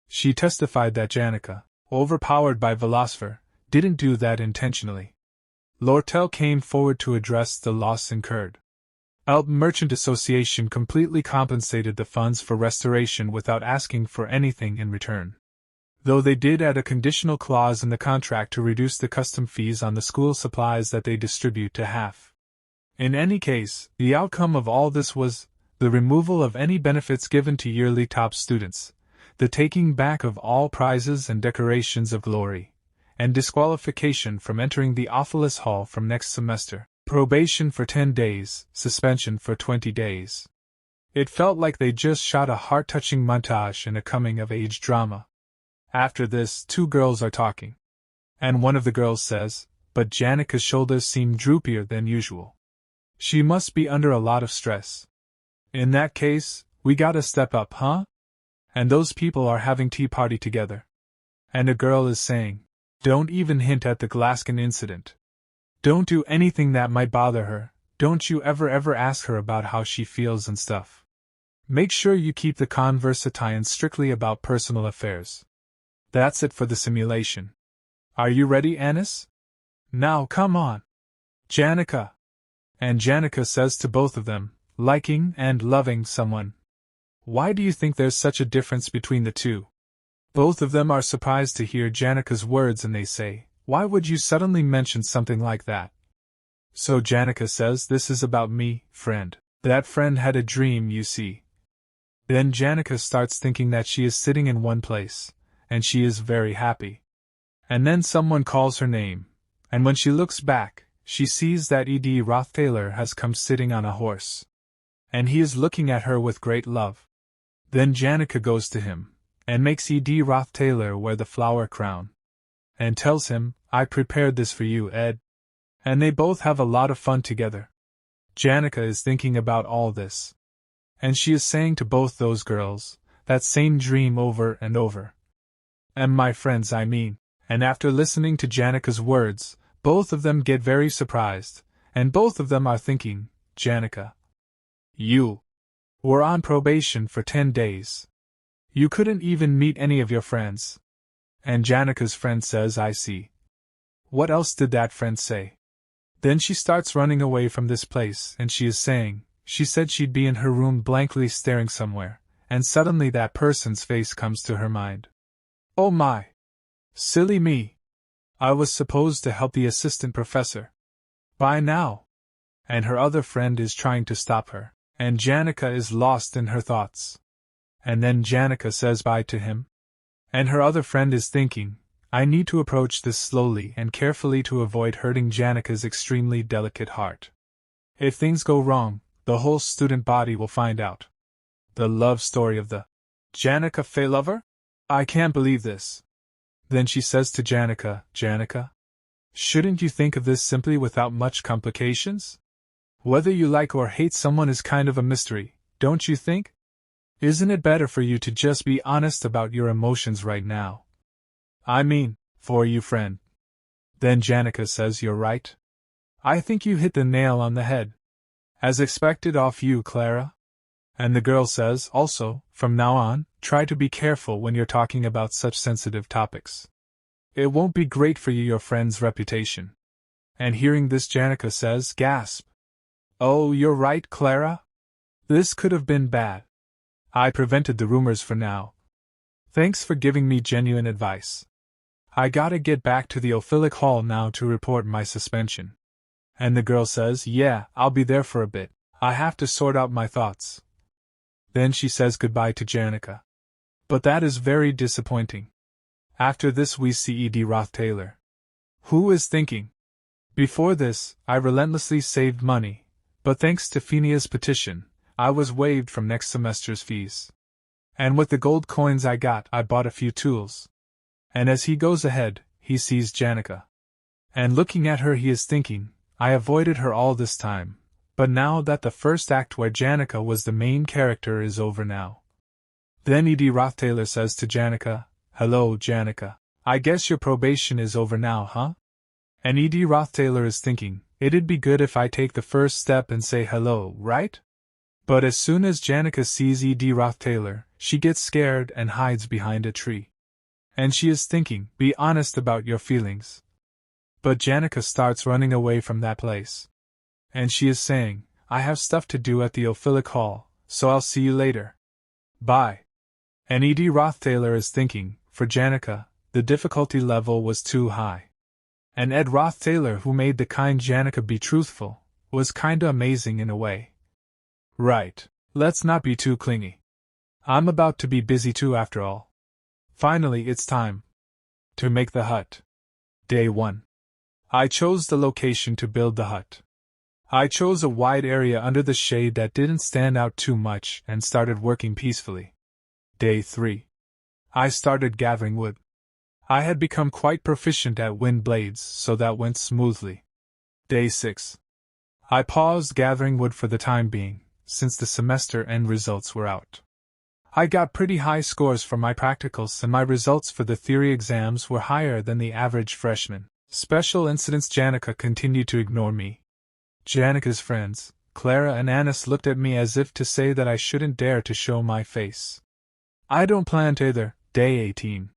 She testified that Janica, overpowered by Philosopher, didn't do that intentionally. Lortel came forward to address the loss incurred. Elb Merchant Association completely compensated the funds for restoration without asking for anything in return. Though they did add a conditional clause in the contract to reduce the custom fees on the school supplies that they distribute to half. In any case, the outcome of all this was the removal of any benefits given to yearly top students, the taking back of all prizes and decorations of glory, and disqualification from entering the Ophilis Hall from next semester, probation for 10 days, suspension for 20 days. It felt like they just shot a heart-touching montage in a coming-of-age drama. After this, 2 girls are talking. And one of the girls says, "But Janica's shoulders seem droopier than usual. She must be under a lot of stress. In that case, we gotta step up, huh? And those people are having tea party together." And a girl is saying, "Don't even hint at the Glaskin incident. Don't do anything that might bother her. Don't you ever ask her about how she feels and stuff. Make sure you keep the conversation strictly about personal affairs." That's it for the simulation. Are you ready, Anis? Now come on. Janica. And Janica says to both of them, liking and loving someone. Why do you think there's such a difference between the two? Both of them are surprised to hear Janica's words and they say, "Why would you suddenly mention something like that?" So Janica says, "This is about me, friend. That friend had a dream, you see." Then Janica starts thinking that she is sitting in one place, and she is very happy. And then someone calls her name, and when she looks back, she sees that Lortel has come sitting on a horse. And he is looking at her with great love. Then Janica goes to him, and makes Lortel wear the flower crown. And tells him, "I prepared this for you, Ed." And they both have a lot of fun together. Janica is thinking about all this. And she is saying to both those girls, that same dream over and over. And my friends, I mean. And after listening to Janica's words, both of them get very surprised, and both of them are thinking, "Janica, you were on probation for 10 days. You couldn't even meet any of your friends." And Janica's friend says, "I see." What else did that friend say? Then she starts running away from this place, and she is saying, she said she'd be in her room blankly staring somewhere, and suddenly that person's face comes to her mind. Oh my! Silly me. I was supposed to help the assistant professor. By now. And her other friend is trying to stop her, and Janica is lost in her thoughts. And then Janica says bye to him. And her other friend is thinking, I need to approach this slowly and carefully to avoid hurting Janica's extremely delicate heart. If things go wrong, the whole student body will find out. The love story of the Janica Fae lover? I can't believe this. Then she says to Janica, Janica, shouldn't you think of this simply without much complications? Whether you like or hate someone is kind of a mystery, don't you think? Isn't it better for you to just be honest about your emotions right now? I mean, for you, friend. Then Janica says, you're right. I think you hit the nail on the head. As expected of you, Clara. And the girl says, also, from now on, try to be careful when you're talking about such sensitive topics. It won't be great for your friend's reputation. And hearing this, Janica says, gasp. Oh, you're right, Clara. This could have been bad. I prevented the rumors for now. Thanks for giving me genuine advice. I gotta get back to the Ophilic Hall now to report my suspension. And the girl says, yeah, I'll be there for a bit. I have to sort out my thoughts. Then she says goodbye to Janica. But that is very disappointing. After this we see E.D. Roth Taylor. Who is thinking? Before this, I relentlessly saved money, but thanks to Fenia's petition, I was waived from next semester's fees. And with the gold coins I got, I bought a few tools. And as he goes ahead, he sees Janica. And looking at her he is thinking, I avoided her all this time, but now that the first act where Janica was the main character is over now. Then E.D. Roth Taylor says to Janica, hello, Janica. I guess your probation is over now, huh? And E.D. Roth Taylor is thinking, it'd be good if I take the first step and say hello, right? But as soon as Janica sees E.D. Roth Taylor, she gets scared and hides behind a tree. And she is thinking, be honest about your feelings. But Janica starts running away from that place. And she is saying, I have stuff to do at the Ophilic Hall, so I'll see you later. Bye. And E.D. Roth Taylor is thinking, for Janica, the difficulty level was too high. And Ed Roth Taylor, who made the kind Janica be truthful, was kinda amazing in a way. Right, let's not be too clingy. I'm about to be busy too after all. Finally, it's time to make the hut. Day 1. I chose the location to build the hut. I chose a wide area under the shade that didn't stand out too much and started working peacefully. Day 3. I started gathering wood. I had become quite proficient at wind blades, so that went smoothly. Day 6. I paused gathering wood for the time being, since the semester end results were out. I got pretty high scores for my practicals and my results for the theory exams were higher than the average freshman. Special incidents. Janica continued to ignore me. Janica's friends, Clara and Annis, looked at me as if to say that I shouldn't dare to show my face. I don't plan to either. Day 18.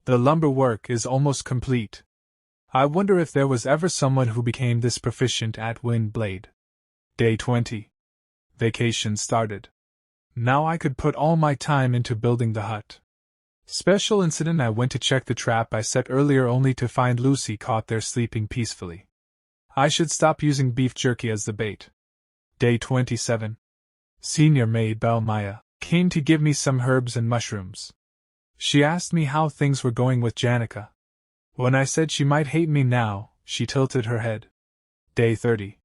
The lumber work is almost complete. I wonder if there was ever someone who became this proficient at wind blade. Day 20. Vacation started. Now I could put all my time into building the hut. Special incident. I went to check the trap I set earlier only to find Lucy caught there sleeping peacefully. I should stop using beef jerky as the bait. Day 27. Senior maid Belle Maya came to give me some herbs and mushrooms. She asked me how things were going with Janica. When I said she might hate me now, she tilted her head. Day 30.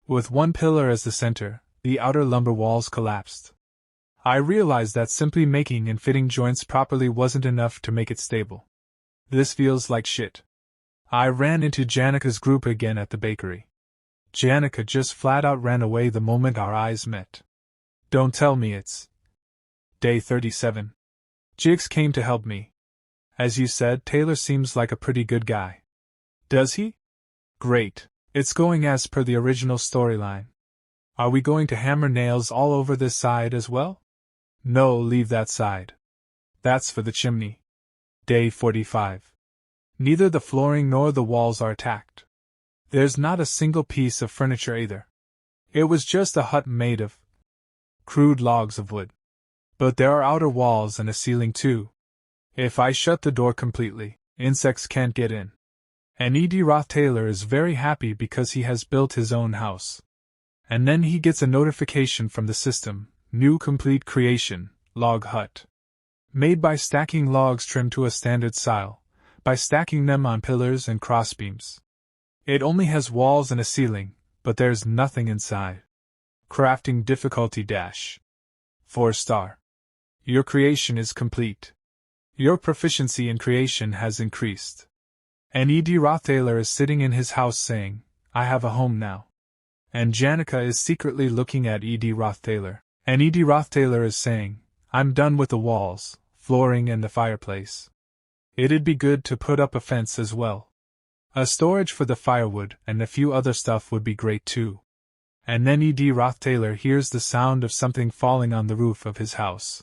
With one pillar as the center, the outer lumber walls collapsed. I realized that simply making and fitting joints properly wasn't enough to make it stable. This feels like shit. I ran into Janica's group again at the bakery. Janica just flat out ran away the moment our eyes met. Don't tell me it's... Day 37. Jigs came to help me. As you said, Taylor seems like a pretty good guy. Does he? Great. It's going as per the original storyline. Are we going to hammer nails all over this side as well? No, leave that side. That's for the chimney. Day 45. Neither the flooring nor the walls are attacked. There's not a single piece of furniture either. It was just a hut made of crude logs of wood. But there are outer walls and a ceiling too. If I shut the door completely, Insects can't get in. And Taylor is very happy because he has built his own house. And then he gets a notification from the system, new complete creation, log hut. Made by stacking logs trimmed to a standard style, by stacking them on pillars and crossbeams. It only has walls and a ceiling, but there's nothing inside. Crafting difficulty dash. 4-star. Your creation is complete. Your proficiency in creation has increased. And Taylor is sitting in his house saying, I have a home now. And Janica is secretly looking at Taylor. And Taylor is saying, I'm done with the walls, flooring and the fireplace. It'd be good to put up a fence as well. A storage for the firewood and a few other stuff would be great too. And then Taylor hears the sound of something falling on the roof of his house.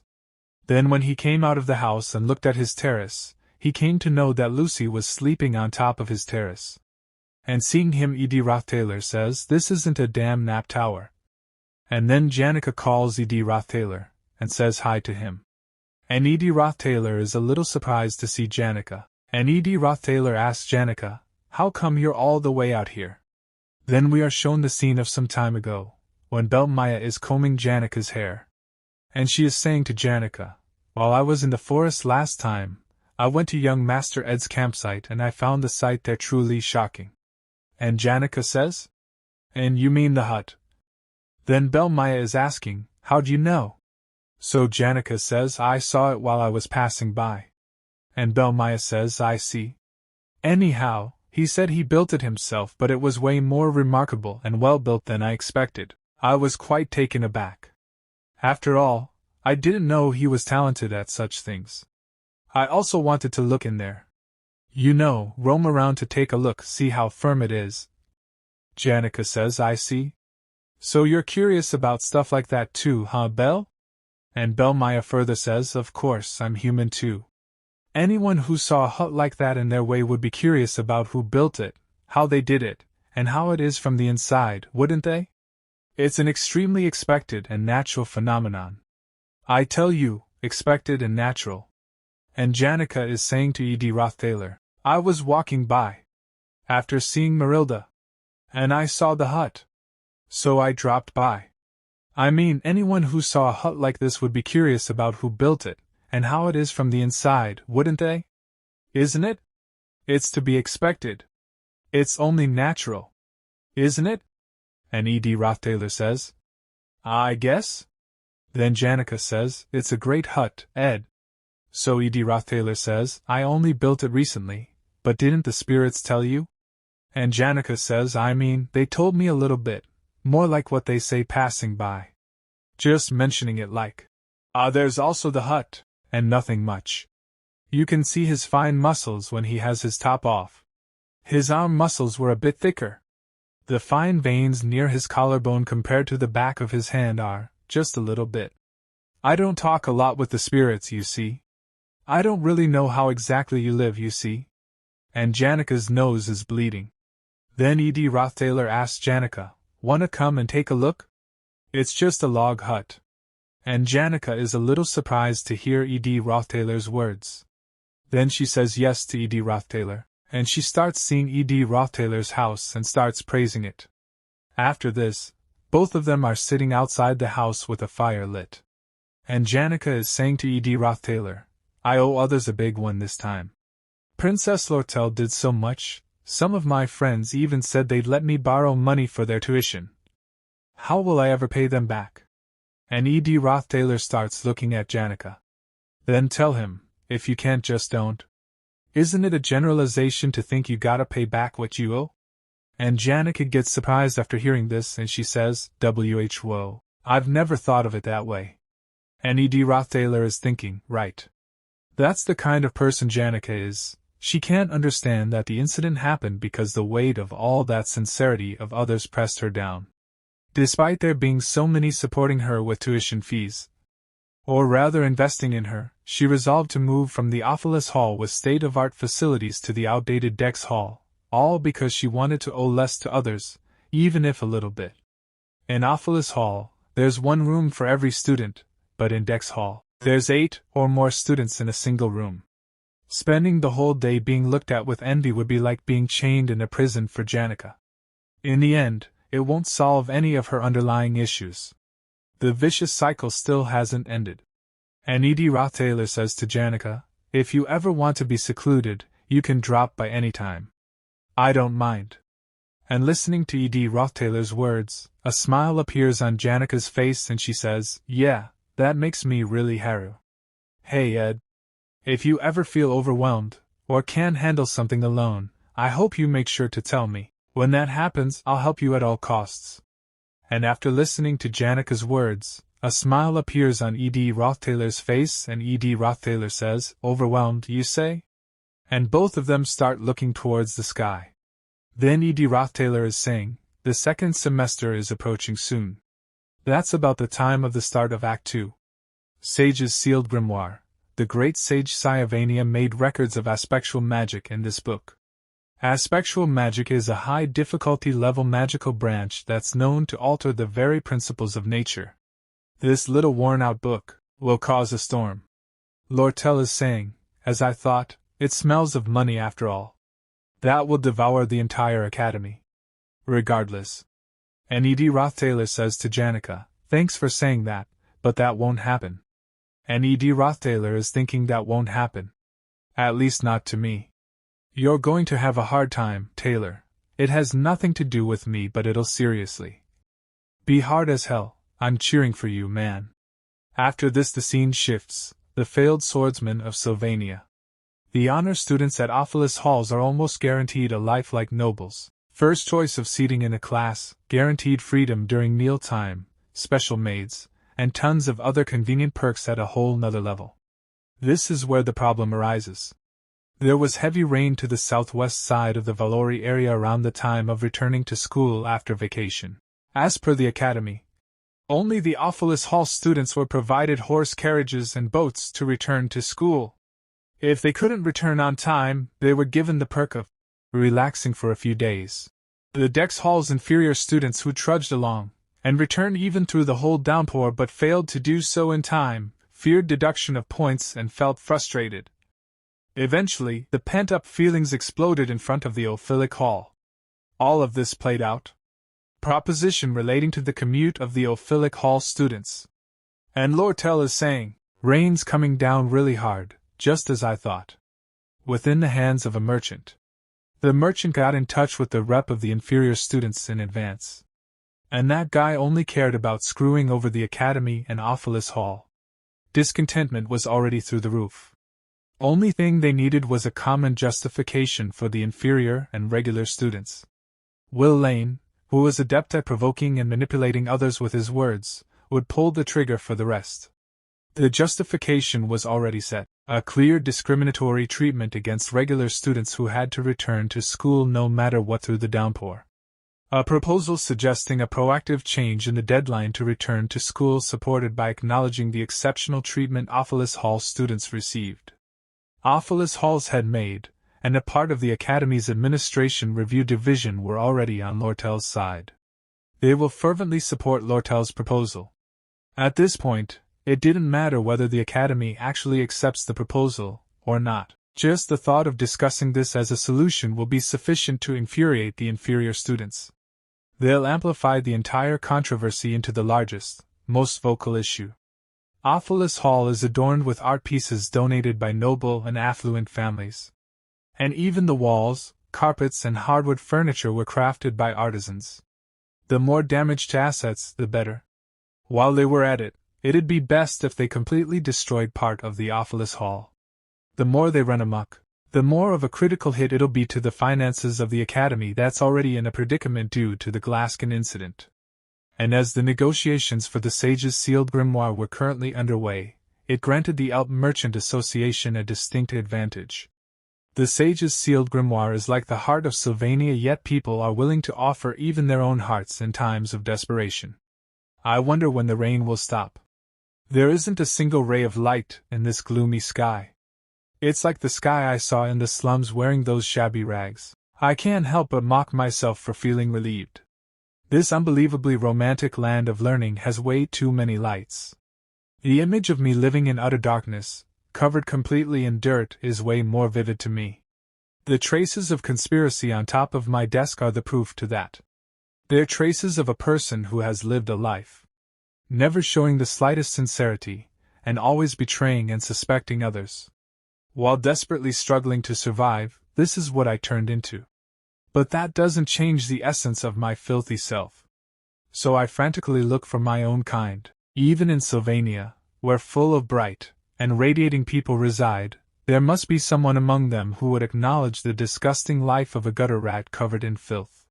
Then when he came out of the house and looked at his terrace, he came to know that Lucy was sleeping on top of his terrace. And seeing him, Taylor says, this isn't a damn nap tower. And then Janica calls Taylor and says hi to him. And Taylor is a little surprised to see Janica. And Taylor asks Janica, how come you're all the way out here? Then we are shown the scene of some time ago, when Maya is combing Janica's hair. And she is saying to Janica, while I was in the forest last time, I went to young Master Ed's campsite and I found the sight there truly shocking. And Janica says, and you mean the hut? Then Maya is asking, how'd you know? So Janica says, I saw it while I was passing by. And Maya says, I see. Anyhow, he said he built it himself, but it was way more remarkable and well built than I expected. I was quite taken aback. After all, I didn't know he was talented at such things. I also wanted to look in there. You know, roam around to take a look, see how firm it is. Janica says, I see. So you're curious about stuff like that too, huh, Belle? And Maya further says, of course, I'm human too. Anyone who saw a hut like that in their way would be curious about who built it, how they did it, and how it is from the inside, wouldn't they? It's an extremely expected and natural phenomenon. I tell you, expected and natural. And Janica is saying to Taylor, I was walking by, after seeing Marilda, and I saw the hut. So I dropped by. I mean, anyone who saw a hut like this would be curious about who built it, and how it is from the inside, wouldn't they? Isn't it? It's to be expected. It's only natural. Isn't it? And Taylor says, I guess? Then Janica says, it's a great hut, Ed. So Taylor says, I only built it recently, but didn't the spirits tell you? And Janica says, I mean, they told me a little bit, more like what they say passing by. Just mentioning it like, there's also the hut, and nothing much. You can see his fine muscles when he has his top off. His arm muscles were a bit thicker. The fine veins near his collarbone compared to the back of his hand are, just a little bit. I don't talk a lot with the spirits, you see. I don't really know how exactly you live, you see. And Janica's nose is bleeding. Then Taylor asks Janica, wanna come and take a look? It's just a log hut. And Janica is a little surprised to hear Taylor's words. Then she says yes to Taylor, and she starts seeing Taylor's house and starts praising it. After this, both of them are sitting outside the house with a fire lit. And Janica is saying to Taylor, I owe others a big one this time. Princess Lortel did so much, some of my friends even said they'd let me borrow money for their tuition. How will I ever pay them back? And Taylor starts looking at Janica. Then tell him, if you can't, just don't. Isn't it a generalization to think you gotta pay back what you owe? And Janica gets surprised after hearing this and she says, whoa, I've never thought of it that way. And Taylor is thinking, right. That's the kind of person Janica is. She can't understand that the incident happened because the weight of all that sincerity of others pressed her down. Despite there being so many supporting her with tuition fees, or rather investing in her, she resolved to move from the Ophelis Hall with state-of-art facilities to the outdated Dex Hall, all because she wanted to owe less to others, even if a little bit. In Ophelis Hall, there's one room for every student, but in Dex Hall, there's 8 or more students in a single room. Spending the whole day being looked at with envy would be like being chained in a prison for Janica. In the end, it won't solve any of her underlying issues. The vicious cycle still hasn't ended. And LDrago says to Janica, "If you ever want to be secluded, you can drop by any time. I don't mind." And listening to LDrago's words, a smile appears on Janica's face and she says, "Yeah, that makes me really haru. Hey Ed. If you ever feel overwhelmed, or can't handle something alone, I hope you make sure to tell me. When that happens, I'll help you at all costs." And after listening to Janica's words, a smile appears on LDrago's face and LDrago says, "Overwhelmed, you say?" And both of them start looking towards the sky. Then LDrago is saying, "The second semester is approaching soon. That's about the time of the start of Act 2. Sage's Sealed Grimoire. The great sage Sylvania made records of aspectual magic in this book. Aspectual magic is a high difficulty level magical branch that's known to alter the very principles of nature. This little worn out book will cause a storm." Lortel is saying, "As I thought, it smells of money after all. That will devour the entire academy. Regardless." And LDrago says to Janica, "Thanks for saying that, but that won't happen." And LDrago is thinking that won't happen. At least not to me. "You're going to have a hard time, Taylor. It has nothing to do with me, but it'll seriously be hard as hell. I'm cheering for you, man." After this the scene shifts, the failed swordsman of Sylvania. The honor students at Ophelis Halls are almost guaranteed a life like nobles. First choice of seating in a class, guaranteed freedom during mealtime, special maids, and tons of other convenient perks at a whole nother level. This is where the problem arises. There was heavy rain to the southwest side of the Valori area around the time of returning to school after vacation. As per the academy, only the Ophelis Hall students were provided horse carriages and boats to return to school. If they couldn't return on time, they were given the perk of relaxing for a few days. The Dex Hall's inferior students who trudged along, and returned even through the whole downpour but failed to do so in time, feared deduction of points and felt frustrated. Eventually, the pent-up feelings exploded in front of the Ophilic Hall. All of this played out. Proposition relating to the commute of the Ophilic Hall students. And Lortel is saying, "Rain's coming down really hard, just as I thought." Within the hands of a merchant. The merchant got in touch with the rep of the inferior students in advance. And that guy only cared about screwing over the academy and Ophelis Hall. Discontentment was already through the roof. Only thing they needed was a common justification for the inferior and regular students. Will Lane, who was adept at provoking and manipulating others with his words, would pull the trigger for the rest. The justification was already set, a clear discriminatory treatment against regular students who had to return to school no matter what through the downpour. A proposal suggesting a proactive change in the deadline to return to school supported by acknowledging the exceptional treatment Ophelis Hall students received. Ophelis Hall's head maid, and a part of the Academy's administration review division were already on Lortel's side. They will fervently support Lortel's proposal. At this point, it didn't matter whether the Academy actually accepts the proposal or not. Just the thought of discussing this as a solution will be sufficient to infuriate the inferior students. They'll amplify the entire controversy into the largest, most vocal issue. Ophelis Hall is adorned with art pieces donated by noble and affluent families. And even the walls, carpets and hardwood furniture were crafted by artisans. The more damage to assets, the better. While they were at it, it'd be best if they completely destroyed part of the Ophelis Hall. The more they run amok, the more of a critical hit it'll be to the finances of the Academy that's already in a predicament due to the Glaskin incident. And as the negotiations for the Sage's Sealed Grimoire were currently underway, it granted the Elp Merchant Association a distinct advantage. The Sage's Sealed Grimoire is like the heart of Sylvania, yet people are willing to offer even their own hearts in times of desperation. I wonder when the rain will stop. There isn't a single ray of light in this gloomy sky. It's like the sky I saw in the slums wearing those shabby rags. I can't help but mock myself for feeling relieved. This unbelievably romantic land of learning has way too many lights. The image of me living in utter darkness, covered completely in dirt, is way more vivid to me. The traces of conspiracy on top of my desk are the proof to that. They're traces of a person who has lived a life, never showing the slightest sincerity, and always betraying and suspecting others. While desperately struggling to survive, this is what I turned into. But that doesn't change the essence of my filthy self. So I frantically look for my own kind. Even in Sylvania, where full of bright and radiating people reside, there must be someone among them who would acknowledge the disgusting life of a gutter rat covered in filth.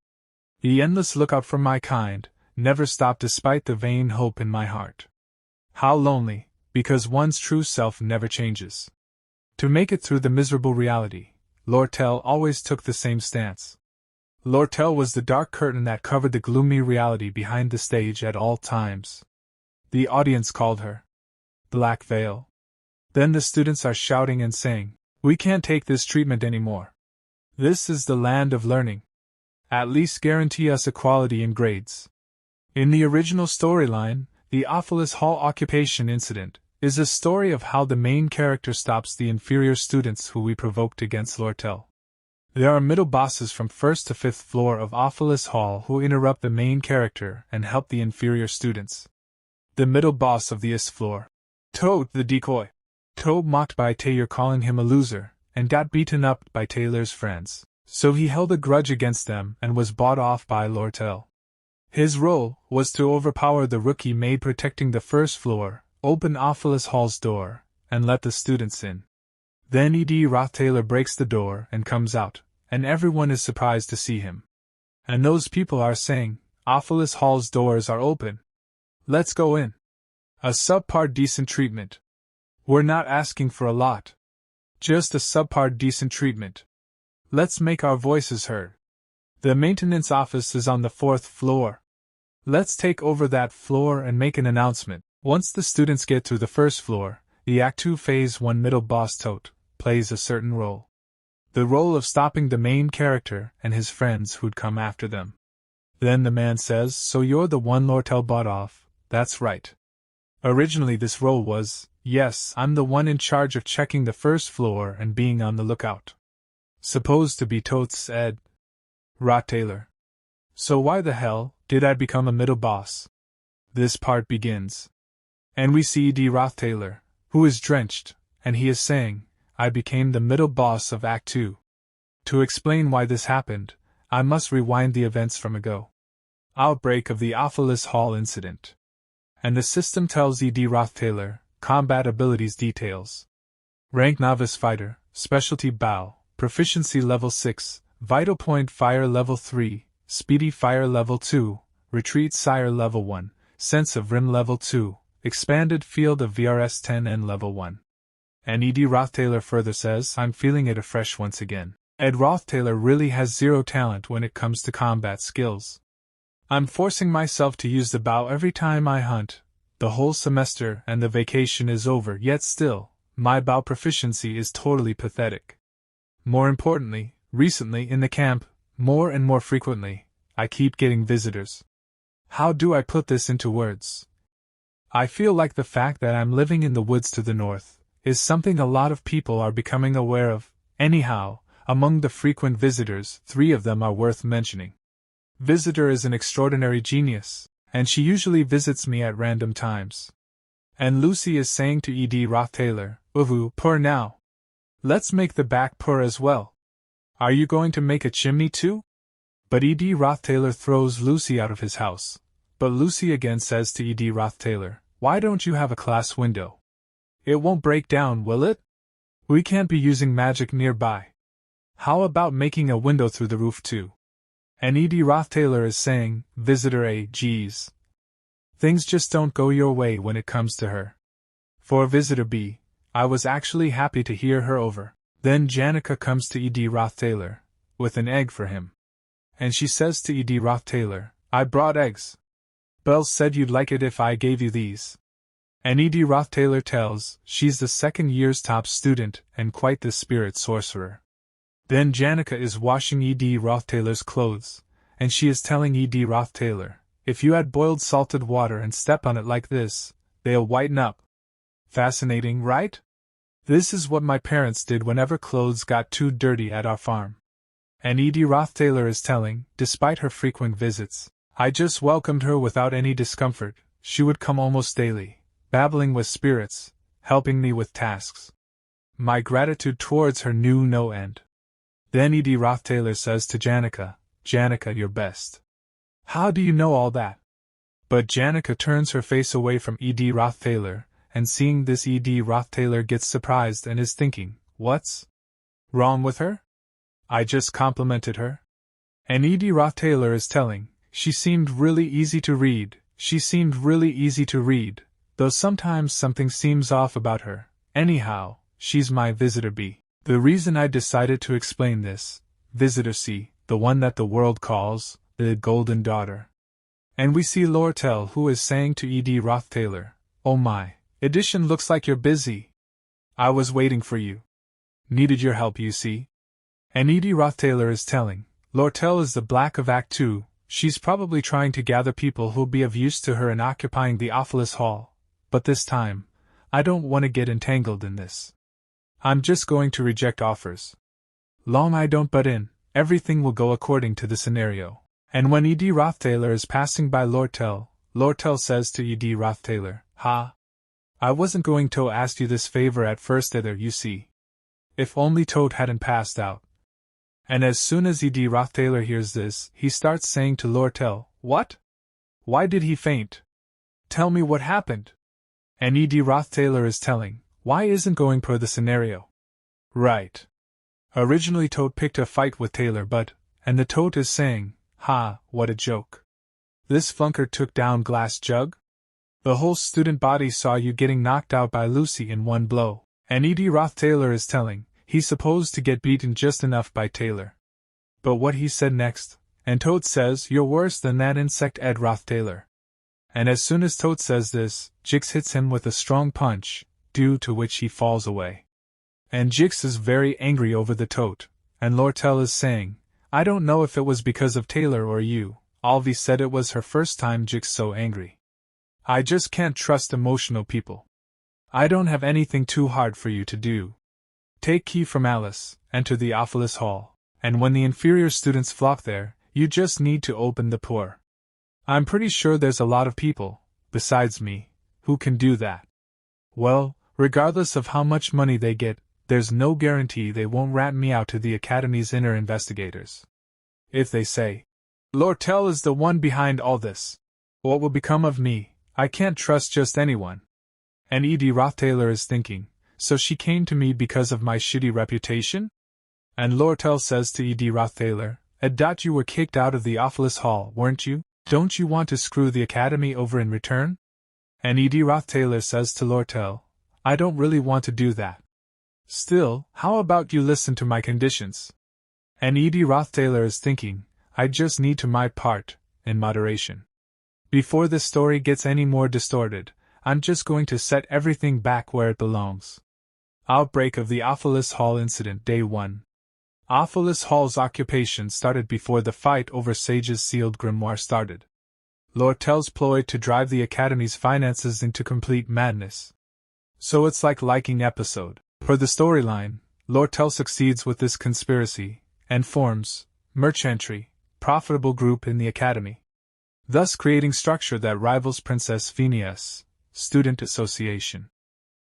The endless lookout for my kind never stopped despite the vain hope in my heart. How lonely, because one's true self never changes. To make it through the miserable reality, Lortel always took the same stance. Lortel was the dark curtain that covered the gloomy reality behind the stage at all times. The audience called her Black Veil. Then the students are shouting and saying, "We can't take this treatment anymore. This is the land of learning. At least guarantee us equality in grades." In the original storyline, the Ophelis Hall occupation incident is a story of how the main character stops the inferior students who we provoked against Lortel. There are middle bosses from 1st to 5th floor of Ophelis Hall who interrupt the main character and help the inferior students. The middle boss of the IS floor, Toad the decoy. Toad mocked by Taylor calling him a loser, and got beaten up by Taylor's friends, so he held a grudge against them and was bought off by Lortel. His role was to overpower the rookie maid protecting the 1st floor, open Ophelis Hall's door, and let the students in. Then Taylor breaks the door and comes out, and everyone is surprised to see him. And those people are saying, "Ophelis Hall's doors are open. Let's go in." A subpar decent treatment. We're not asking for a lot. Just a subpar decent treatment. Let's make our voices heard. The maintenance office is on the 4th floor. Let's take over that floor and make an announcement. Once the students get to the 1st floor, the Act 2 Phase 1 middle boss Tote plays a certain role. The role of stopping the main character and his friends who'd come after them. Then the man says, "So you're the one Lortel bought off?" "That's right." Originally this role was, "Yes, I'm the one in charge of checking the 1st floor and being on the lookout." Supposed to be Tote's Ed. Rot Taylor. So why the hell did I become a middle boss? This part begins. And we see Roth Taylor, who is drenched, and he is saying, "I became the middle boss of Act 2. To explain why this happened, I must rewind the events from ago. Outbreak of the Ophelis Hall incident. And the system tells Roth Taylor, combat abilities details. Rank Novice Fighter, Specialty Bow, Proficiency Level 6, Vital Point Fire Level 3, Speedy Fire Level 2, Retreat Sire Level 1, Sense of Rim Level 2, Expanded Field of VRS 10 and Level 1. And Roth Taylor further says, "I'm feeling it afresh once again. Ed Roth Taylor really has zero talent when it comes to combat skills. I'm forcing myself to use the bow every time I hunt. The whole semester and the vacation is over, yet still, my bow proficiency is totally pathetic. More importantly, recently in the camp, more and more frequently, I keep getting visitors. How do I put this into words? I feel like the fact that I'm living in the woods to the north is something a lot of people are becoming aware of. Anyhow, among the frequent visitors, 3 of them are worth mentioning. Visitor is an extraordinary genius, and she usually visits me at random times. And Lucy is saying to Roth Taylor, "Uvu, purr now. Let's make the back purr as well. Are you going to make a chimney too?" But Roth Taylor throws Lucy out of his house. But Lucy again says to Roth Taylor, "Why don't you have a class window? It won't break down, will it? We can't be using magic nearby. How about making a window through the roof too?" And Roth Taylor is saying, "Visitor A, geez. Things just don't go your way when it comes to her." For Visitor B, I was actually happy to hear her over. Then Janica comes to Roth Taylor, with an egg for him. And she says to Roth Taylor, "I brought eggs. Belle said you'd like it if I gave you these." And Roth Taylor tells she's the 2nd year's top student and quite the spirit sorcerer. Then Janica is washing Roth Taylor's clothes, and she is telling Roth Taylor, "If you add boiled salted water and step on it like this, they'll whiten up." Fascinating, right? This is what my parents did whenever clothes got too dirty at our farm. And Edie Roth-Taylor is telling, despite her frequent visits, I just welcomed her without any discomfort. She would come almost daily, babbling with spirits, helping me with tasks. My gratitude towards her knew no end. Then Edie Roth-Taylor says to Janica, Janica, you're best. How do you know all that? But Janica turns her face away from Edie Roth-Taylor, and seeing this Edie Roth-Taylor gets surprised and is thinking, what's wrong with her? I just complimented her. And Edie Roth-Taylor is telling, she seemed really easy to read, though sometimes something seems off about her. Anyhow, she's my visitor B. The reason I decided to explain this, visitor C, the one that the world calls the Golden Daughter. And we see Lortel, who is saying to Edie Roth-Taylor, oh my, Edition, looks like you're busy. I was waiting for you. Needed your help, you see. And Edie Roth-Taylor is telling, Lortel is the Black of Act 2, she's probably trying to gather people who'll be of use to her in occupying the Ophilus Hall, but this time, I don't want to get entangled in this. I'm just going to reject offers. Long I don't butt in, everything will go according to the scenario. And when Edie Roth-Taylor is passing by Lortel, Lortel says to Edie Roth-Taylor, ha! I wasn't going to ask you this favor at first either, you see. If only Toad hadn't passed out. And as soon as Edie Roth-Taylor hears this, he starts saying to Lortel, what? Why did he faint? Tell me what happened. And Edie Roth-Taylor is telling, why isn't going per the scenario? Right. Originally Toad picked a fight with Taylor and the Toad is saying, ha, what a joke. This flunker took down Glass Jug? The whole student body saw you getting knocked out by Lucy in one blow. And Edie Roth-Taylor is telling, he's supposed to get beaten just enough by Taylor. But what he said next, and Toad says, you're worse than that insect, Ed Roth-Taylor. And as soon as Toad says this, Jix hits him with a strong punch, due to which he falls away. And Jix is very angry over the Toad, and Lortel is saying, I don't know if it was because of Taylor or you. Alvi said it was her first time. Jix so angry. I just can't trust emotional people. I don't have anything too hard for you to do. Take key from Alice, enter the Ophilus Hall, and when the inferior students flock there, you just need to open the door. I'm pretty sure there's a lot of people, besides me, who can do that. Well, regardless of how much money they get, there's no guarantee they won't rat me out to the Academy's inner investigators. If they say, Lortel is the one behind all this, what will become of me? I can't trust just anyone. And Edie Roth-Taylor is thinking, so she came to me because of my shitty reputation? And Lortel says to Edie Roth-Taylor, Ed. You were kicked out of the Ophilus Hall, weren't you? Don't you want to screw the Academy over in return? And Edie Roth-Taylor says to Lortel, I don't really want to do that. Still, how about you listen to my conditions? And Edie Roth-Taylor is thinking, I just need to my part, in moderation. Before this story gets any more distorted, I'm just going to set everything back where it belongs. Outbreak of the Ophilus Hall Incident, Day 1. Ophilus Hall's occupation started before the fight over Sage's sealed grimoire started. Lortel's ploy to drive the Academy's finances into complete madness. So it's like liking episode. For the storyline, Lortel succeeds with this conspiracy, and forms, merchantry, profitable group in the Academy. Thus creating structure that rivals Princess Fenia's Student Association.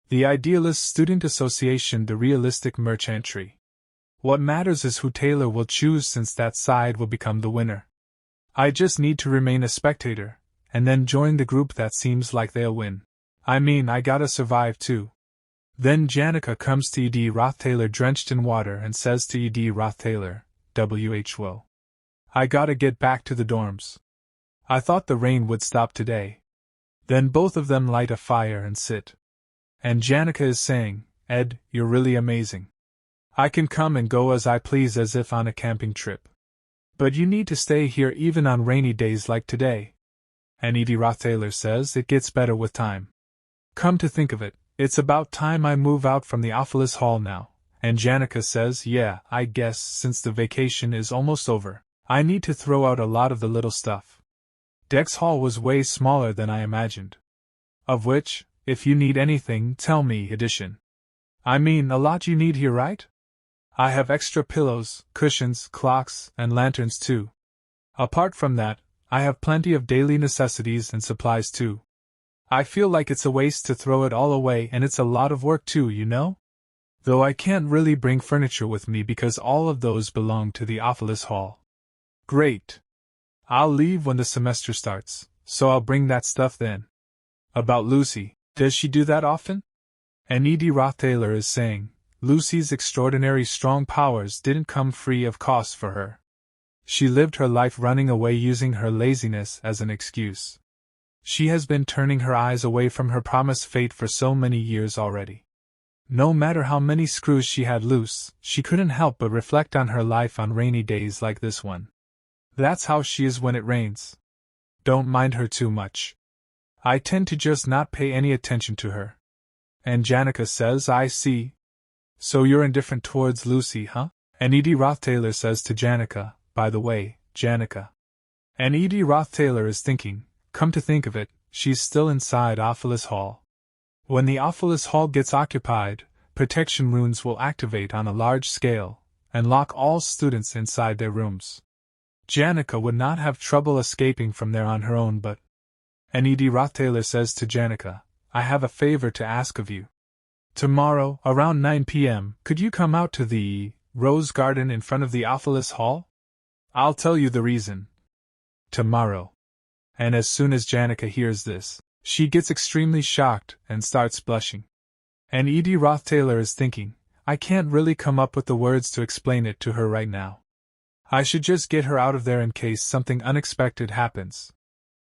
The idealist Student Association, the realistic merchantry. What matters is who Taylor will choose, since that side will become the winner. I just need to remain a spectator, and then join the group that seems like they'll win. I mean, I gotta survive too. Then Janica comes to Edie Roth-Taylor drenched in water and says to Edie Roth-Taylor, WHO. I gotta get back to the dorms. I thought the rain would stop today. Then both of them light a fire and sit. And Janica is saying, Ed, you're really amazing. I can come and go as I please, as if on a camping trip. But you need to stay here even on rainy days like today. And Edie Roth-Taylor says it gets better with time. Come to think of it, it's about time I move out from the Ophilus Hall now. And Janica says, yeah, I guess since the vacation is almost over, I need to throw out a lot of the little stuff. Dex Hall was way smaller than I imagined. Of which, if you need anything, tell me, Edition. I mean, a lot you need here, right? I have extra pillows, cushions, clocks, and lanterns too. Apart from that, I have plenty of daily necessities and supplies too. I feel like it's a waste to throw it all away, and it's a lot of work too, you know? Though I can't really bring furniture with me because all of those belong to the Ophelis Hall. Great. I'll leave when the semester starts, so I'll bring that stuff then. About Lucy, does she do that often? And Rothaler is saying, Lucy's extraordinary strong powers didn't come free of cost for her. She lived her life running away using her laziness as an excuse. She has been turning her eyes away from her promised fate for so many years already. No matter how many screws she had loose, she couldn't help but reflect on her life on rainy days like this one. That's how she is when it rains. Don't mind her too much. I tend to just not pay any attention to her. And Janica says, I see. So you're indifferent towards Lucy, huh? And Rothaler says to Janica, by the way, Janica. And Rothaler is thinking, come to think of it, she's still inside Ophelis Hall. When the Ophelis Hall gets occupied, protection runes will activate on a large scale, and lock all students inside their rooms. Janica would not have trouble escaping from there on her own, but... And Rothaler says to Janica, I have a favor to ask of you. Tomorrow, around 9 p.m., could you come out to the rose garden in front of the Ophelis Hall? I'll tell you the reason. Tomorrow. And as soon as Janica hears this, she gets extremely shocked and starts blushing. And Rothaler is thinking, I can't really come up with the words to explain it to her right now. I should just get her out of there in case something unexpected happens.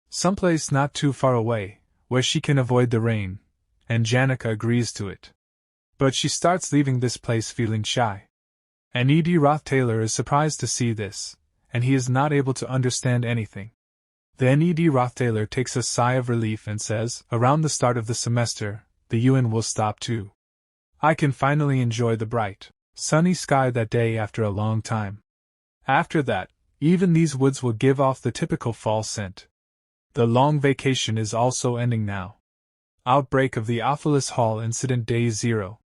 Someplace not too far away, where she can avoid the rain, and Janica agrees to it. But she starts leaving this place feeling shy. And Rothaler is surprised to see this, and he is not able to understand anything. Then Rothaler takes a sigh of relief and says, around the start of the semester, the UN will stop too. I can finally enjoy the bright, sunny sky that day after a long time. After that, even these woods will give off the typical fall scent. The long vacation is also ending now. Outbreak of the Ophelis Hall incident day 0.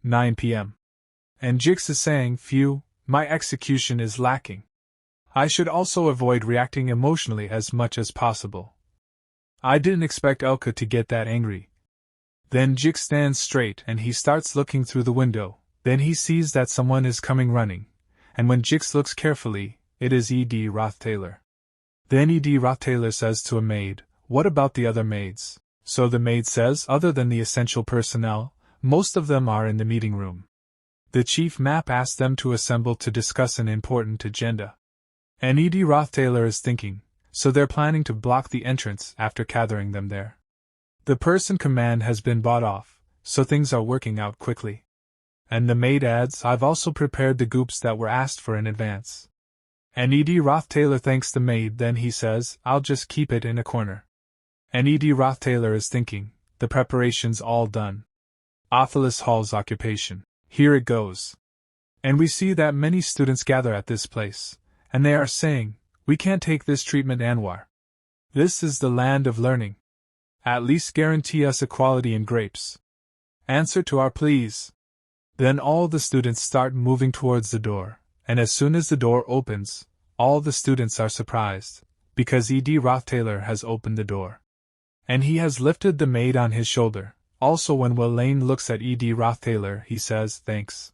9 p.m. And Jix is saying, phew, my execution is lacking. I should also avoid reacting emotionally as much as possible. I didn't expect Elka to get that angry. Then Jix stands straight and he starts looking through the window. Then he sees that someone is coming running, and when Jix looks carefully, it is Rothaler. Then Rothaler says to a maid, what about the other maids? So the maid says, other than the essential personnel, most of them are in the meeting room. The chief map asked them to assemble to discuss an important agenda. And Rothaler is thinking, so they're planning to block the entrance after gathering them there. The person command has been bought off, so things are working out quickly. And the maid adds, I've also prepared the goops that were asked for in advance. And Rothaler thanks the maid, then he says, I'll just keep it in a corner. And Rothaler is thinking, the preparation's all done. Ophelis Hall's occupation. Here it goes. And we see that many students gather at this place, and they are saying, we can't take this treatment, Anwar. This is the land of learning. At least guarantee us equality in grapes. Answer to our pleas. Then all the students start moving towards the door, and as soon as the door opens, all the students are surprised, because Rothaler has opened the door. And he has lifted the maid on his shoulder. Also when Lane looks at Rothaler, he says, thanks.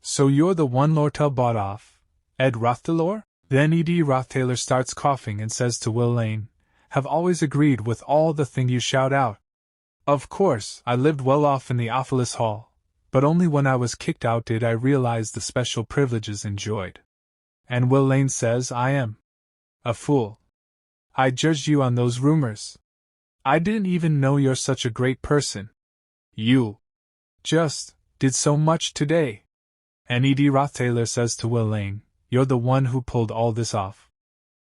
So you're the one Lortel bought off, Ed Rothalor? Then Rothaler starts coughing and says to Lane, have always agreed with all the thing you shout out. Of course, I lived well off in the Ophelis Hall, but only when I was kicked out did I realize the special privileges enjoyed. And Lane says, I am a fool. I judged you on those rumors. I didn't even know you're such a great person. You just did so much today. And Rothaler says to Lane, you're the one who pulled all this off.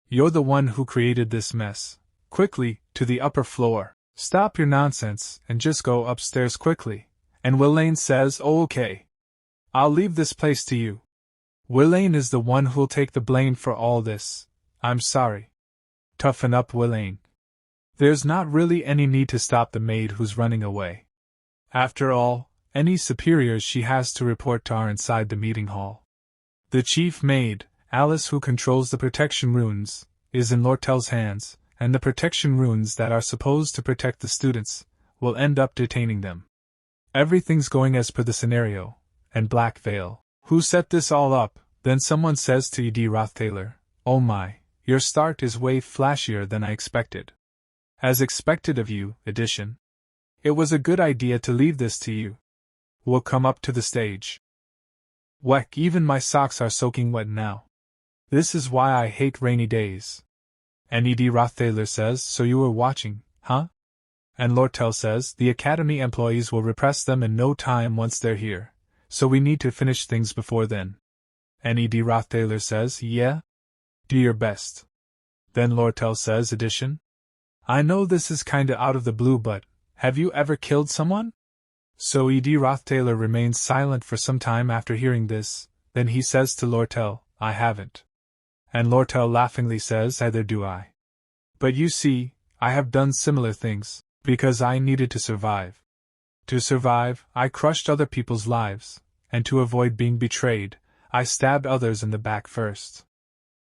You're the one who created this mess. Quickly, to the upper floor. Stop your nonsense, and just go upstairs quickly. And Lane says, oh, okay. I'll leave this place to you. Lane is the one who'll take the blame for all this. I'm sorry. Toughen up, Lane. There's not really any need to stop the maid who's running away. After all, any superiors she has to report to are inside the meeting hall. The chief maid, Alice, who controls the protection runes, is in Lortel's hands, and the protection runes that are supposed to protect the students will end up detaining them. Everything's going as per the scenario, and Black Veil, who set this all up, then someone says to Lortel, "Oh my, your start is way flashier than I expected." As expected of you, edition. It was a good idea to leave this to you. We'll come up to the stage. Weck, even my socks are soaking wet now. This is why I hate rainy days. And Lortel says, "So you were watching, huh?" And Lortel says, "The academy employees will repress them in no time once they're here, so we need to finish things before then." And Lortel says, "Yeah? Do your best." Then Lortel says, "Edition? I know this is kinda out of the blue, but have you ever killed someone?" So Lortel remains silent for some time after hearing this, then he says to Lortel, "I haven't." And Lortel laughingly says, "Either do I. But you see, I have done similar things, because I needed to survive. To survive, I crushed other people's lives, and to avoid being betrayed, I stabbed others in the back first.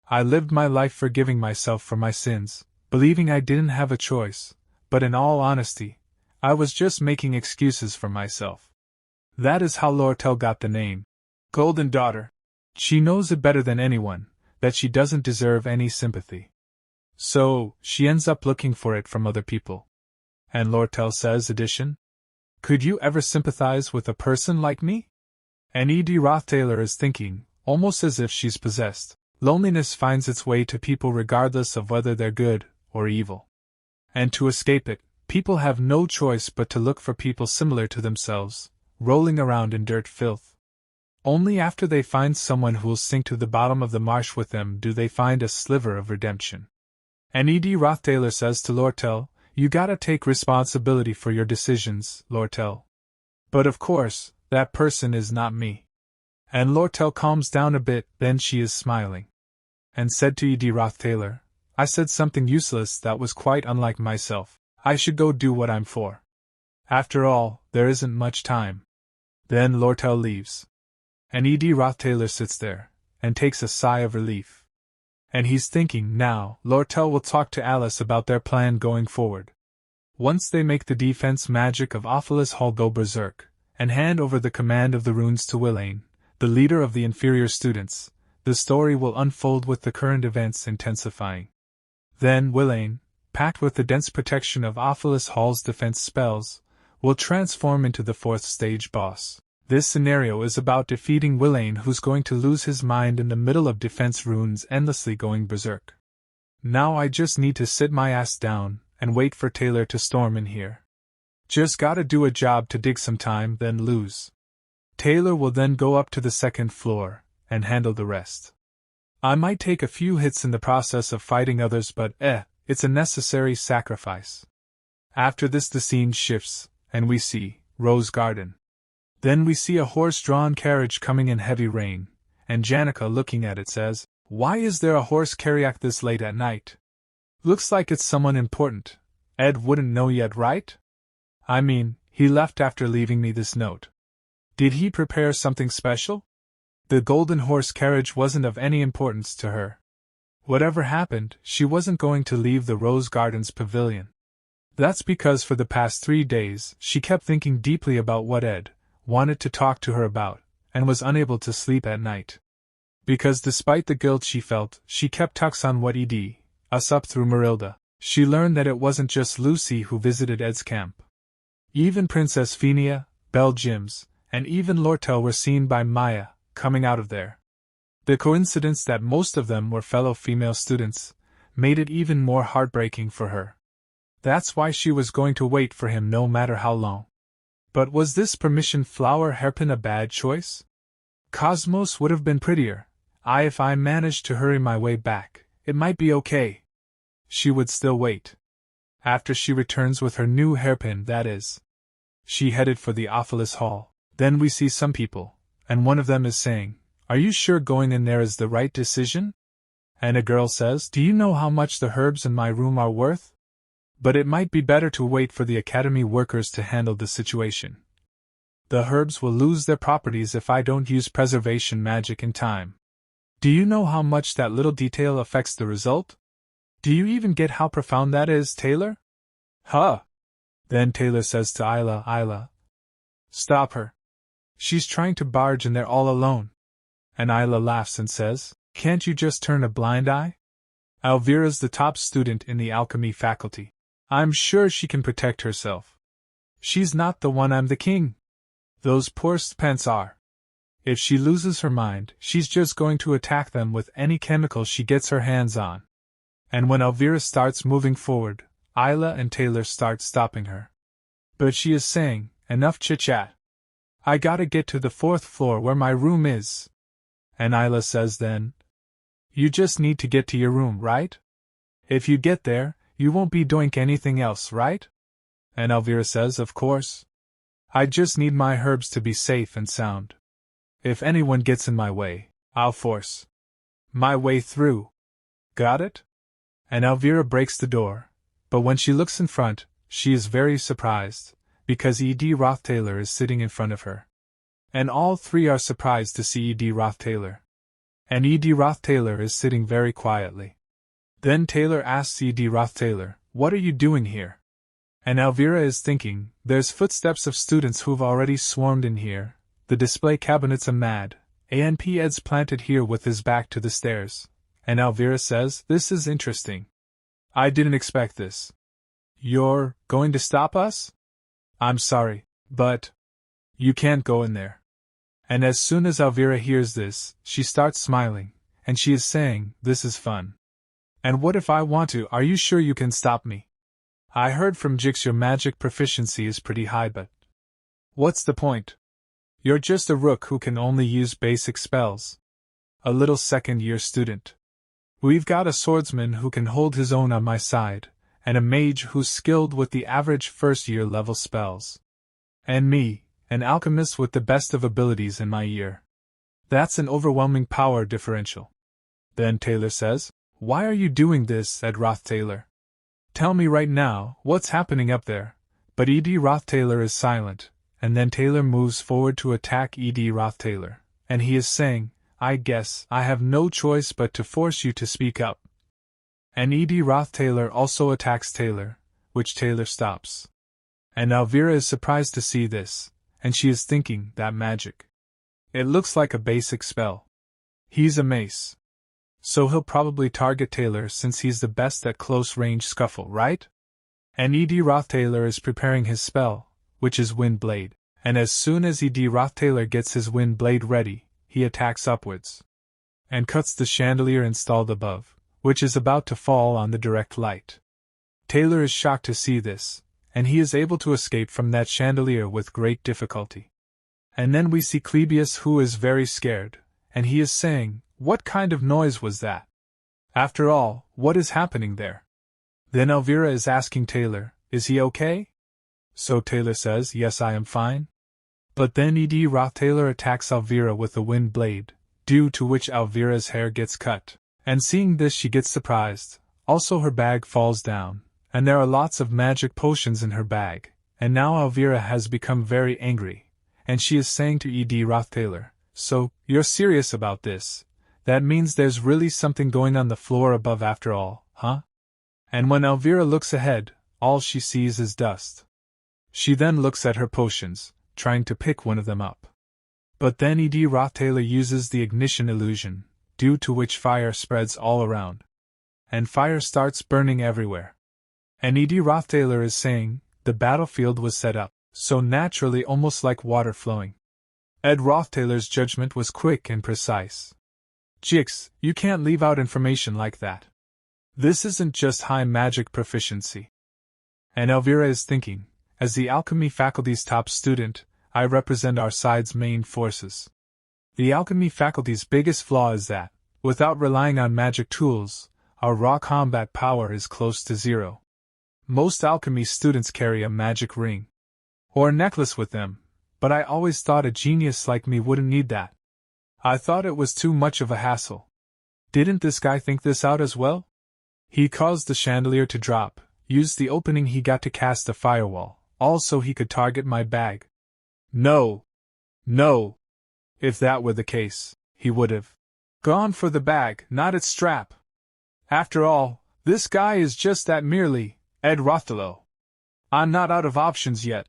I lived my life forgiving myself for my sins, believing I didn't have a choice, but in all honesty, I was just making excuses for myself." That is how Lortel got the name Golden Daughter. She knows it better than anyone, that she doesn't deserve any sympathy. So, she ends up looking for it from other people. And Lortel says, "Edition? Could you ever sympathize with a person like me?" And Lortel is thinking, almost as if she's possessed. Loneliness finds its way to people regardless of whether they're good or evil. And to escape it, people have no choice but to look for people similar to themselves, rolling around in dirt filth. Only after they find someone who'll sink to the bottom of the marsh with them do they find a sliver of redemption. And Lortel says to Lortel, "You gotta take responsibility for your decisions, Lortel. But of course, that person is not me." And Lortel calms down a bit, then she is smiling. And said to Lortel, "I said something useless that was quite unlike myself. I should go do what I'm for. After all, there isn't much time." Then Lortel leaves. And Lortel sits there, and takes a sigh of relief. And he's thinking, now, Lortel will talk to Alice about their plan going forward. Once they make the defense magic of Ophelis Hall go berserk, and hand over the command of the runes to Willain, the leader of the inferior students, the story will unfold with the current events intensifying. Then Willain, packed with the dense protection of Ophelis Hall's defense spells, will transform into the fourth stage boss. This scenario is about defeating Willain, who's going to lose his mind in the middle of defense runes endlessly going berserk. Now I just need to sit my ass down and wait for Taylor to storm in here. Just gotta do a job to dig some time, then lose. Taylor will then go up to the second floor and handle the rest. I might take a few hits in the process of fighting others, but it's a necessary sacrifice. After this the scene shifts, and we see Rose Garden. Then we see a horse-drawn carriage coming in heavy rain, and Janica, looking at it, says, "Why is there a horse carriage this late at night? Looks like it's someone important. Ed wouldn't know yet, right? I mean, he left after leaving me this note. Did he prepare something special?" The golden horse carriage wasn't of any importance to her. Whatever happened, she wasn't going to leave the Rose Gardens pavilion. That's because for the past 3 days she kept thinking deeply about what Ed wanted to talk to her about, and was unable to sleep at night. Because despite the guilt she felt, she kept tucks on what us up through Marilda. She learned that it wasn't just Lucy who visited Ed's camp. Even Princess Fenia, Belle Jims, and even Lortel were seen by Maya, coming out of there. The coincidence that most of them were fellow female students made it even more heartbreaking for her. That's why she was going to wait for him no matter how long. But was this permission flower hairpin a bad choice? Cosmos would have been prettier. If I managed to hurry my way back, it might be okay. She would still wait. After she returns with her new hairpin, that is. She headed for the Ophelis Hall. Then we see some people, and one of them is saying, "Are you sure going in there is the right decision?" And a girl says, "Do you know how much the herbs in my room are worth? But it might be better to wait for the academy workers to handle the situation." The herbs will lose their properties if I don't use preservation magic in time. Do you know how much that little detail affects the result? Do you even get how profound that is, Taylor? Huh. Then Taylor says to Isla, stop her. She's trying to barge in there all alone. And Isla laughs and says, can't you just turn a blind eye? Elvira's the top student in the alchemy faculty. I'm sure she can protect herself. She's not the one I'm the king. Those poor spents are. If she loses her mind, she's just going to attack them with any chemical she gets her hands on. And when Elvira starts moving forward, Isla and Taylor start stopping her. But she is saying, enough chit-chat. I gotta get to the 4th floor where my room is. And Isla says then, you just need to get to your room, right? If you get there, you won't be doing anything else, right? And Elvira says, of course. I just need my herbs to be safe and sound. If anyone gets in my way, I'll force my way through. Got it? And Elvira breaks the door, but when she looks in front, she is very surprised, because E.D. Roth Taylor is sitting in front of her. And all three are surprised to see E.D. Roth Taylor. And E.D. Roth Taylor is sitting very quietly. Then Taylor asks E.D. Roth Taylor, what are you doing here? And Elvira is thinking, there's footsteps of students who've already swarmed in here, the display cabinets are mad, ANP Ed's planted here with his back to the stairs. And Elvira says, this is interesting. I didn't expect this. You're going to stop us? I'm sorry, but you can't go in there. And as soon as Elvira hears this, she starts smiling, and she is saying, this is fun. And what if I want to? Are you sure you can stop me? I heard from Jix your magic proficiency is pretty high, but what's the point? You're just a rook who can only use basic spells. A little second-year student. We've got a swordsman who can hold his own on my side, and a mage who's skilled with the average first-year level spells. And me, an alchemist with the best of abilities in my year. That's an overwhelming power differential. Then Taylor says, why are you doing this, Ed Roth Taylor? Tell me right now, what's happening up there? But E.D. Roth Taylor is silent, and then Taylor moves forward to attack E.D. Roth Taylor, and he is saying, I guess I have no choice but to force you to speak up. And E.D. Roth Taylor also attacks Taylor, which Taylor stops. And Elvira is surprised to see this, and she is thinking, that magic. It looks like a basic spell. He's a mace. So he'll probably target Taylor since he's the best at close-range scuffle, right? And E.D. Roth Taylor is preparing his spell, which is Wind Blade, and as soon as E.D. Roth Taylor gets his Wind Blade ready, he attacks upwards. And cuts the chandelier installed above, which is about to fall on the direct light. Taylor is shocked to see this, and he is able to escape from that chandelier with great difficulty. And then we see Clebius, who is very scared, and he is saying, what kind of noise was that? After all, what is happening there? Then Elvira is asking Taylor, is he okay? So Taylor says, yes, I am fine. But then E.D. Roth Taylor attacks Elvira with a wind blade, due to which Elvira's hair gets cut, and seeing this she gets surprised. Also her bag falls down, and there are lots of magic potions in her bag, and now Elvira has become very angry, and she is saying to E.D. Roth Taylor, so, you're serious about this? That means there's really something going on the floor above after all, huh? And when Elvira looks ahead, all she sees is dust. She then looks at her potions, trying to pick one of them up. But then E.D. Roth Taylor uses the ignition illusion, due to which fire spreads all around. And fire starts burning everywhere. And E.D. Roth Taylor is saying, the battlefield was set up, so naturally almost like water flowing. Ed Roth Taylor's judgment was quick and precise. Jix, you can't leave out information like that. This isn't just high magic proficiency. And Elvira is thinking, as the alchemy faculty's top student, I represent our side's main forces. The alchemy faculty's biggest flaw is that, without relying on magic tools, our raw combat power is close to zero. Most alchemy students carry a magic ring or a necklace with them, but I always thought a genius like me wouldn't need that. I thought it was too much of a hassle. Didn't this guy think this out as well? He caused the chandelier to drop, used the opening he got to cast a firewall, all so he could target my bag. No. No. If that were the case, he would have gone for the bag, not its strap. After all, this guy is just that merely, Ed Rothelo. I'm not out of options yet.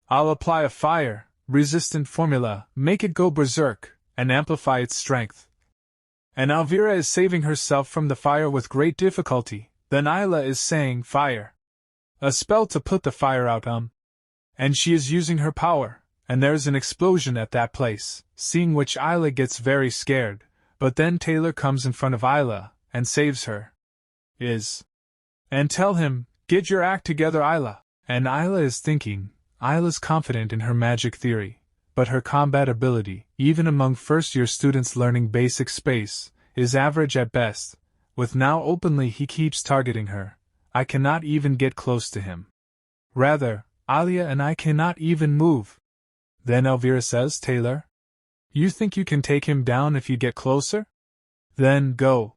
I'll apply a fire-resistant formula, make it go berserk, and amplify its strength. And Elvira is saving herself from the fire with great difficulty, then Isla is saying fire. A spell to put the fire out, And she is using her power, and there's an explosion at that place, seeing which Isla gets very scared, but then Taylor comes in front of Isla, and saves her. And tell him, get your act together, Isla. And Isla is thinking, Isla's confident in her magic theory, but her combat ability, even among first-year students learning basic space, is average at best. With now openly he keeps targeting her, I cannot even get close to him. Rather, Alia and I cannot even move. Then Elvira says, Taylor, you think you can take him down if you get closer? Then go.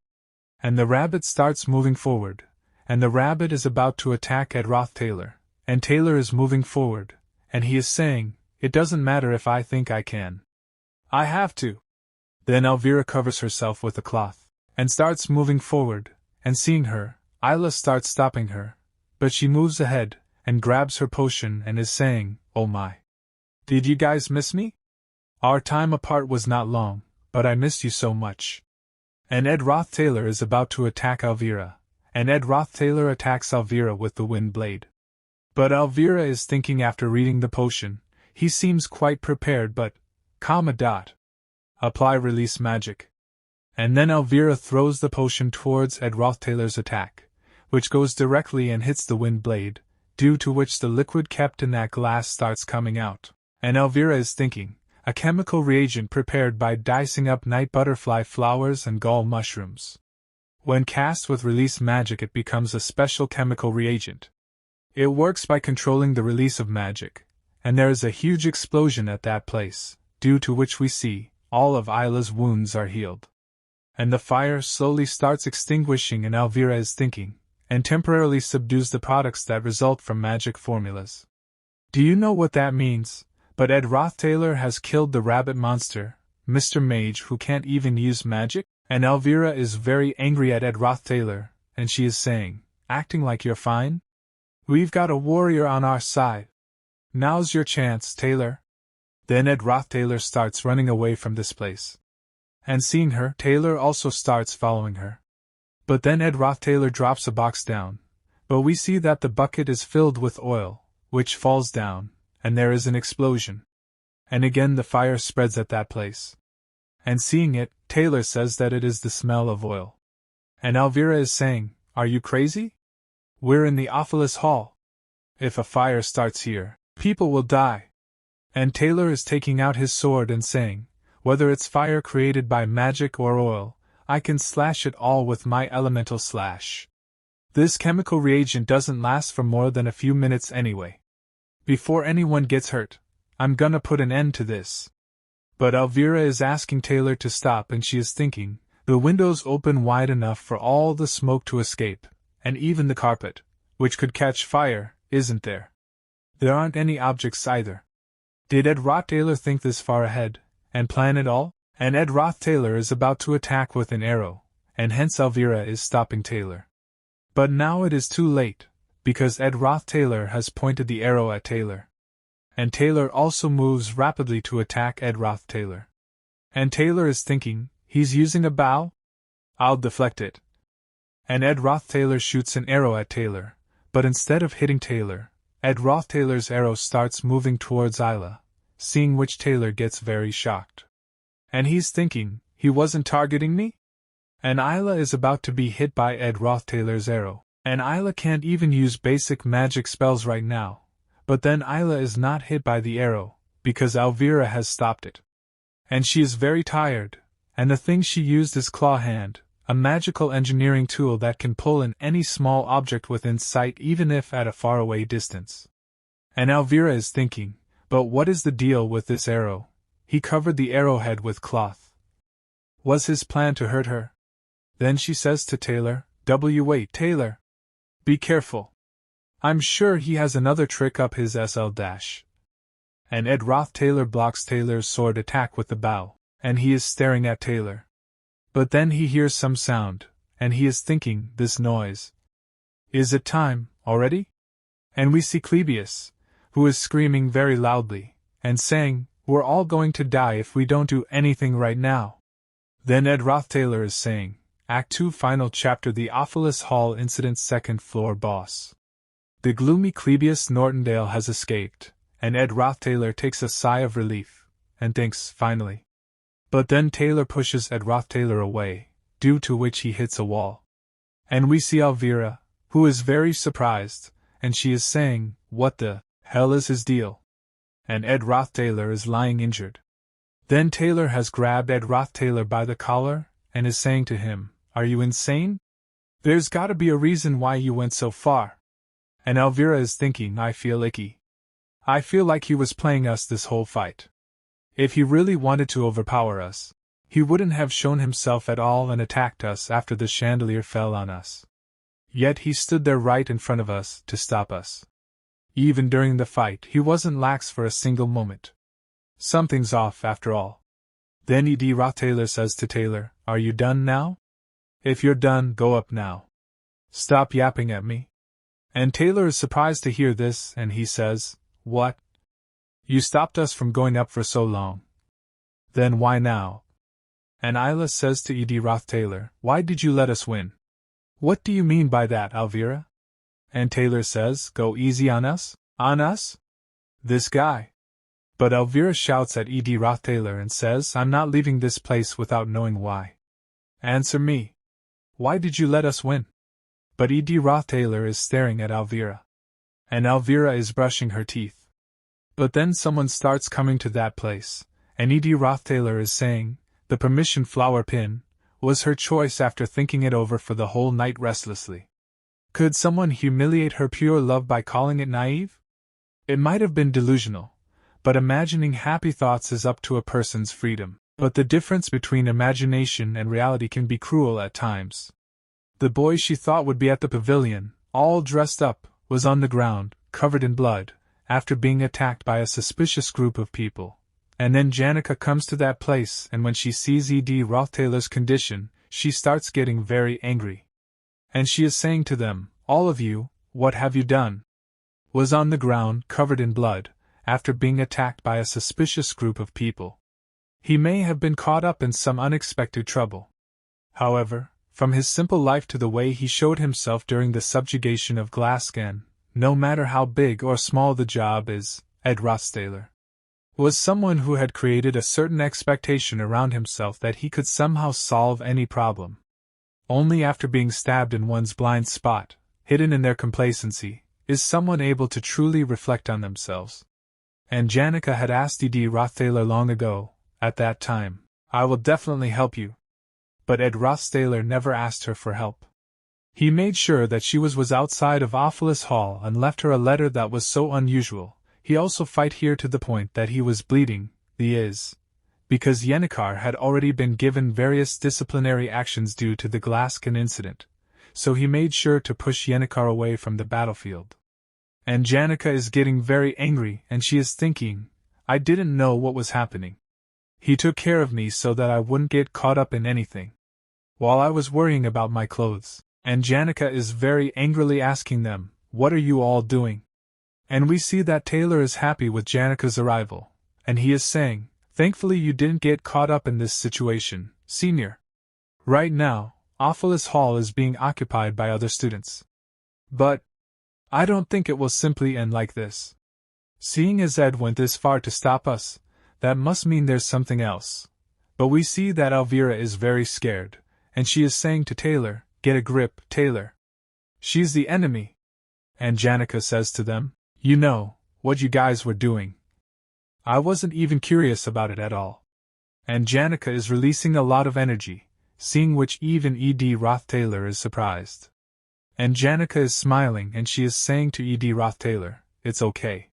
And the rabbit starts moving forward, and the rabbit is about to attack Ed Roth Taylor, and Taylor is moving forward, and he is saying, it doesn't matter if I think I can. I have to. Then Elvira covers herself with a cloth, and starts moving forward, and seeing her, Isla starts stopping her, but she moves ahead, and grabs her potion and is saying, oh my. Did you guys miss me? Our time apart was not long, but I missed you so much. And Ed Roth Taylor is about to attack Elvira, and Ed Roth Taylor attacks Elvira with the wind blade. But Elvira is thinking after reading the potion, he seems quite prepared but, apply release magic. And then Elvira throws the potion towards Ed Roth Taylor's attack, which goes directly and hits the wind blade, due to which the liquid kept in that glass starts coming out. And Elvira is thinking, a chemical reagent prepared by dicing up night butterfly flowers and gall mushrooms. When cast with release magic it becomes a special chemical reagent. It works by controlling the release of magic, and there is a huge explosion at that place, due to which we see, all of Isla's wounds are healed. And the fire slowly starts extinguishing and Elvira is thinking, and temporarily subdues the products that result from magic formulas. Do you know what that means? But Ed Roth Taylor has killed the rabbit monster, Mr. Mage, who can't even use magic? And Elvira is very angry at Ed Roth Taylor, and she is saying, acting like you're fine? We've got a warrior on our side. Now's your chance, Taylor. Then Ed Roth Taylor starts running away from this place. And seeing her, Taylor also starts following her. But then Ed Roth Taylor drops a box down, but we see that the bucket is filled with oil, which falls down, and there is an explosion. And again the fire spreads at that place. And seeing it, Taylor says that it is the smell of oil. And Elvira is saying, are you crazy? We're in the Ophelis Hall. If a fire starts here, people will die. And Taylor is taking out his sword and saying, whether it's fire created by magic or oil, I can slash it all with my elemental slash. This chemical reagent doesn't last for more than a few minutes anyway. Before anyone gets hurt, I'm gonna put an end to this. But Elvira is asking Taylor to stop and she is thinking, the windows open wide enough for all the smoke to escape, and even the carpet, which could catch fire, isn't there? There aren't any objects either. Did Ed Roth Taylor think this far ahead, and plan it all? And Ed Roth Taylor is about to attack with an arrow, and hence Elvira is stopping Taylor. But now it is too late, because Ed Roth Taylor has pointed the arrow at Taylor. And Taylor also moves rapidly to attack Ed Roth Taylor. And Taylor is thinking, he's using a bow? I'll deflect it. And Ed Roth Taylor shoots an arrow at Taylor, but instead of hitting Taylor, Ed Roth Taylor's arrow starts moving towards Isla, seeing which Taylor gets very shocked. And he's thinking, he wasn't targeting me? And Isla is about to be hit by Ed Roth Taylor's arrow, and Isla can't even use basic magic spells right now, but then Isla is not hit by the arrow, because Elvira has stopped it. And she is very tired, and the thing she used is Claw Hand, a magical engineering tool that can pull in any small object within sight even if at a faraway distance. And Elvira is thinking, but what is the deal with this arrow? He covered the arrowhead with cloth. Was his plan to hurt her? Then she says to Taylor, wait, Taylor. Be careful. I'm sure he has another trick up his SL-. And Ed Roth Taylor blocks Taylor's sword attack with the bow, and he is staring at Taylor. But then he hears some sound, and he is thinking, this noise. Is it time, already? And we see Clebius, who is screaming very loudly, and saying, we're all going to die if we don't do anything right now. Then Ed Roth Taylor is saying, Act 2 Final Chapter The Ophilus Hall Incident Second Floor Boss. The gloomy Clebius Nortondale has escaped, and Ed Roth Taylor takes a sigh of relief, and thinks, finally. But then Taylor pushes Ed Roth Taylor away, due to which he hits a wall. And we see Elvira, who is very surprised, and she is saying, what the hell is his deal? And Ed Roth Taylor is lying injured. Then Taylor has grabbed Ed Roth Taylor by the collar, and is saying to him, are you insane? There's gotta be a reason why you went so far. And Elvira is thinking, I feel icky. I feel like he was playing us this whole fight. If he really wanted to overpower us, he wouldn't have shown himself at all and attacked us after the chandelier fell on us. Yet he stood there right in front of us to stop us. Even during the fight, he wasn't lax for a single moment. Something's off after all. Then Ed Roth Taylor says to Taylor, are you done now? If you're done, go up now. Stop yapping at me. And Taylor is surprised to hear this, and he says, what? You stopped us from going up for so long. Then why now? And Isla says to Ed Roth Taylor, why did you let us win? What do you mean by that, Elvira? And Taylor says, go easy on us? On us? This guy. But Elvira shouts at Ed Roth Taylor and says, I'm not leaving this place without knowing why. Answer me. Why did you let us win? But Ed Roth Taylor is staring at Elvira. And Elvira is brushing her teeth. But then someone starts coming to that place, and Ed Roth Taylor is saying, the permission flower pin was her choice after thinking it over for the whole night restlessly. Could someone humiliate her pure love by calling it naive? It might have been delusional, but imagining happy thoughts is up to a person's freedom. But the difference between imagination and reality can be cruel at times. The boy she thought would be at the pavilion, all dressed up, was on the ground, covered in blood, after being attacked by a suspicious group of people. And then Janica comes to that place, and when she sees Ed Roth Taylor's condition, she starts getting very angry. And she is saying to them, all of you, what have you done? Was on the ground, covered in blood, after being attacked by a suspicious group of people. He may have been caught up in some unexpected trouble. However, from his simple life to the way he showed himself during the subjugation of Glasgow, no matter how big or small the job is, Ed Roth Taylor was someone who had created a certain expectation around himself that he could somehow solve any problem. Only after being stabbed in one's blind spot, hidden in their complacency, is someone able to truly reflect on themselves. And Janica had asked Ed Roth Taylor long ago, at that time, I will definitely help you. But Ed Roth Taylor never asked her for help. He made sure that she was outside of Ophilus Hall and left her a letter that was so unusual. He also fight here to the point that he was bleeding, because Yennecar had already been given various disciplinary actions due to the Glasgow incident, so he made sure to push Yennecar away from the battlefield. And Janica is getting very angry, and she is thinking, I didn't know what was happening. He took care of me so that I wouldn't get caught up in anything, while I was worrying about my clothes. And Janica is very angrily asking them, what are you all doing? And we see that Taylor is happy with Janica's arrival, and he is saying, thankfully you didn't get caught up in this situation, senior. Right now, Ophilus Hall is being occupied by other students. But I don't think it will simply end like this. Seeing as Ed went this far to stop us, that must mean there's something else. But we see that Elvira is very scared, and she is saying to Taylor, get a grip, Taylor. She's the enemy. And Janica says to them, you know, what you guys were doing. I wasn't even curious about it at all. And Janica is releasing a lot of energy, seeing which even Ed Roth Taylor is surprised. And Janica is smiling and she is saying to Ed Roth Taylor, it's okay.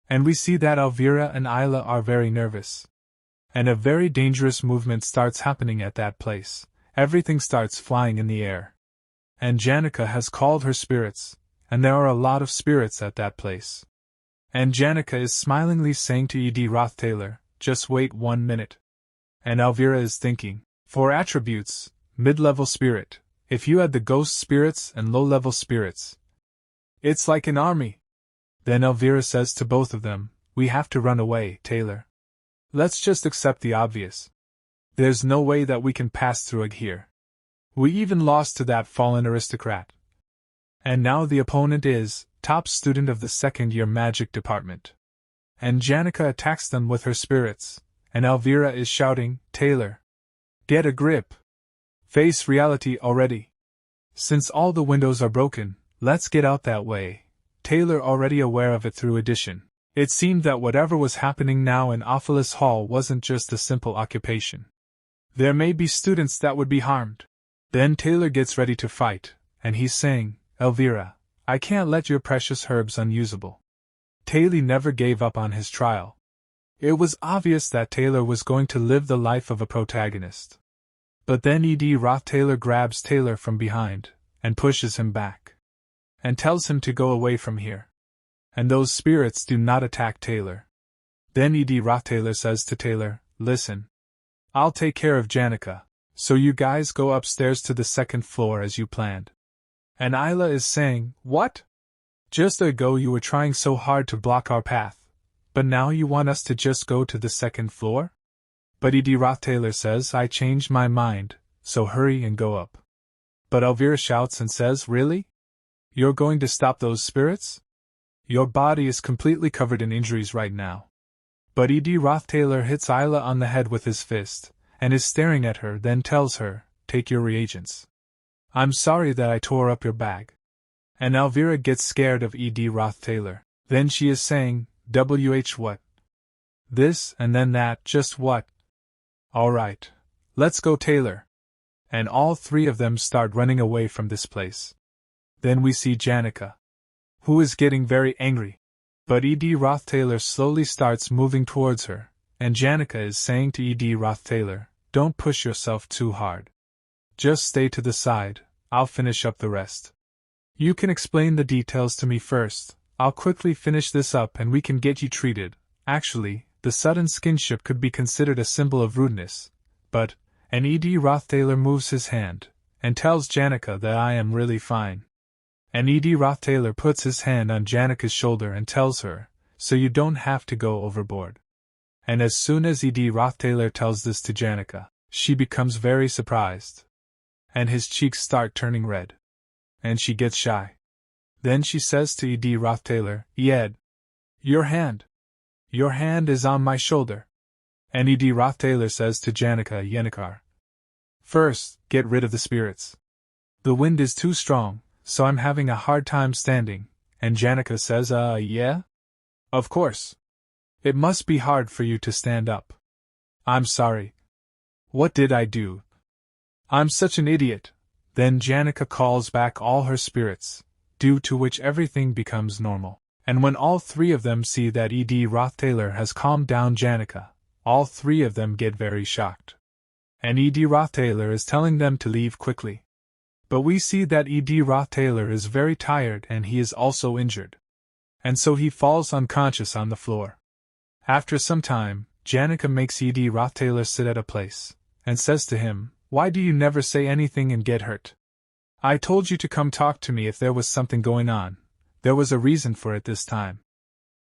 And we see that Elvira and Isla are very nervous. And a very dangerous movement starts happening at that place. Everything starts flying in the air. And Janica has called her spirits, and there are a lot of spirits at that place. And Janica is smilingly saying to Ed Rothtaylor, just wait 1 minute. And Elvira is thinking, for attributes, mid-level spirit, if you had the ghost spirits and low-level spirits. It's like an army. Then Elvira says to both of them, we have to run away, Taylor. Let's just accept the obvious. There's no way that we can pass through it here. We even lost to that fallen aristocrat. And now the opponent is, top student of the second-year magic department. And Janica attacks them with her spirits, and Elvira is shouting, Taylor, get a grip. Face reality already. Since all the windows are broken, let's get out that way. Taylor already aware of it through addition. It seemed that whatever was happening now in Ophelis Hall wasn't just a simple occupation. There may be students that would be harmed. Then Taylor gets ready to fight, and he's saying, Elvira, I can't let your precious herbs unusable. Taylor never gave up on his trial. It was obvious that Taylor was going to live the life of a protagonist. But then Ed Rothtaylor grabs Taylor from behind, and pushes him back. And tells him to go away from here. And those spirits do not attack Taylor. Then Ed Rothtaylor says to Taylor, listen. I'll take care of Janica, so you guys go upstairs to the second floor as you planned. And Isla is saying, what? Just ago you were trying so hard to block our path, but now you want us to just go to the second floor? But Ed Rothtaylor says I changed my mind, so hurry and go up. But Elvira shouts and says, really? You're going to stop those spirits? Your body is completely covered in injuries right now. But Ed Rothtaylor hits Isla on the head with his fist, and is staring at her, then tells her, take your reagents. I'm sorry that I tore up your bag. And Elvira gets scared of Ed Rothtaylor. Then she is saying, WH what? This and then that, just what? Alright. Let's go, Taylor. And all three of them start running away from this place. Then we see Janica, who is getting very angry. But Ed Rothtaylor slowly starts moving towards her, and Janica is saying to Ed Rothtaylor, don't push yourself too hard. Just stay to the side, I'll finish up the rest. You can explain the details to me first, I'll quickly finish this up and we can get you treated. Actually, the sudden skinship could be considered a symbol of rudeness, but, and Ed Rothtaylor moves his hand, and tells Janica that I am really fine. And Ed Rothtaylor puts his hand on Janica's shoulder and tells her, so you don't have to go overboard. And as soon as Ed Rothtaylor tells this to Janica, she becomes very surprised. And his cheeks start turning red. And she gets shy. Then she says to Ed Rothtaylor, Ed, your hand. Your hand is on my shoulder. And Ed Rothtaylor says to Janica, Yenikar, first, get rid of the spirits. The wind is too strong, so I'm having a hard time standing. And Janica says, yeah? Of course. It must be hard for you to stand up. I'm sorry. What did I do? I'm such an idiot. Then Janica calls back all her spirits, due to which everything becomes normal. And when all three of them see that Ed Rothtaylor has calmed down Janica, all three of them get very shocked. And Ed Rothtaylor is telling them to leave quickly. But we see that Ed Rothtaylor is very tired and he is also injured. And so he falls unconscious on the floor. After some time, Janica makes Ed Rothtaylor sit at a place, and says to him, why do you never say anything and get hurt? I told you to come talk to me if there was something going on. There was a reason for it this time.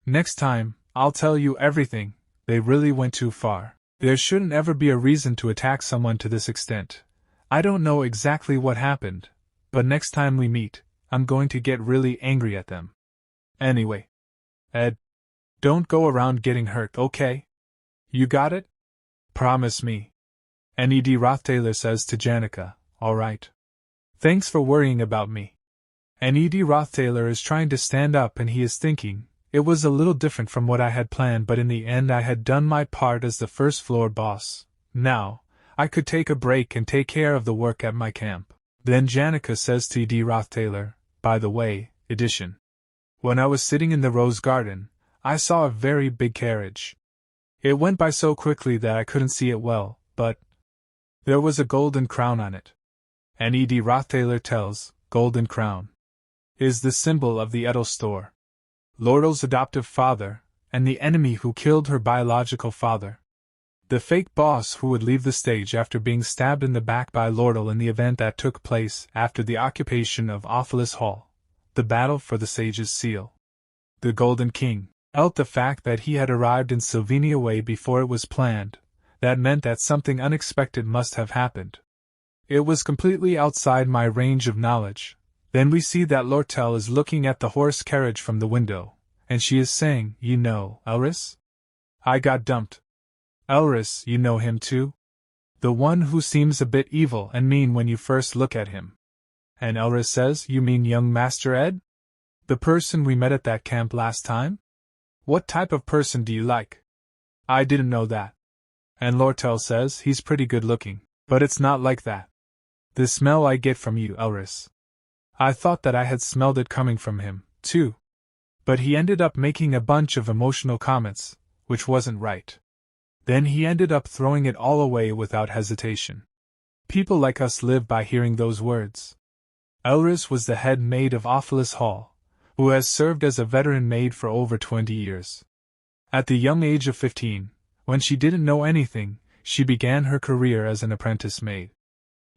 Next time, I'll tell you everything. They really went too far. There shouldn't ever be a reason to attack someone to this extent. I don't know exactly what happened, but next time we meet, I'm going to get really angry at them. Anyway, Ed, don't go around getting hurt, okay? You got it? Promise me. And Ed Rothtaylor says to Janica, all right. Thanks for worrying about me. And Ed Rothtaylor is trying to stand up and he is thinking, it was a little different from what I had planned, but in the end I had done my part as the first floor boss. Now, I could take a break and take care of the work at my camp. Then Janica says to Ed Rothtaylor, by the way, addition. When I was sitting in the rose garden, I saw a very big carriage. It went by so quickly that I couldn't see it well, but there was a golden crown on it. And Ed Rothtaylor tells, golden crown is the symbol of the Edel store. Lortel's adoptive father, and the enemy who killed her biological father. The fake boss who would leave the stage after being stabbed in the back by Lortel in the event that took place after the occupation of Ophelis Hall, the battle for the Sage's Seal. The Golden King felt the fact that he had arrived in Sylvania way before it was planned. That meant that something unexpected must have happened. It was completely outside my range of knowledge. Then we see that Lortel is looking at the horse carriage from the window, and she is saying, "You know, Elris? I got dumped." Elris, you know him too? The one who seems a bit evil and mean when you first look at him. And Elris says, "You mean young Master Ed? The person we met at that camp last time? What type of person do you like?" "I didn't know that." And Lortel says, "He's pretty good looking, but it's not like that. The smell I get from you, Elris. I thought that I had smelled it coming from him, too. But he ended up making a bunch of emotional comments, which wasn't right. Then he ended up throwing it all away without hesitation. People like us live by hearing those words." Elris was the head maid of Ophelis Hall, who has served as a veteran maid for over 20 years. At the young age of 15, when she didn't know anything, she began her career as an apprentice maid.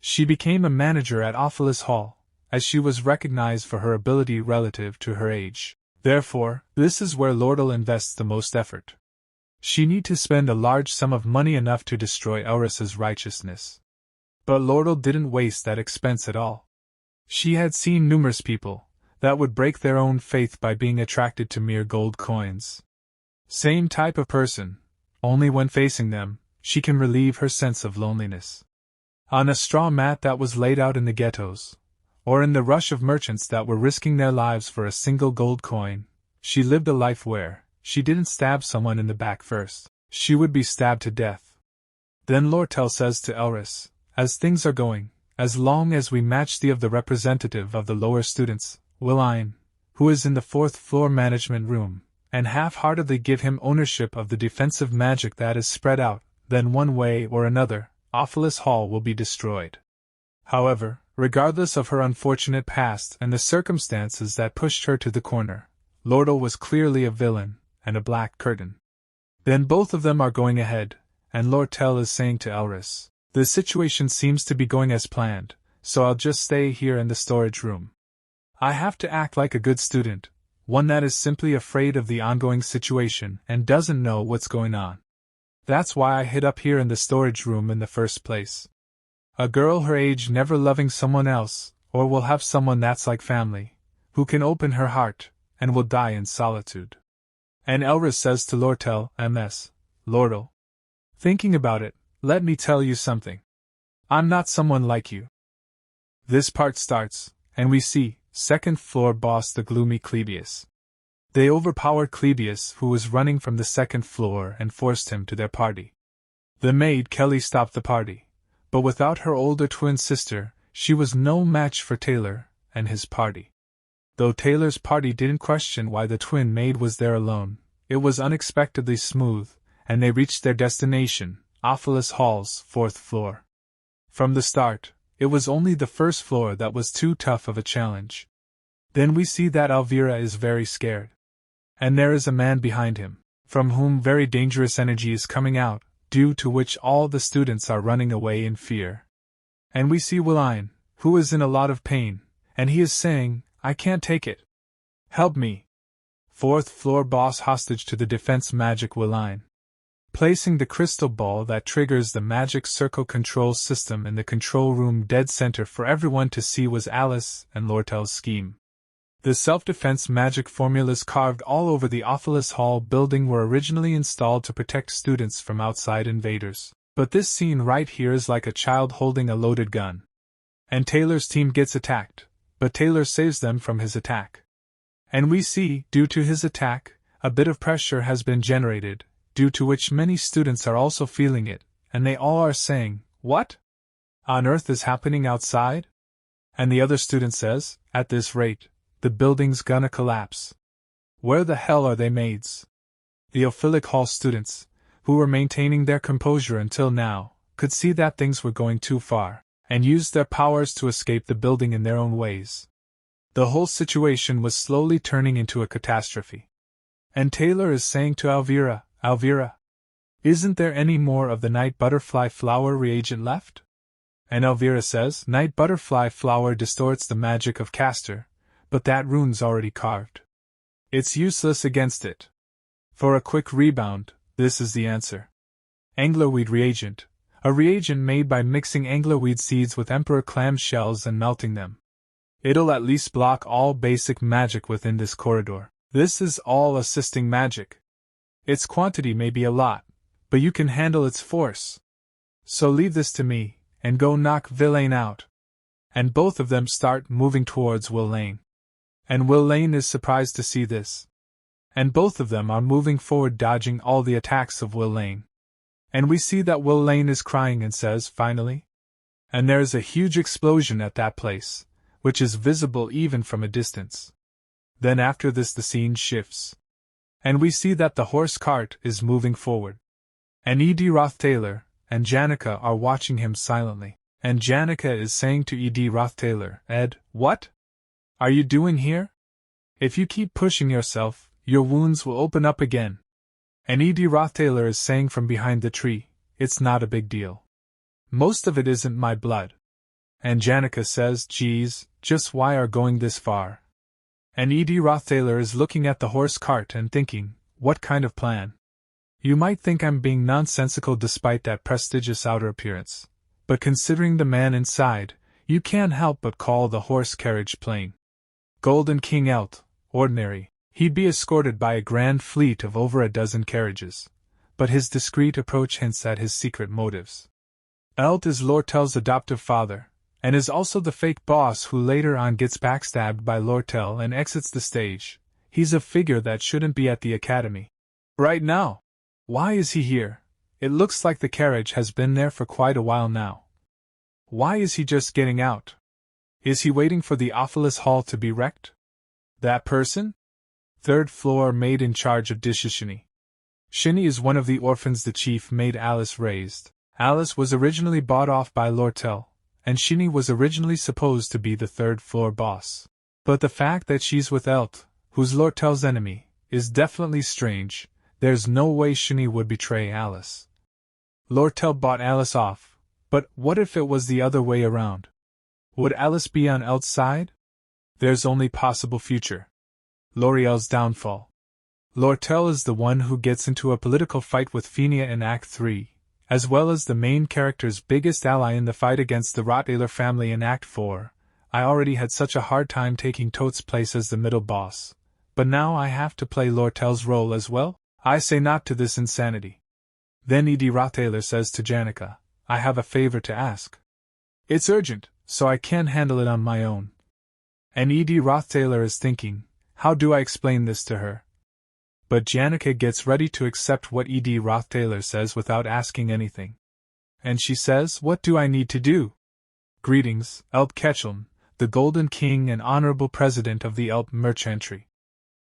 She became a manager at Ophelis Hall, as she was recognized for her ability relative to her age. Therefore, this is where Lortel invests the most effort. She need to spend a large sum of money enough to destroy Elris's righteousness. But Lortel didn't waste that expense at all. She had seen numerous people that would break their own faith by being attracted to mere gold coins. Same type of person, only when facing them, she can relieve her sense of loneliness. On a straw mat that was laid out in the ghettos, or in the rush of merchants that were risking their lives for a single gold coin, she lived a life where she didn't stab someone in the back first, she would be stabbed to death. Then Lortel says to Elris, "As things are going, as long as we match the representative of the lower students, Willine, who is in the 4th floor management room, and half-heartedly give him ownership of the defensive magic that is spread out, then one way or another, Ophelis Hall will be destroyed." However, regardless of her unfortunate past and the circumstances that pushed her to the corner, Lortel was clearly a villain, and a black curtain. Then both of them are going ahead, and Lortel is saying to Elris, "The situation seems to be going as planned, so I'll just stay here in the storage room. I have to act like a good student, one that is simply afraid of the ongoing situation and doesn't know what's going on. That's why I hid up here in the storage room in the first place. A girl her age never loving someone else, or will have someone that's like family, who can open her heart, and will die in solitude." And Elris says to Lortel, "Ms. Lortel, thinking about it, let me tell you something. I'm not someone like you." This part starts, and we see 2nd floor boss the gloomy Clebius. They overpowered Clebius, who was running from the 2nd floor, and forced him to their party. The maid Kelly stopped the party, but without her older twin sister, she was no match for Taylor and his party. Though Taylor's party didn't question why the twin maid was there alone, it was unexpectedly smooth, and they reached their destination, Ophelis Hall's 4th floor. From the start, it was only the 1st floor that was too tough of a challenge. Then we see that Elvira is very scared. And there is a man behind him, from whom very dangerous energy is coming out, due to which all the students are running away in fear. And we see Willine, who is in a lot of pain, and he is saying, "I can't take it. Help me." 4th floor boss hostage to the defense magic Willine. Placing the crystal ball that triggers the magic circle control system in the control room dead center for everyone to see was Alice and Lortel's scheme. The self-defense magic formulas carved all over the Ophelis Hall building were originally installed to protect students from outside invaders, but this scene right here is like a child holding a loaded gun. And Taylor's team gets attacked, but Taylor saves them from his attack. And we see, due to his attack, a bit of pressure has been generated, due to which many students are also feeling it, and they all are saying, "What on earth is happening outside?" And the other student says, "At this rate, the building's gonna collapse. Where the hell are they maids?" The Ophilic Hall students, who were maintaining their composure until now, could see that things were going too far, and used their powers to escape the building in their own ways. The whole situation was slowly turning into a catastrophe. And Taylor is saying to Elvira, Elvira, isn't there any more of the night butterfly flower reagent left? And Elvira says, night butterfly flower distorts the magic of Castor, but that rune's already carved. It's useless against it. For a quick rebound, this is the answer. Anglerweed reagent, a reagent made by mixing anglerweed seeds with emperor clam shells and melting them. It'll at least block all basic magic within this corridor. This is all assisting magic. Its quantity may be a lot, but you can handle its force. So leave this to me, and go knock Villain out. And both of them start moving towards Will Lane. And Will Lane is surprised to see this. And both of them are moving forward, dodging all the attacks of Will Lane. And we see that Will Lane is crying and says, finally? And there is a huge explosion at that place, which is visible even from a distance. Then after this the scene shifts. And we see that the horse cart is moving forward. And E.D. Roth Taylor and Janica are watching him silently. And Janica is saying to E.D. Roth Taylor, Ed, what are you doing here? If you keep pushing yourself, your wounds will open up again. And E.D. Roth Taylor is saying from behind the tree, it's not a big deal. Most of it isn't my blood. And Janica says, geez, just why are going this far? And E.D. Roth Taylor is looking at the horse cart and thinking, what kind of plan? You might think I'm being nonsensical despite that prestigious outer appearance, but considering the man inside, you can't help but call the horse carriage plain. Golden King Elt, ordinary, he'd be escorted by a grand fleet of over a dozen carriages, but his discreet approach hints at his secret motives. Elt is Lortel's adoptive father, and is also the fake boss who later on gets backstabbed by Lortel and exits the stage. He's a figure that shouldn't be at the academy right now. Why is he here? It looks like the carriage has been there for quite a while now. Why is he just getting out? Is he waiting for the Ophelis Hall to be wrecked? That person? Third floor maid in charge of dishes Shinny. Shinny is one of the orphans the chief maid Alice raised. Alice was originally bought off by Lortel, and Shinny was originally supposed to be the third floor boss. But the fact that she's with Elt, who's Lortel's enemy, is definitely strange. There's no way Shinny would betray Alice. Lortel bought Alice off, but what if it was the other way around? Would Alice be on Elt's side? There's only possible future. L'Oreal's downfall. Lortel is the one who gets into a political fight with Fenia in Act 3, as well as the main character's biggest ally in the fight against the Rottweiler family in Act 4. I already had such a hard time taking Toad's place as the middle boss, but now I have to play Lortel's role as well? I say not to this insanity. Then E.D. Roth Taylor says to Janica, I have a favor to ask. It's urgent, so I can't handle it on my own. And E.D. Roth Taylor is thinking, how do I explain this to her? But Janica gets ready to accept what E.D. Roth Taylor says without asking anything. And she says, what do I need to do? Greetings, Elt Ketchum, the Golden King and Honorable President of the Elt Merchantry.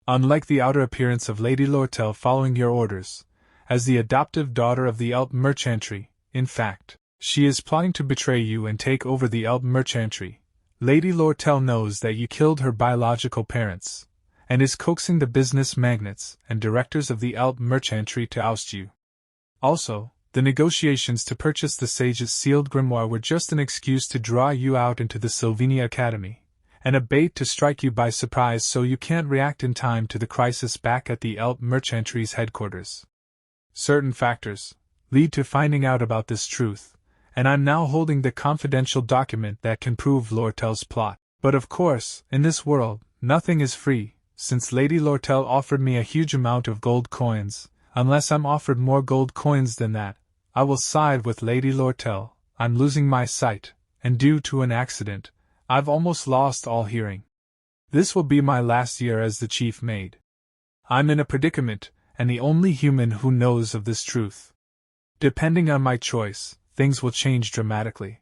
Unlike the outer appearance of Lady Lortel following your orders, as the adoptive daughter of the Elt Merchantry, in fact, she is plotting to betray you and take over the Elt Merchantry. Lady Lortel knows that you killed her biological parents, and is coaxing the business magnates and directors of the Elt Merchantry to oust you. Also, the negotiations to purchase the sage's sealed grimoire were just an excuse to draw you out into the Sylvania Academy, and a bait to strike you by surprise so you can't react in time to the crisis back at the Elt Merchantry's headquarters. Certain factors lead to finding out about this truth, and I'm now holding the confidential document that can prove Lortel's plot. But of course, in this world, nothing is free, since Lady Lortel offered me a huge amount of gold coins. Unless I'm offered more gold coins than that, I will side with Lady Lortel. I'm losing my sight, and due to an accident, I've almost lost all hearing. This will be my last year as the chief maid. I'm in a predicament, and the only human who knows of this truth. Depending on my choice, things will change dramatically.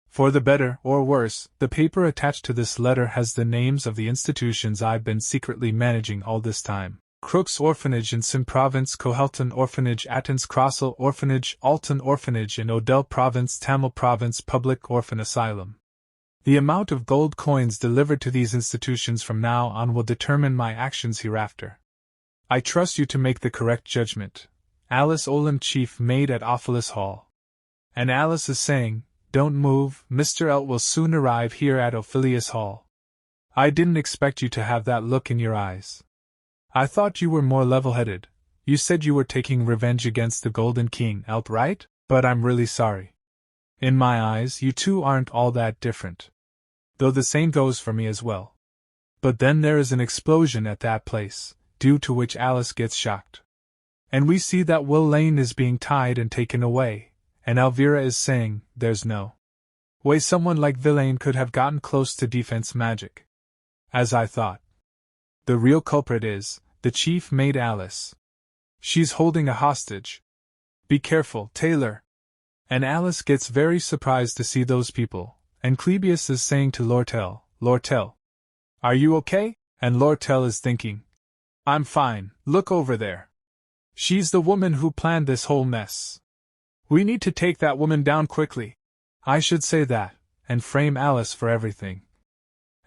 For the better or worse, the paper attached to this letter has the names of the institutions I've been secretly managing all this time. Crook's Orphanage in Sim Province, Kohelton Orphanage, Attons Crossel Orphanage, Alton Orphanage in Odell Province, Tamil Province Public Orphan Asylum. The amount of gold coins delivered to these institutions from now on will determine my actions hereafter. I trust you to make the correct judgment. Alice Olam, chief maid at Ophelis Hall. And Alice is saying, don't move, Mr. Elt will soon arrive here at Ophelis Hall. I didn't expect you to have that look in your eyes. I thought you were more level-headed. You said you were taking revenge against the Golden King, Elt, right? But I'm really sorry. In my eyes, you two aren't all that different. Though the same goes for me as well. But then there is an explosion at that place, due to which Alice gets shocked. And we see that Will Lane is being tied and taken away, and Elvira is saying, there's no way someone like Villain could have gotten close to defense magic. As I thought. The real culprit is, the chief maid Alice. She's holding a hostage. Be careful, Taylor. And Alice gets very surprised to see those people, and Clebius is saying to Lortel, Lortel, are you okay? And Lortel is thinking, I'm fine, look over there. She's the woman who planned this whole mess. We need to take that woman down quickly. I should say that, and frame Alice for everything.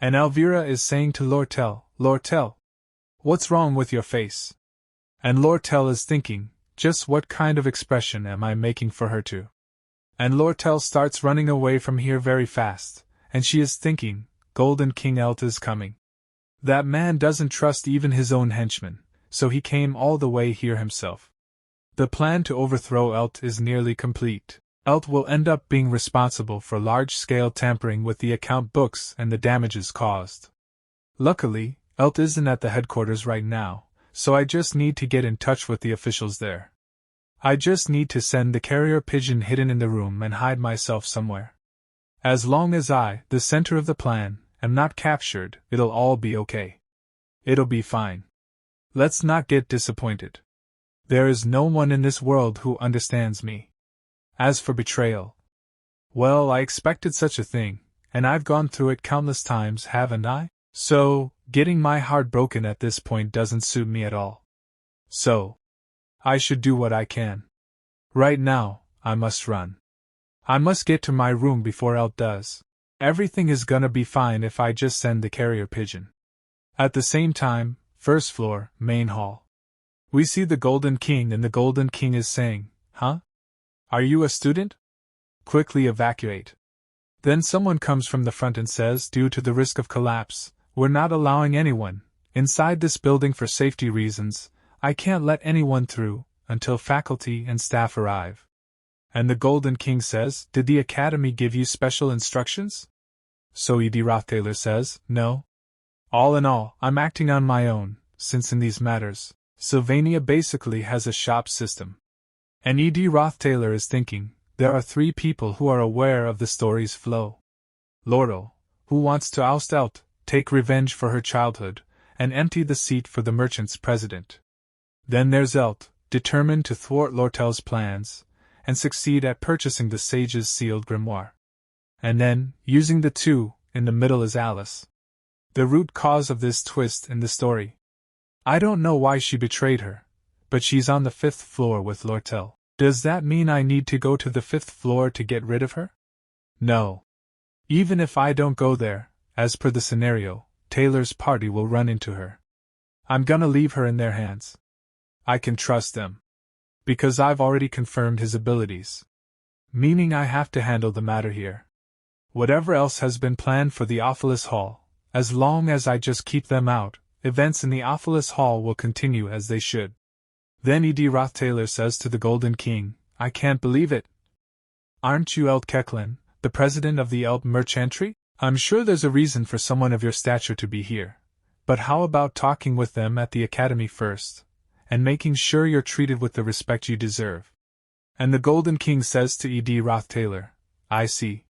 And Elvira is saying to Lortel, Lortel, what's wrong with your face? And Lortel is thinking, just what kind of expression am I making for her to? And Lortel starts running away from here very fast, and she is thinking, Golden King Elt is coming. That man doesn't trust even his own henchmen, so he came all the way here himself. The plan to overthrow Elt is nearly complete. Elt will end up being responsible for large-scale tampering with the account books and the damages caused. Luckily, Elt isn't at the headquarters right now, so I just need to get in touch with the officials there. I just need to send the carrier pigeon hidden in the room and hide myself somewhere. As long as I, the center of the plan, am not captured, it'll all be okay. It'll be fine. Let's not get disappointed. There is no one in this world who understands me. As for betrayal, well, I expected such a thing, and I've gone through it countless times, haven't I? So, getting my heart broken at this point doesn't suit me at all. So, I should do what I can. Right now, I must run. I must get to my room before Elt does. Everything is gonna be fine if I just send the carrier pigeon. At the same time, first floor, main hall. We see the Golden King, and the Golden King is saying, huh? Are you a student? Quickly evacuate. Then someone comes from the front and says, due to the risk of collapse, we're not allowing anyone inside this building for safety reasons. I can't let anyone through until faculty and staff arrive. And the Golden King says, did the Academy give you special instructions? So E.D. Rothtailor says, no. All in all, I'm acting on my own, since in these matters, Sylvania basically has a shop system. And E.D. Rothtailor is thinking, there are 3 people who are aware of the story's flow. Lortel, who wants to oust Elt, take revenge for her childhood, and empty the seat for the merchant's president. Then there's Elt, determined to thwart Lortel's plans, and succeed at purchasing the sage's sealed grimoire. And then, using the 2, in the middle is Alice. The root cause of this twist in the story. I don't know why she betrayed her, but she's on the 5th floor with Lortel. Does that mean I need to go to the 5th floor to get rid of her? No. Even if I don't go there, as per the scenario, Taylor's party will run into her. I'm gonna leave her in their hands. I can trust them. Because I've already confirmed his abilities. Meaning I have to handle the matter here. Whatever else has been planned for the Ophelis Hall, as long as I just keep them out, events in the Ophelis Hall will continue as they should. Then E.D. Rothtailor says to the Golden King, I can't believe it. Aren't you Elt Kecklin, the president of the Elt Merchantry? I'm sure there's a reason for someone of your stature to be here. But how about talking with them at the Academy first, and making sure you're treated with the respect you deserve? And the Golden King says to E.D. Rothtailor, I see.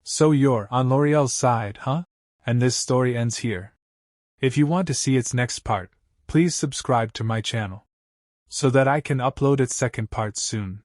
So you're on L'Oreal's side, huh? And this story ends here. If you want to see its next part, please subscribe to my channel, so that I can upload its second part soon.